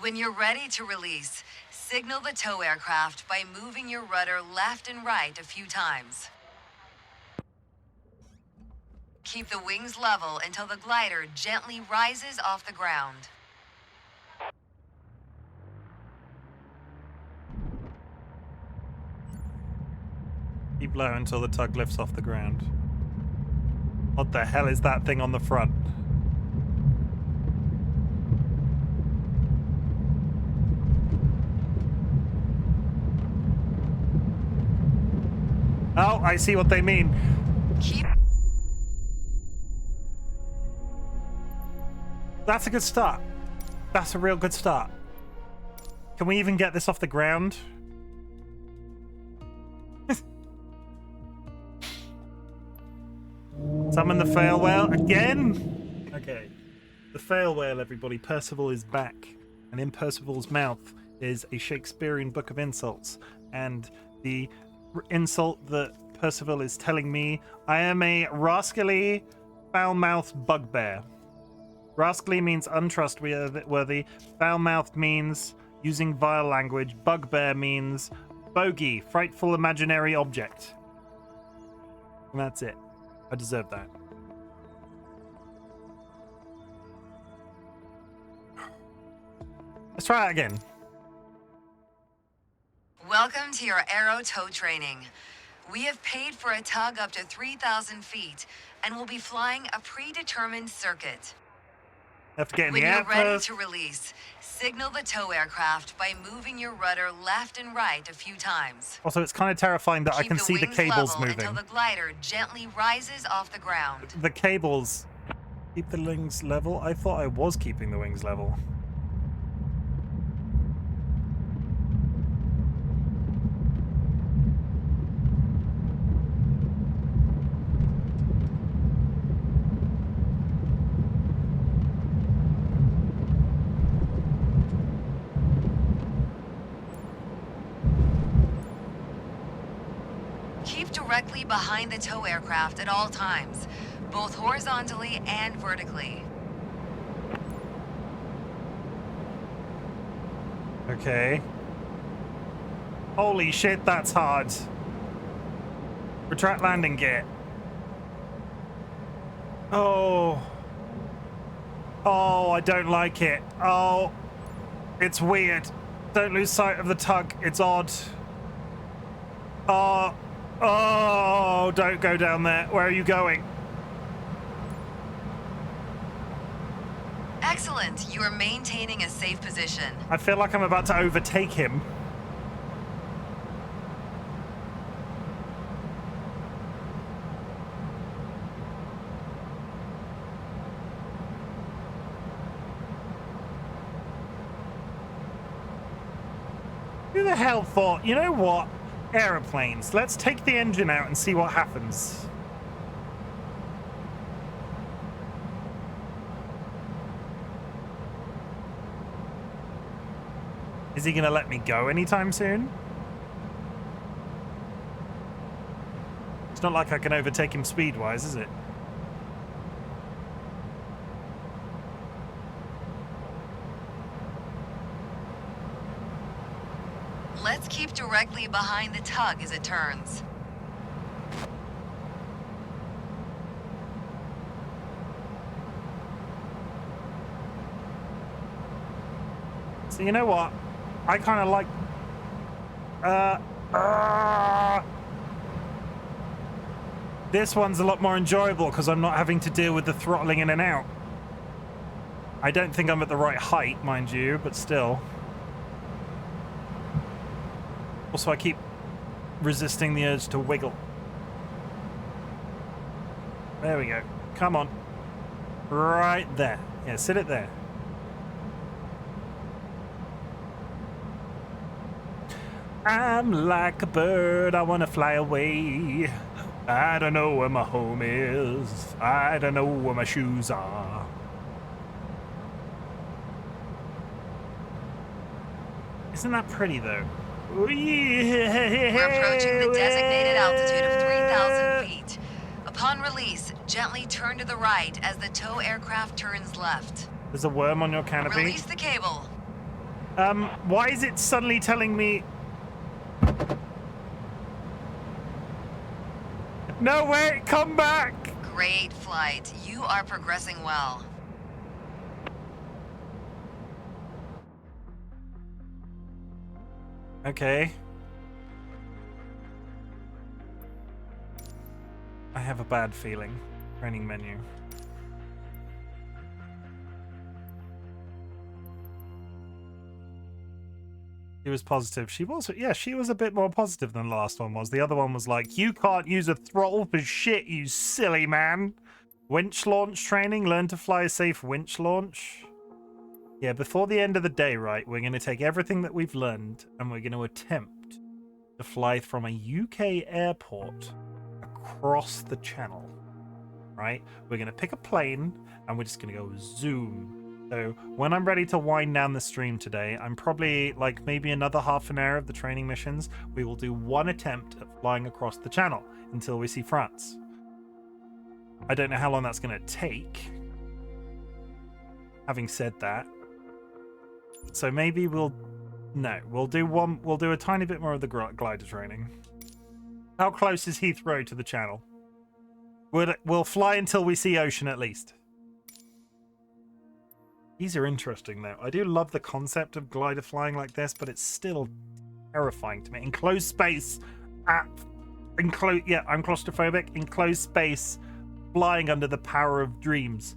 When you're ready to release, signal the tow aircraft by moving your rudder left and right a few times. Keep the wings level until the glider gently rises off the ground. Keep low until the tug lifts off the ground. What the hell is that thing on the front? Oh, I see what they mean. That's a good start. That's a real good start. Can we even get this off the ground? Summon the fail whale again? Okay. The fail whale, everybody. Percival is back. And in Percival's mouth is a Shakespearean book of insults. And the insult that Percival is telling me, I am a rascally, foul-mouthed bugbear. Rascally means untrustworthy. Foul-mouthed means using vile language. Bugbear means bogey, frightful imaginary object. And that's it. I deserve that. Let's try it again. Welcome to your aero tow training. We have paid for a tug up to 3,000 feet and will be flying a predetermined circuit. Have to get in When the air you're ready first. to release, signal the tow aircraft by moving your rudder left and right a few times. Also, it's kind of terrifying that I Keep can see the wings cables level moving. until the glider gently rises off the ground. The cables. Keep the wings level? I thought I was keeping the wings level. Keep directly behind the tow aircraft at all times, both horizontally and vertically. Okay. Holy shit, that's hard. Retract landing gear. Oh. Oh, I don't like it. Oh. It's weird. Don't lose sight of the tug. It's odd. Oh. Oh, don't go down there. Where are you going? Excellent. You are maintaining a safe position. I feel like I'm about to overtake him. Who the hell thought, you know what? Aeroplanes. Let's take the engine out and see what happens. Is he gonna let me go anytime soon? It's not like I can overtake him speed-wise, is it? Let's keep directly behind the tug as it turns. So you know what? I kind of like... This one's a lot more enjoyable because I'm not having to deal with the throttling in and out. I don't think I'm at the right height, mind you, but still. Also, I keep resisting the urge to wiggle. There we go. Come on. Right there. Yeah, sit it there. I'm like a bird, I wanna fly away. I don't know where my home is. I don't know where my shoes are. Isn't that pretty though? We're approaching the designated altitude of 3,000 feet. Upon release, gently turn to the right as the tow aircraft turns left. There's a worm on your canopy. Release the cable. Why is it suddenly telling me... No, wait, come back! Great flight. You are progressing well. Okay. I have a bad feeling. Training menu. She was positive. She was, yeah, she was a bit more positive than the last one was. The other one was like, you can't use a throttle for shit, you silly man. Winch launch training. Learn to fly a safe winch launch. Yeah, before the end of the day, right, we're going to take everything that we've learned and we're going to attempt to fly from a UK airport across the channel, right? We're going to pick a plane and we're just going to go zoom. So when I'm ready to wind down the stream today, I'm probably like maybe another half an hour of the training missions. We will do one attempt at flying across the channel until we see France. I don't know how long that's going to take. Having said that, so maybe we'll do a tiny bit more of the glider training. How close is Heathrow to the channel? We'll fly until we see ocean at least. These are interesting, though. I do love the concept of glider flying like this, but it's still terrifying to me. Enclosed space, I'm claustrophobic. Enclosed space, flying under the power of dreams.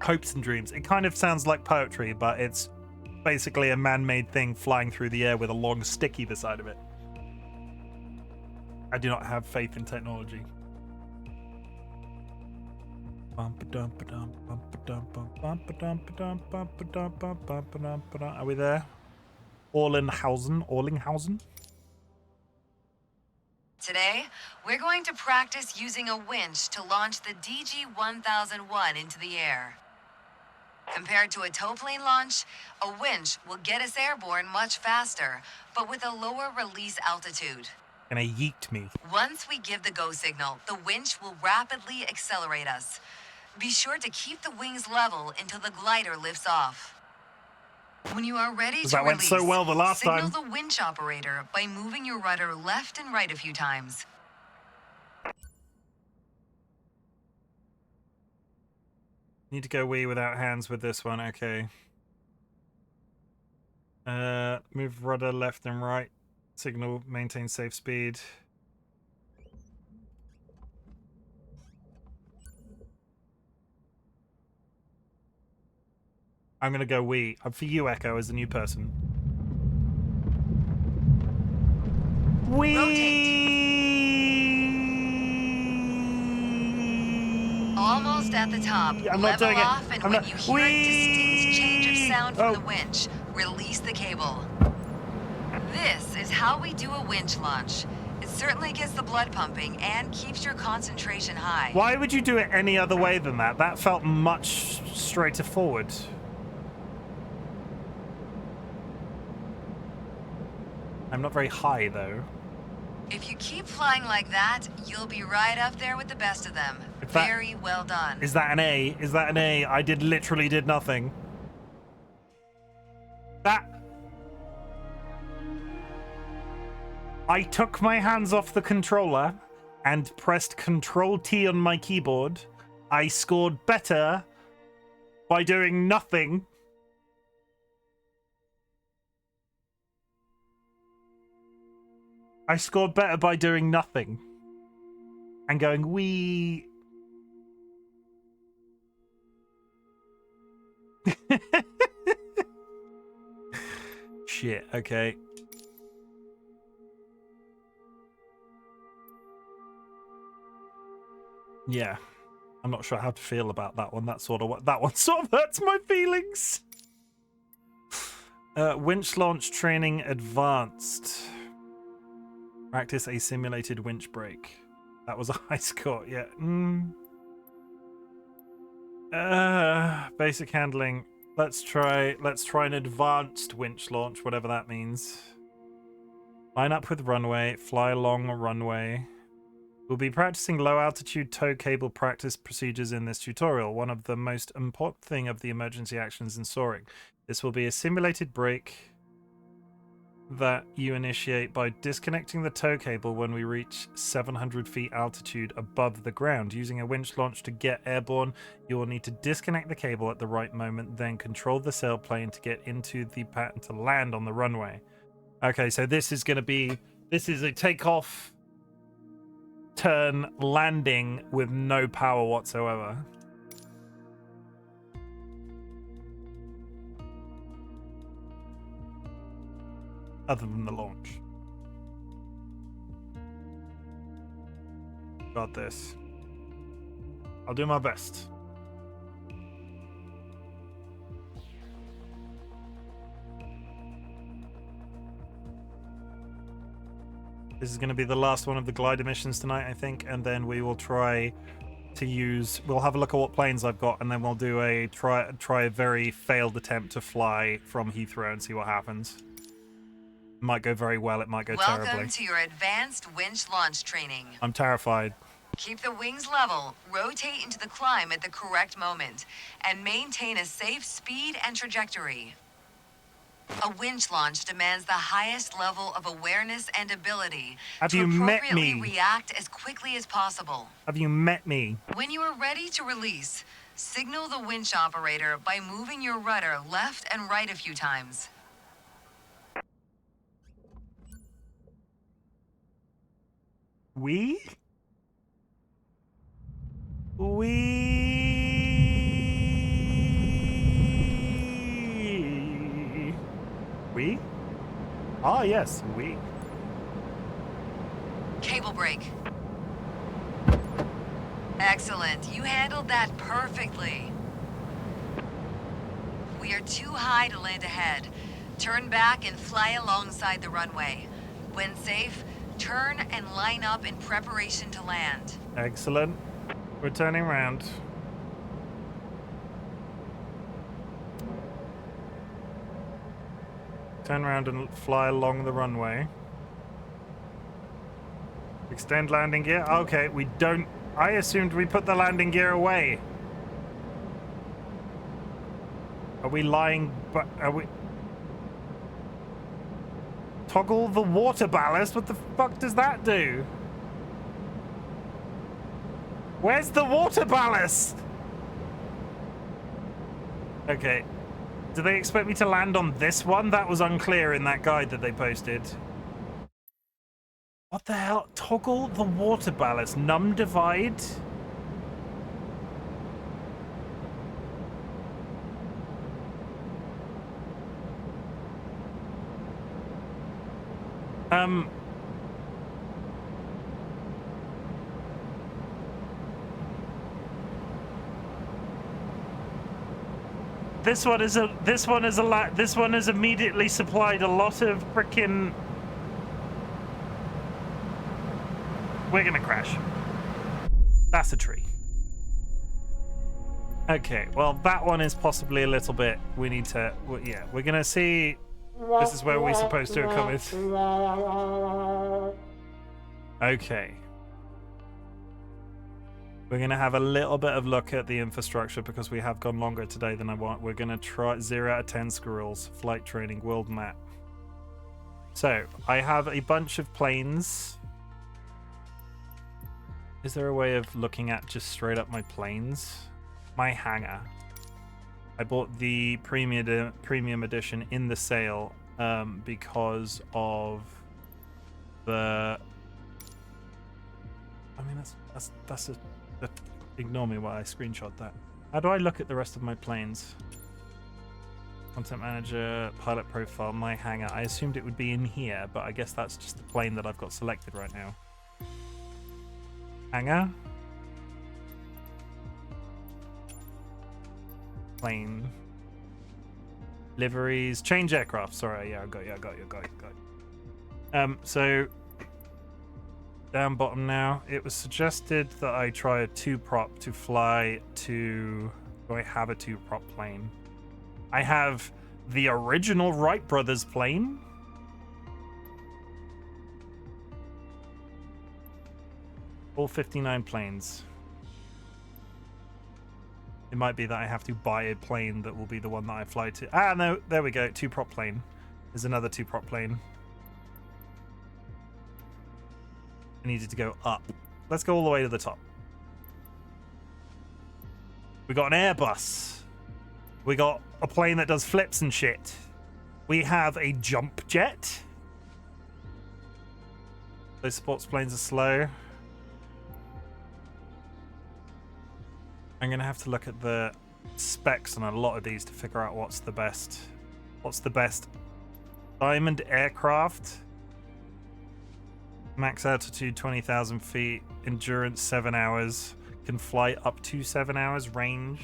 Hopes and dreams. It kind of sounds like poetry, but it's basically a man-made thing flying through the air with a long stick either side of it. I do not have faith in technology. Are we there? Orlinghausen? Today, we're going to practice using a winch to launch the DG-1001 into the air. Compared to a towplane launch, a winch will get us airborne much faster, but with a lower release altitude. Gonna yeet me. Once we give the go signal, the winch will rapidly accelerate us. Be sure to keep the wings level until the glider lifts off. When you are ready to that went release, so well the last signal time. the winch operator by moving your rudder left and right a few times. Need to go wee without hands with this one, okay. Move rudder left and right. Signal, maintain safe speed. I'm gonna go wee. For you, Echo, as the new person. Wee! Almost at the top. I'm not Level doing it. off, and I'm when not. you hear a distinct change of sound from Oh. the winch, release the cable. This is how we do a winch launch. It certainly gets the blood pumping and keeps your concentration high. Why would you do it any other way than that? That felt much straighter forward. I'm not very high, though. If you keep flying like that, you'll be right up there with the best of them. Very well done. Is that an A? Is that an A? I literally did nothing. I took my hands off the controller and pressed Control T on my keyboard. I scored better by doing nothing. I scored better by doing nothing. And going, wee. Shit, okay. Yeah. I'm not sure how to feel about that one. That one sort of hurts my feelings. Winch launch training advanced. Practice a simulated winch break. That was a high score, yeah. Basic handling. Let's try an advanced winch launch, whatever that means. Line up with runway, fly along a runway. We'll be practicing low altitude tow cable practice procedures in this tutorial. One of the most important thing of the emergency actions in soaring. This will be a simulated break that you initiate by disconnecting the tow cable when we reach 700 feet altitude above the ground. Using a winch launch to get airborne, you will need to disconnect the cable at the right moment, then control the sailplane to get into the pattern to land on the runway. Okay, so this is a takeoff, turn, landing with no power whatsoever. Other than the launch. Got this. I'll do my best. This is going to be the last one of the glider missions tonight, I think, and then we will try to use... We'll have a look at what planes I've got, and then we'll do a try a very failed attempt to fly from Heathrow and see what happens. It might go very well, it might go terribly. Welcome to your advanced winch launch training. I'm terrified. Keep the wings level, rotate into the climb at the correct moment, and maintain a safe speed and trajectory. A winch launch demands the highest level of awareness and ability to appropriately react as quickly as possible. Have you met me? When you are ready to release, Signal the winch operator by moving your rudder left and right a few times. We? We? Ah, yes, we. Cable brake. Excellent. You handled that perfectly. We are too high to land ahead. Turn back and fly alongside the runway. When safe, turn and line up in preparation to land. Excellent. We're turning around. Turn around and fly along the runway. Extend landing gear. Okay, we don't... I assumed we put the landing gear away. Are we lying... Are we... Toggle the water ballast? What the fuck does that do? Where's the water ballast? Okay. Do they expect me to land on this one? That was unclear in that guide that they posted. What the hell? Toggle the water ballast. Num divide? This one has immediately supplied a lot of frickin'... We're gonna crash. That's a tree. Okay, well, that one is possibly a little bit... We need to... Yeah, we're gonna see... This is where we're supposed to have come with. Okay. We're going to have a little bit of look at the infrastructure because we have gone longer today than I want. We're going to try 0 out of 10 squirrels, flight training, world map. So, I have a bunch of planes. Is there a way of looking at just straight up my planes? My hangar. I bought the premium edition in the sale because of the... I mean, that's a... Ignore me while I screenshot that. How do I look at the rest of my planes? Content manager, pilot profile, my hangar. I assumed it would be in here, but I guess that's just the plane that I've got selected right now. Hangar. Plane. Liveries. Change aircraft. Sorry, yeah, I got you. So down bottom now. It was suggested that I try a 2-prop to fly to... Do I have a 2-prop plane? I have the original Wright brothers plane. All 59 planes. It might be that I have to buy a plane that will be the one that I fly to. Ah, no, there we go. 2-prop plane. There's another 2-prop plane. I needed to go up. Let's go all the way to the top. We got an Airbus. We got a plane that does flips and shit. We have a jump jet. Those sports planes are slow. I'm gonna have to look at the specs on a lot of these to figure out what's the best. What's the best? Diamond aircraft. Max altitude 20,000 feet. Endurance 7 hours. Can fly up to 7 hours. Range.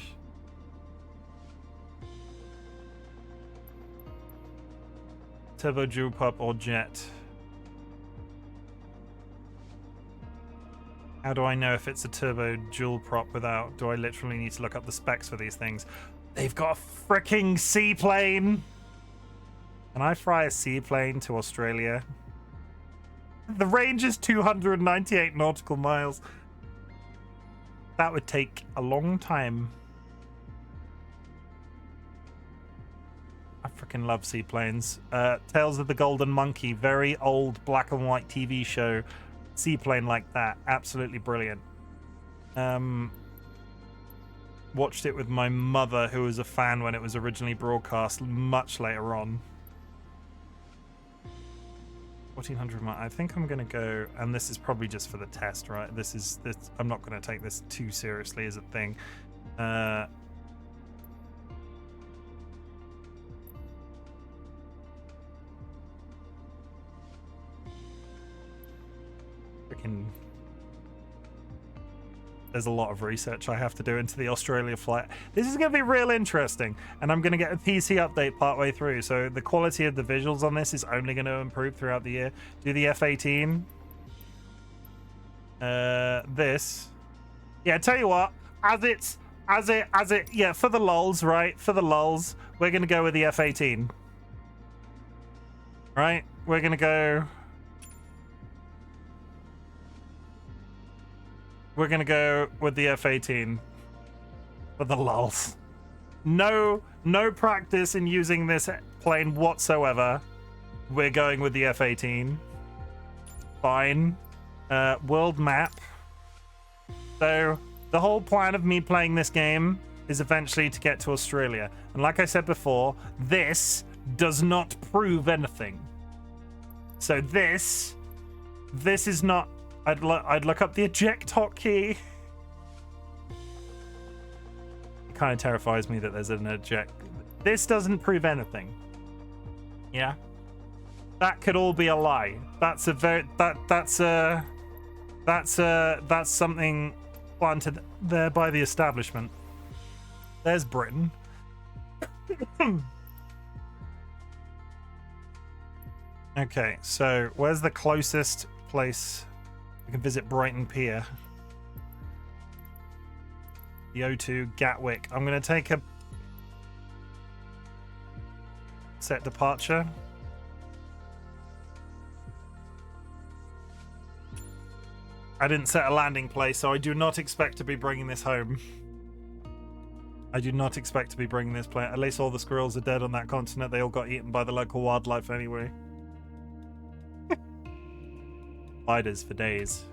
Turbo dual prop or jet. How do I know if it's a turbo dual prop without... Do I literally need to look up the specs for these things? They've got a freaking seaplane! Can I fly a seaplane to Australia? The range is 298 nautical miles. That would take a long time. I freaking love seaplanes. Tales of the Golden Monkey, very old black and white TV show. Seaplane like that, absolutely brilliant. watched it with my mother, who was a fan when it was originally broadcast much later on. 1400 miles. I think I'm gonna go, and this is probably just for the test, right? This. I'm not gonna take this too seriously as a thing. Freaking. There's a lot of research I have to do into the Australia flight. This is going to be real interesting, and I'm going to get a PC update partway through, so the quality of the visuals on this is only going to improve throughout the year. Do the F-18. This. Yeah, tell you what, yeah, for the lulz, right? For the lulz, we're going to go with the F-18. Right? We're going to go... We're gonna go with the F-18 for the lulz. No practice in using this plane whatsoever. We're going with the F-18. Fine. World map. So the whole plan of me playing this game is eventually to get to Australia. And like I said before, this does not prove anything. So this is not... I'd look up the eject hotkey. It kind of terrifies me that there's an eject. This doesn't prove anything. Yeah, that could all be a lie. That's something planted there by the establishment. There's Britain. Okay, so where's the closest place? We can visit Brighton Pier. The O2 Gatwick. I'm going to take a set departure. I didn't set a landing place, so I do not expect to be bringing this home. I do not expect to be bringing this plane. At least all the squirrels are dead on that continent. They all got eaten by the local wildlife anyway. Spiders for days.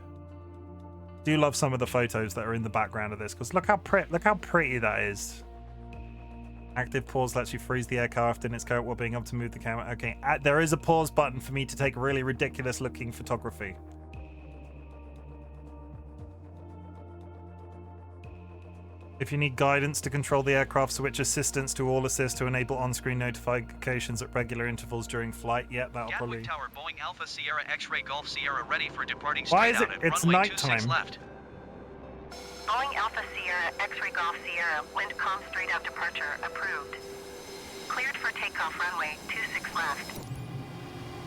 Do love some of the photos that are in the background of this, because look how pretty that is. Active pause lets you freeze the aircraft in its coat while being able to move the camera. Okay, there is a pause button for me to take really ridiculous looking photography. If you need guidance to control the aircraft, switch assistance to all assist to enable on-screen notifications at regular intervals during flight. Yeah, that'll probably... Tower, Boeing Alpha Sierra X-Ray Golf Sierra ready for departing Why straight is it? out at It's runway nighttime. 26 left. Boeing Alpha Sierra X-Ray Golf Sierra wind calm straight out departure approved. Cleared for takeoff runway 26 left.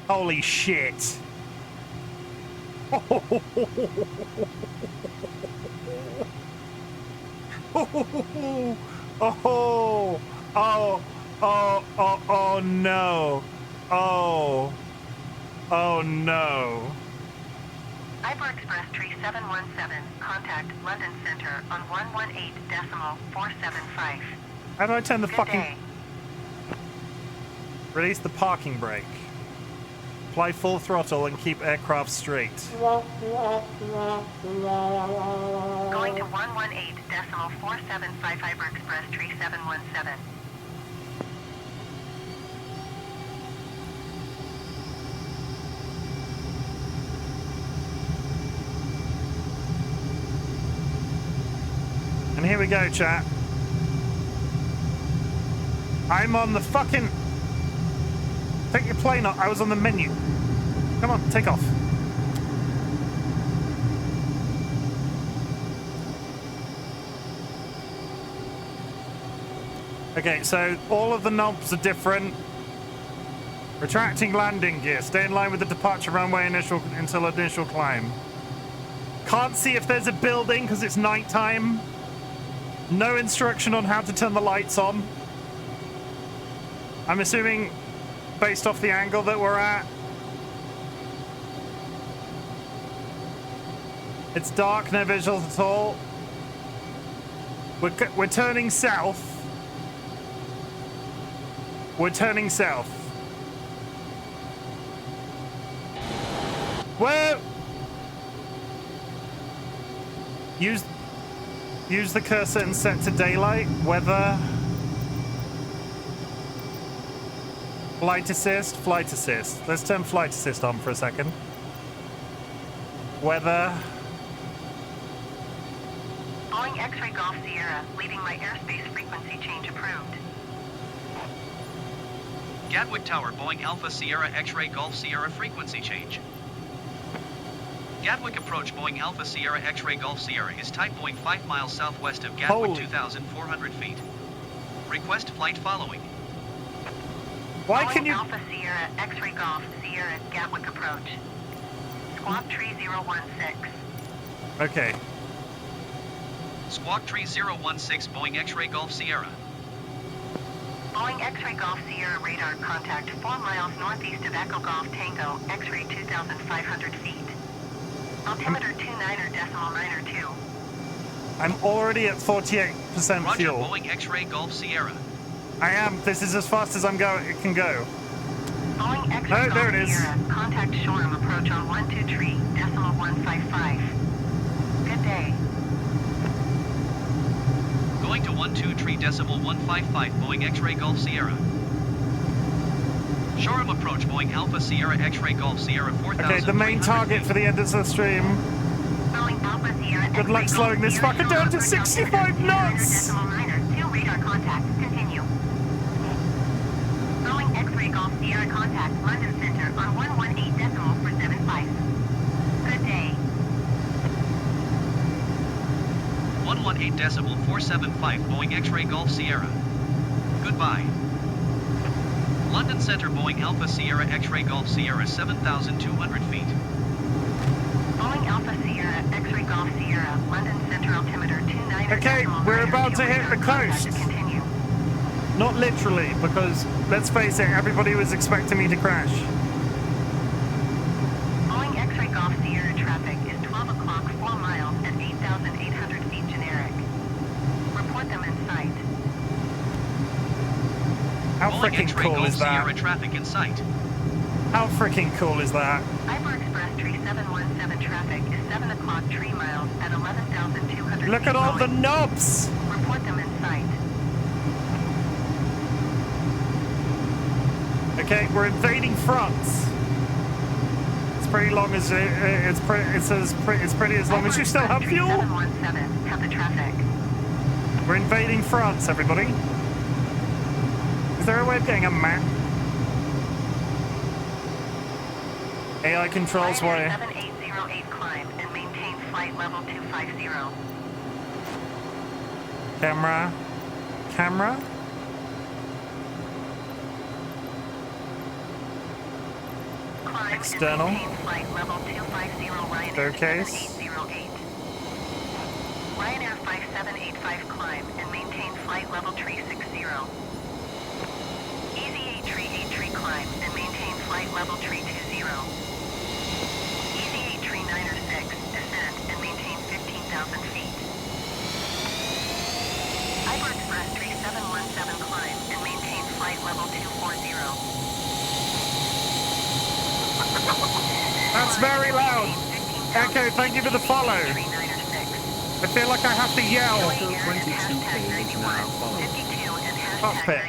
Holy shit. Oh no. Oh no. Iber Express Tree 717, contact London Center on 118.475. How do I turn the Good fucking... day. Release the parking brake. Apply full throttle and keep aircraft straight. Going to 118.475 Iber Express Tree 717. And here we go, chat. I'm on the fucking... Take your plane off. I was on the menu. Come on, take off. Okay, so all of the knobs are different. Retracting landing gear. Stay in line with the departure runway until initial climb. Can't see if there's a building because it's nighttime. No instruction on how to turn the lights on. I'm assuming based off the angle that we're at. It's dark, no visuals at all. We're turning south. We're turning south. Whoa! Use the cursor and set to daylight. Weather. Flight assist. Flight assist. Let's turn flight assist on for a second. Weather. Boeing X-ray Golf Sierra, leaving my airspace frequency change approved. Gatwick Tower, Boeing Alpha Sierra X-ray Golf Sierra frequency change. Gatwick approach, Boeing Alpha Sierra X-ray Golf Sierra is type Boeing 5 miles southwest of Gatwick, 2,400 feet. Request flight following. Why Boeing can you... Alpha Sierra X-ray Golf Sierra Gatwick approach. Squawk Tree 016. Okay. Squawk Tree 016, Boeing X-ray Golf Sierra. Boeing X-ray Golf Sierra radar contact 4 miles northeast of Echo Golf Tango, X-ray 2,500 feet. Altimeter 29.92. I'm already at 48% Roger, fuel. Boeing X-ray Golf Sierra. I am. This is as fast as it can go. Boeing X-ray Oh, Golf there it is. Sierra, contact Shoreham approach on 123.155. Good day. Going to 123.155, Boeing X-ray Golf Sierra. Shoreham approach, Boeing Alpha Sierra X-ray Golf Sierra 4,000. Okay, the main target for the end of the stream. Boeing Alpha Sierra Good luck X-ray slowing Golf this Sierra, fucker down to Shoreham, 65 knots! 2 radar contact. Continue. Boeing X-ray Golf Sierra contact London Center on 118.475. Good day. 118.475, Boeing X-ray Golf Sierra. Goodbye. London Center, Boeing Alpha Sierra X-ray Golf Sierra 7,200 feet. Boeing Alpha Sierra X-ray Golf Sierra, London Center altimeter 29. Okay, we're about to hit the coast. Continue. Not literally, because, let's face it, everybody was expecting me to crash. Boeing X-ray Golf Sierra traffic is 12 o'clock, 4 miles at 8,800 feet generic. Report them in sight. How Boeing freaking X-ray cool Golf is Sierra that? traffic in sight. How freaking cool is that? Hyper Express Tree 717 traffic is 7 o'clock 3 miles at 11,200 Look feet at all the going. knobs! Report them in sight. Okay, we're invading France. It's pretty long as it's pretty as long as you still have fuel. 717 have the traffic. We're invading France, everybody. Is there a way of getting a map? AI controls Ryanair why. 7808 climb and maintain flight level 250. Camera. Camera? Climb External. and maintain flight level 250 Ryanair Staircase. 7808. Ryanair 5785 climb and maintain flight level 360. Easy A383 climb and maintain flight level 320. Easy A396 descend and maintain 15,000 feet. Hyper Express 3717 climb and maintain flight level 240. That's very loud. Echo, thank you for the follow. I feel like I have to yell. Cockpit.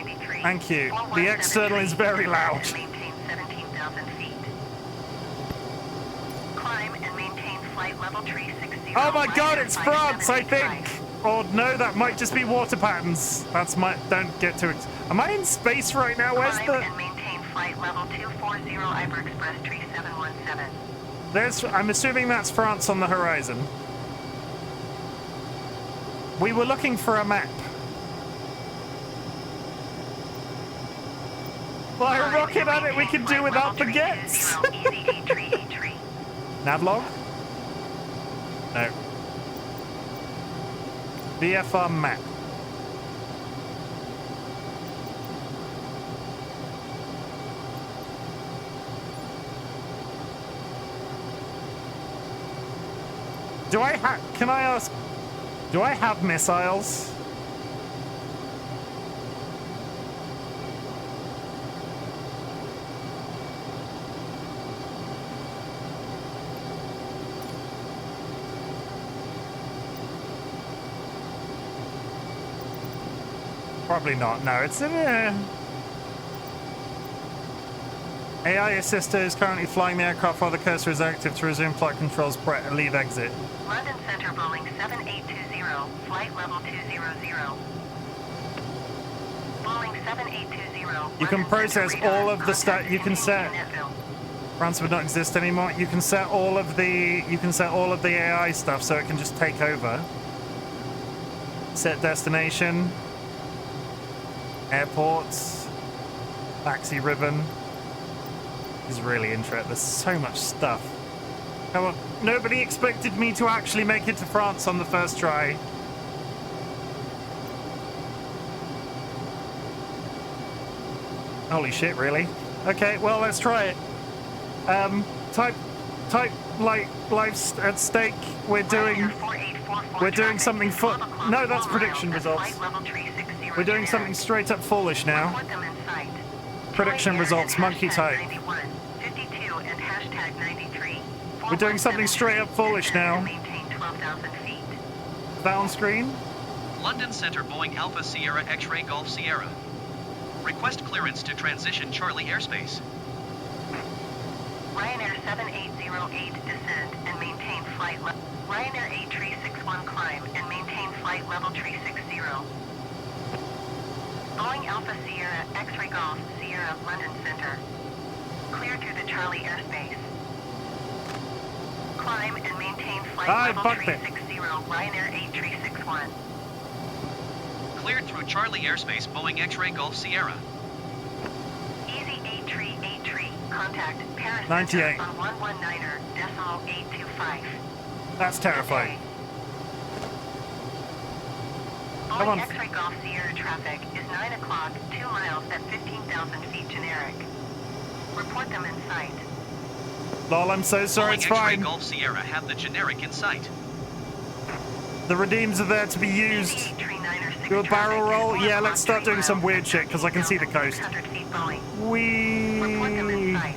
Thank you. The external is very loud. Maintain 17,000 feet. Climb and maintain flight level 360. Oh my god, it's France, I think. Or no, that might just be water patterns. That's my. Don't get too. Am I in space right now? Where's Climb the? and maintain flight level 240 Hyper Express 3717. There's. I'm assuming that's France on the horizon. We were looking for a map. Fly a rocket at it, we can do without the gets. Navlog? No. VFR map. Do I have, can I ask, do I have missiles? Probably not. No, it's in AI assister is currently flying the aircraft while the cursor is active to resume flight controls. Leave exit. London Center Boeing 7820, flight level 200. Boeing 7820. You can London process Center radar, all of the stuff. You can set. Netville. France would not exist anymore. You can set all of the. You can set all of the AI stuff so it can just take over. Set destination. Airports. Taxi ribbon. Is really interesting. There's so much stuff. Come on. Nobody expected me to actually make it to France on the first try. Holy shit, really? Okay, well, let's try it. Type life at stake. We're doing something no, that's prediction results. We're doing something straight up foolish now. Prediction results, monkey type. We're doing something straight up foolish now. Is that on screen? London Center Boeing Alpha Sierra X-Ray Golf Sierra. Request clearance to transition Charlie airspace. Ryanair 7808 descend and maintain flight level. Ryanair 8361 climb and maintain flight level 360. Boeing Alpha Sierra X-Ray Golf Sierra London Center. Clear through the Charlie airspace. Climb and maintain flight level 360 Ryanair 8361. Cleared through Charlie airspace Boeing X-Ray Golf Sierra. Easy 8383. Contact Paris 98. on 119.825. That's terrifying. Come on. Boeing X-Ray Golf Sierra traffic is 9 o'clock, 2 miles at 15,000 feet generic. Report them in sight. Lol, I'm so sorry, it's Boeing X-Ray fine. Golf Sierra have the generic in sight. The redeems are there to be used. Easy 8396 Do a barrel traffic roll? is Yeah, 4 let's start doing miles some at weird shit, because I can see the coast. 15,600 feet Boeing. Report them in Whee! sight.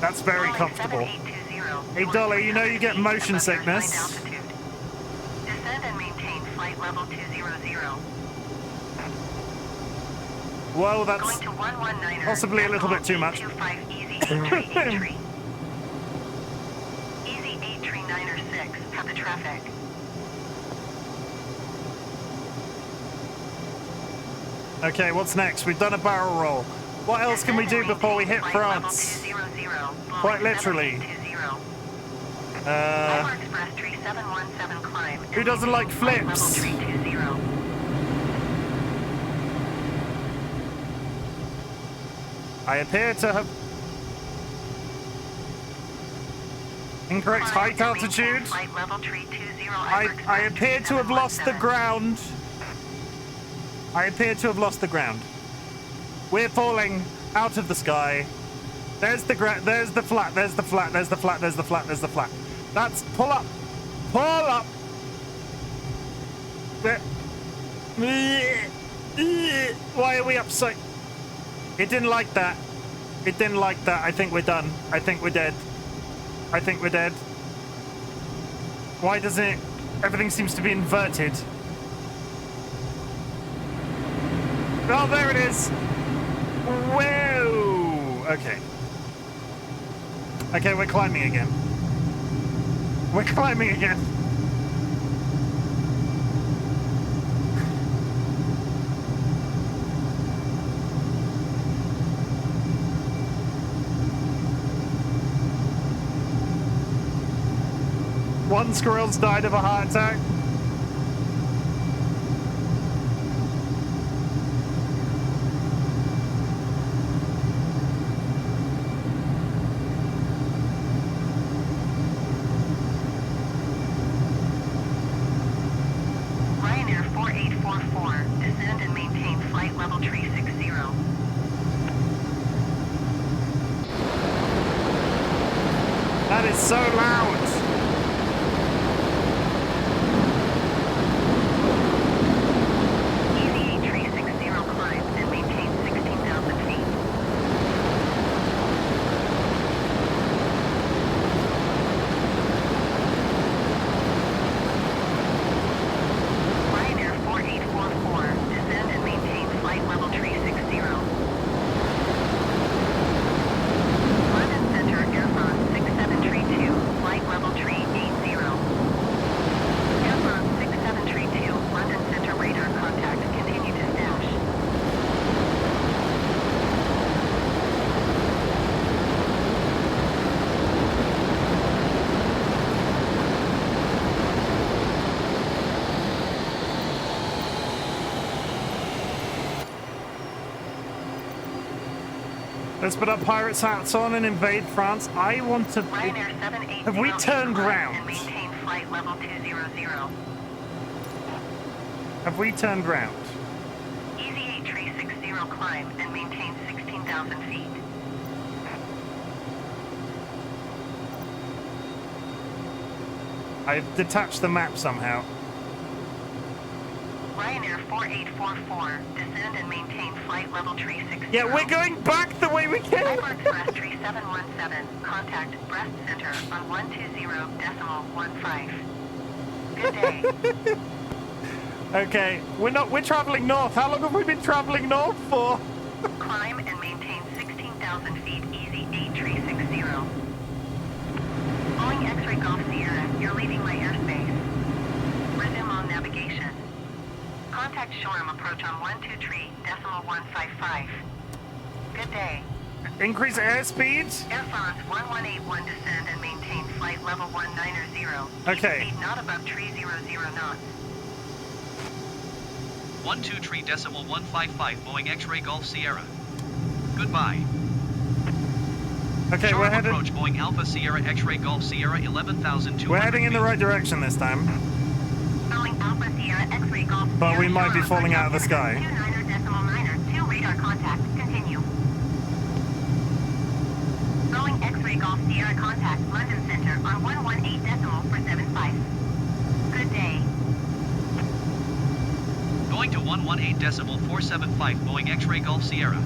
That's very Boeing comfortable. 7820, Hey, Dolly, you know you get 400 motion feet above your sickness. flight altitude. Descend and maintain flight level 200. Whoa, that's Going to 119er. possibly a little bit too much. 25 Easy 8383. Easy 8396. Have the traffic. Okay, what's next? We've done a barrel roll. What else can we do before we hit France? Quite literally. Who doesn't like flips? I appear to have incorrect height altitude. I appear to have lost the ground. I appear to have lost the ground. We're falling out of the sky. There's the there's the flat, there's the flat, there's the flat, there's the flat, there's the flat. That's pull up. Pull up. Why are we up so? It didn't like that. It didn't like that. I think we're done. I think we're dead. I think we're dead. Why doesn't it? Everything seems to be inverted. Oh, there it is. Whoa. Okay. Okay, we're climbing again. We're climbing again. One squirrel's died of a heart attack. Ryanair 4844, descend and maintain flight level 360. That is so loud. Easy 8360 climb and maintain 16,000 feet. Ryanair 4844, descend Let's put our pirates hats on and invade France. I want to... Ryanair 780 Have we turned climb round? and maintain flight level 200. Have we turned round? Easy 8360 climb and maintain 16,000 feet. I've detached the map somehow. Ryanair 4844, descend and maintain flight level 360. Yeah, we're going back the way we came. Hyper Express 3717, contact Brest Center on 120.15. Good day. Okay, we're traveling north. How long have we been traveling north for? Climb and maintain 16,000 feet, easy 8360. Boeing X-ray Golf Sierra, you're leaving my airspace. Resume on navigation. Contact Shoreham approach on 123.155. Good day. Increase airspeed? Air France 1181 descend and maintain flight level 190. Okay. Speed not above 300 knots. 123.155 Boeing X-ray Golf Sierra. Goodbye. Okay, Shoreham we're headed. approach Boeing Alpha Sierra X-ray Golf Sierra 11,200 We're heading in the feet. right direction this time, Boeing Alpha Sierra X-ray Golf but Sierra we might be Shoreham falling out of the approach sky. 29.2 radar contact. Continue. Boeing X-ray Golf Sierra contact London Center on 118.475. Good day. Going to 118.475 Boeing X-ray Golf Sierra.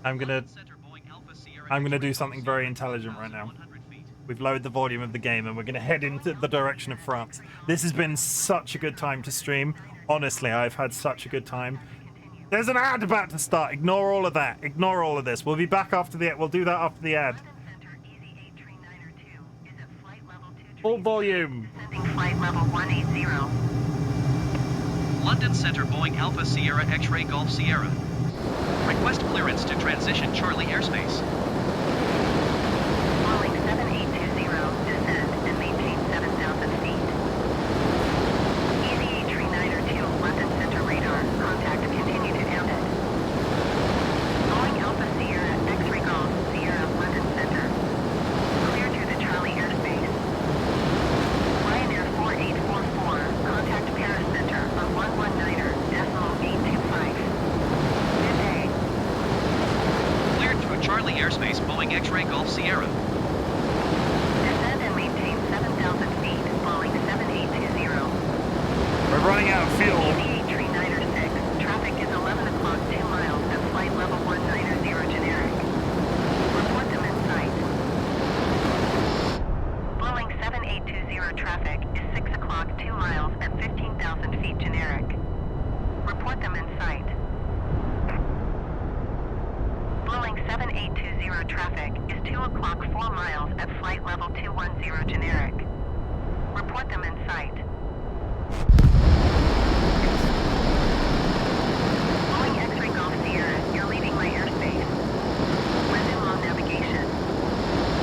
I'm gonna Center Boeing Alpha Sierra I'm gonna X-ray do Golf something Sierra very intelligent right now. 1,100 feet. We've lowered the volume of the game and we're gonna head into the direction of France. This has been such a good time to stream. Honestly, I've had such a good time. There's an ad about to start. Ignore all of that. Ignore all of this. We'll be back after the ad. We'll do that after the ad. London Center Easy 8392 is at flight level 23. Full volume. Descending flight level 180. London Center Boeing Alpha Sierra X-ray Golf Sierra. Request clearance to transition Charlie airspace. Boeing 7820, descend and maintain 7,000 feet. Easy 8392, London Center radar, contact, continue to end it. Boeing Alpha Sierra, X-ray Golf, Sierra, London Center. Clear to the Charlie airspace. Ryanair 4844, contact Paris Center on 119.825. Good day. Cleared through Charlie airspace Boeing X-ray Golf Sierra. Descend and maintain 7,000 feet, Boeing 7820. We're running out of fuel. Easy 8396, traffic is 11 o'clock, 2 miles at flight level 190 generic. Report them in sight. Boeing 7820 traffic is 6 o'clock, 2 miles at 15,000 feet generic. Report them in sight. Boeing 7820 traffic is 2 o'clock, 4 miles at flight level 210 generic. Report them in sight. Boeing X-ray Golf Sierra, you're leaving my airspace. Resume on navigation.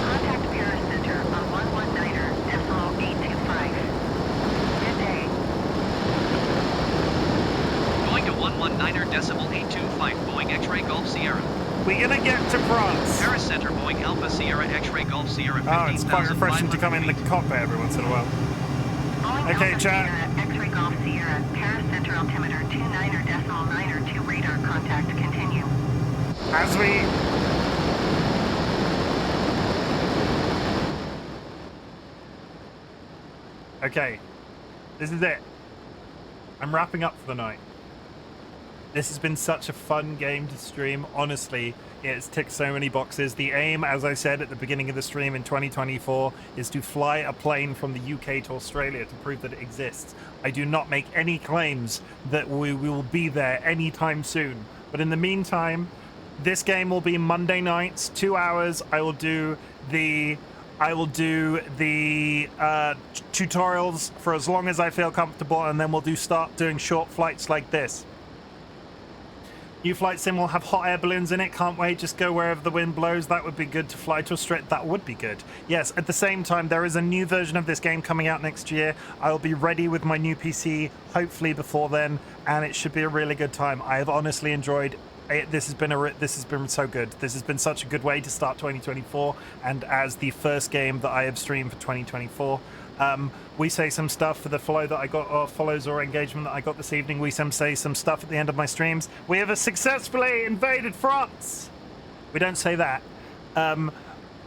Contact Paris Center on 119.825. Good day. Going to 119.825 Boeing X-ray Golf Sierra. We're gonna get to France. Paris Center Boeing Alpha Sierra X-ray Golf Sierra Oh, it's quite refreshing to 15,500 come in the feet. cockpit every once in a while. Boeing Okay, Alpha chat. Sierra, X-ray Golf Sierra, Paris Center altimeter 29.902 radar contact. Continue. As we... Okay, this is it. I'm wrapping up for the night. This has been such a fun game to stream. Honestly, it's ticked so many boxes. The aim, as I said at the beginning of the stream in 2024, is to fly a plane from the UK to Australia to prove that it exists. I do not make any claims that we will be there anytime soon. But in the meantime, this game will be Monday nights, 2 hours. I will do the tutorials for as long as I feel comfortable, and then we'll start doing short flights like this. New flight sim will have hot air balloons in it. Can't wait. Just go wherever the wind blows. That would be good to fly to Australia. That would be good. Yes, at the same time, there is a new version of this game coming out next year. I'll be ready with my new PC, hopefully before then, and it should be a really good time. I have honestly enjoyed This has been so good. This has been such a good way to start 2024, and as the first game that I have streamed for 2024. We say some stuff for the follow that I got, or follows or engagement that I got this evening. We say some stuff at the end of my streams. We have successfully invaded France. We don't say that.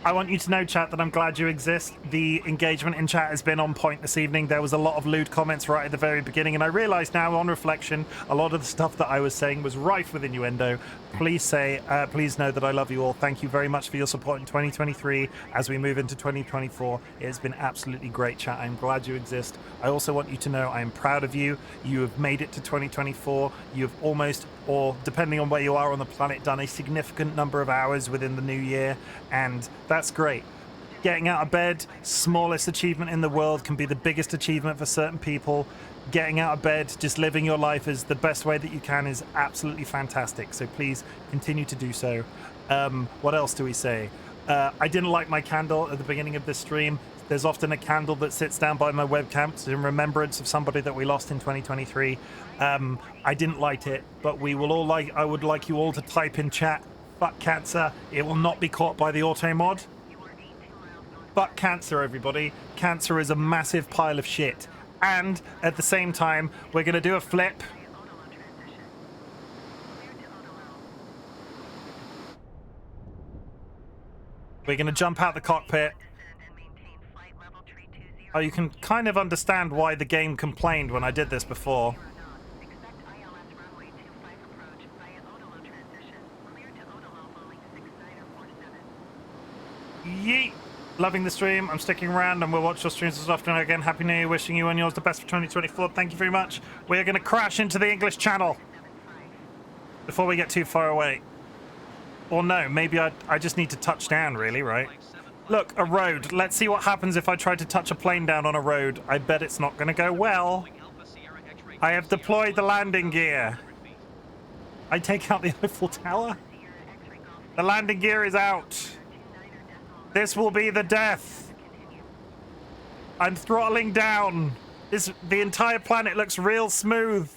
I want you to know, chat, that I'm glad you exist. The engagement in chat has been on point this evening. There was a lot of lewd comments right at the very beginning, and I realize now on reflection, a lot of the stuff that I was saying was rife with innuendo. Please know that I love you all. Thank you very much for your support in 2023. As we move into 2024, it has been absolutely great, chat. I'm glad you exist. I also want you to know I am proud of you. You have made it to 2024. You have almost, or depending on where you are on the planet, done a significant number of hours within the new year, and that's great. Getting out of bed, smallest achievement in the world, can be the biggest achievement for certain people. Getting out of bed, just living your life as the best way that you can, is absolutely fantastic. So please continue to do so. What else do we say? I didn't light my candle at the beginning of this stream. There's often a candle that sits down by my webcam in remembrance of somebody that we lost in 2023. I didn't light it, but we will all I would like you all to type in chat, "Fuck cancer." It will not be caught by the auto mod. Fuck cancer, everybody. Cancer is a massive pile of shit. And at the same time, we're going to do a flip. We're going to jump out the cockpit. Oh, you can kind of understand why the game complained when I did this before. Yeet. Loving the stream. I'm sticking around and we'll watch your streams as often again. Happy New Year. Wishing you and yours the best for 2024. Thank you very much. We're going to crash into the English Channel before we get too far away. Or no, maybe I just need to touch down, really, right? Look, a road. Let's see what happens if I try to touch a plane down on a road. I bet it's not going to go well. I have deployed the landing gear. I take out the Eiffel Tower. The landing gear is out. This will be the death. I'm throttling down. The entire planet looks real smooth.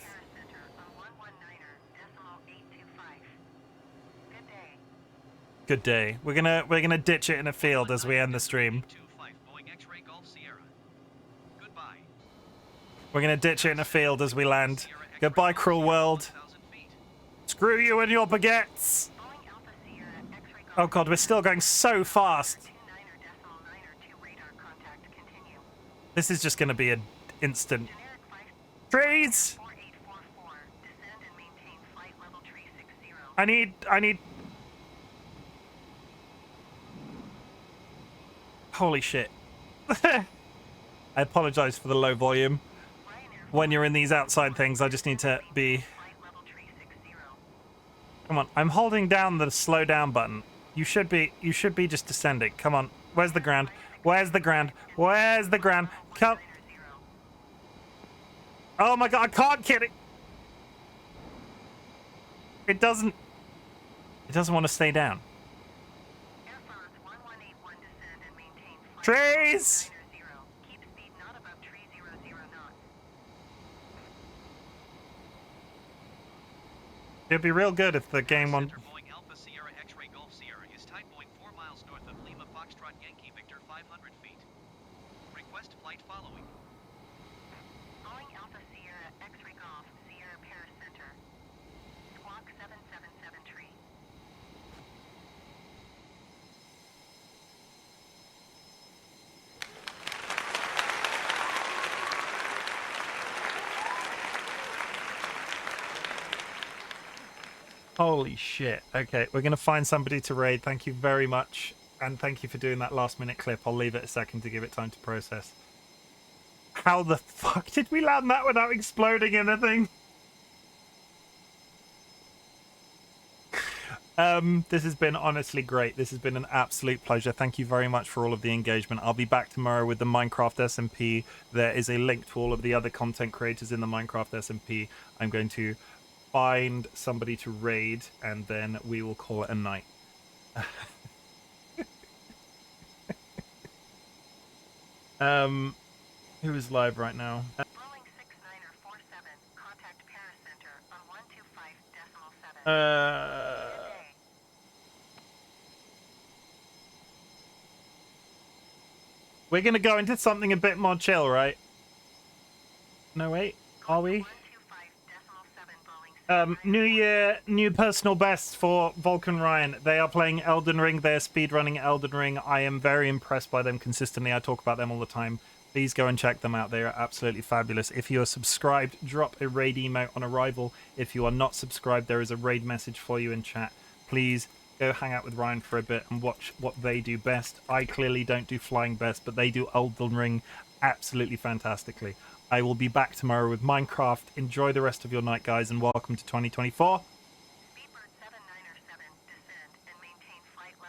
Good day. We're gonna ditch it in a field as we end the stream. We're gonna ditch it in a field as we land. Goodbye, cruel world. Screw you and your baguettes. Oh god, we're still going so fast. This is just gonna be an instant. Trees! I need... Holy shit. I apologize for the low volume. When you're in these outside things, I just need to be... Come on, I'm holding down the slow down button. You should be just descending. Come on. Where's the ground? Where's the ground? Where's the ground? Come. Oh my god, I can't get it. It doesn't want to stay down. Trees! It'd be real good if the game won. Holy shit. Okay, we're going to find somebody to raid. Thank you very much. And thank you for doing that last minute clip. I'll leave it a second to give it time to process. How the fuck did we land that without exploding anything? This has been honestly great. This has been an absolute pleasure. Thank you very much for all of the engagement. I'll be back tomorrow with the Minecraft SMP. There is a link to all of the other content creators in the Minecraft SMP. I'm going to find somebody to raid and then we will call it a night. Who is live right now? We're gonna go into something a bit more chill, right? No, wait. Are we? 125.7 Boeing. New year, new personal best for Vulcan Ryan. They are playing Elden Ring. They're speedrunning Elden Ring. I am very impressed by them consistently. I talk about them all the time. Please go and check them out. They are absolutely fabulous. If you are subscribed, drop a raid emote on arrival. If you are not subscribed, there is a raid message for you in chat. Please go hang out with Ryan for a bit and watch what they do best. I clearly don't do flying best, but they do Elden Ring absolutely fantastically. I will be back tomorrow with Minecraft. Enjoy the rest of your night, guys, and welcome to 2024.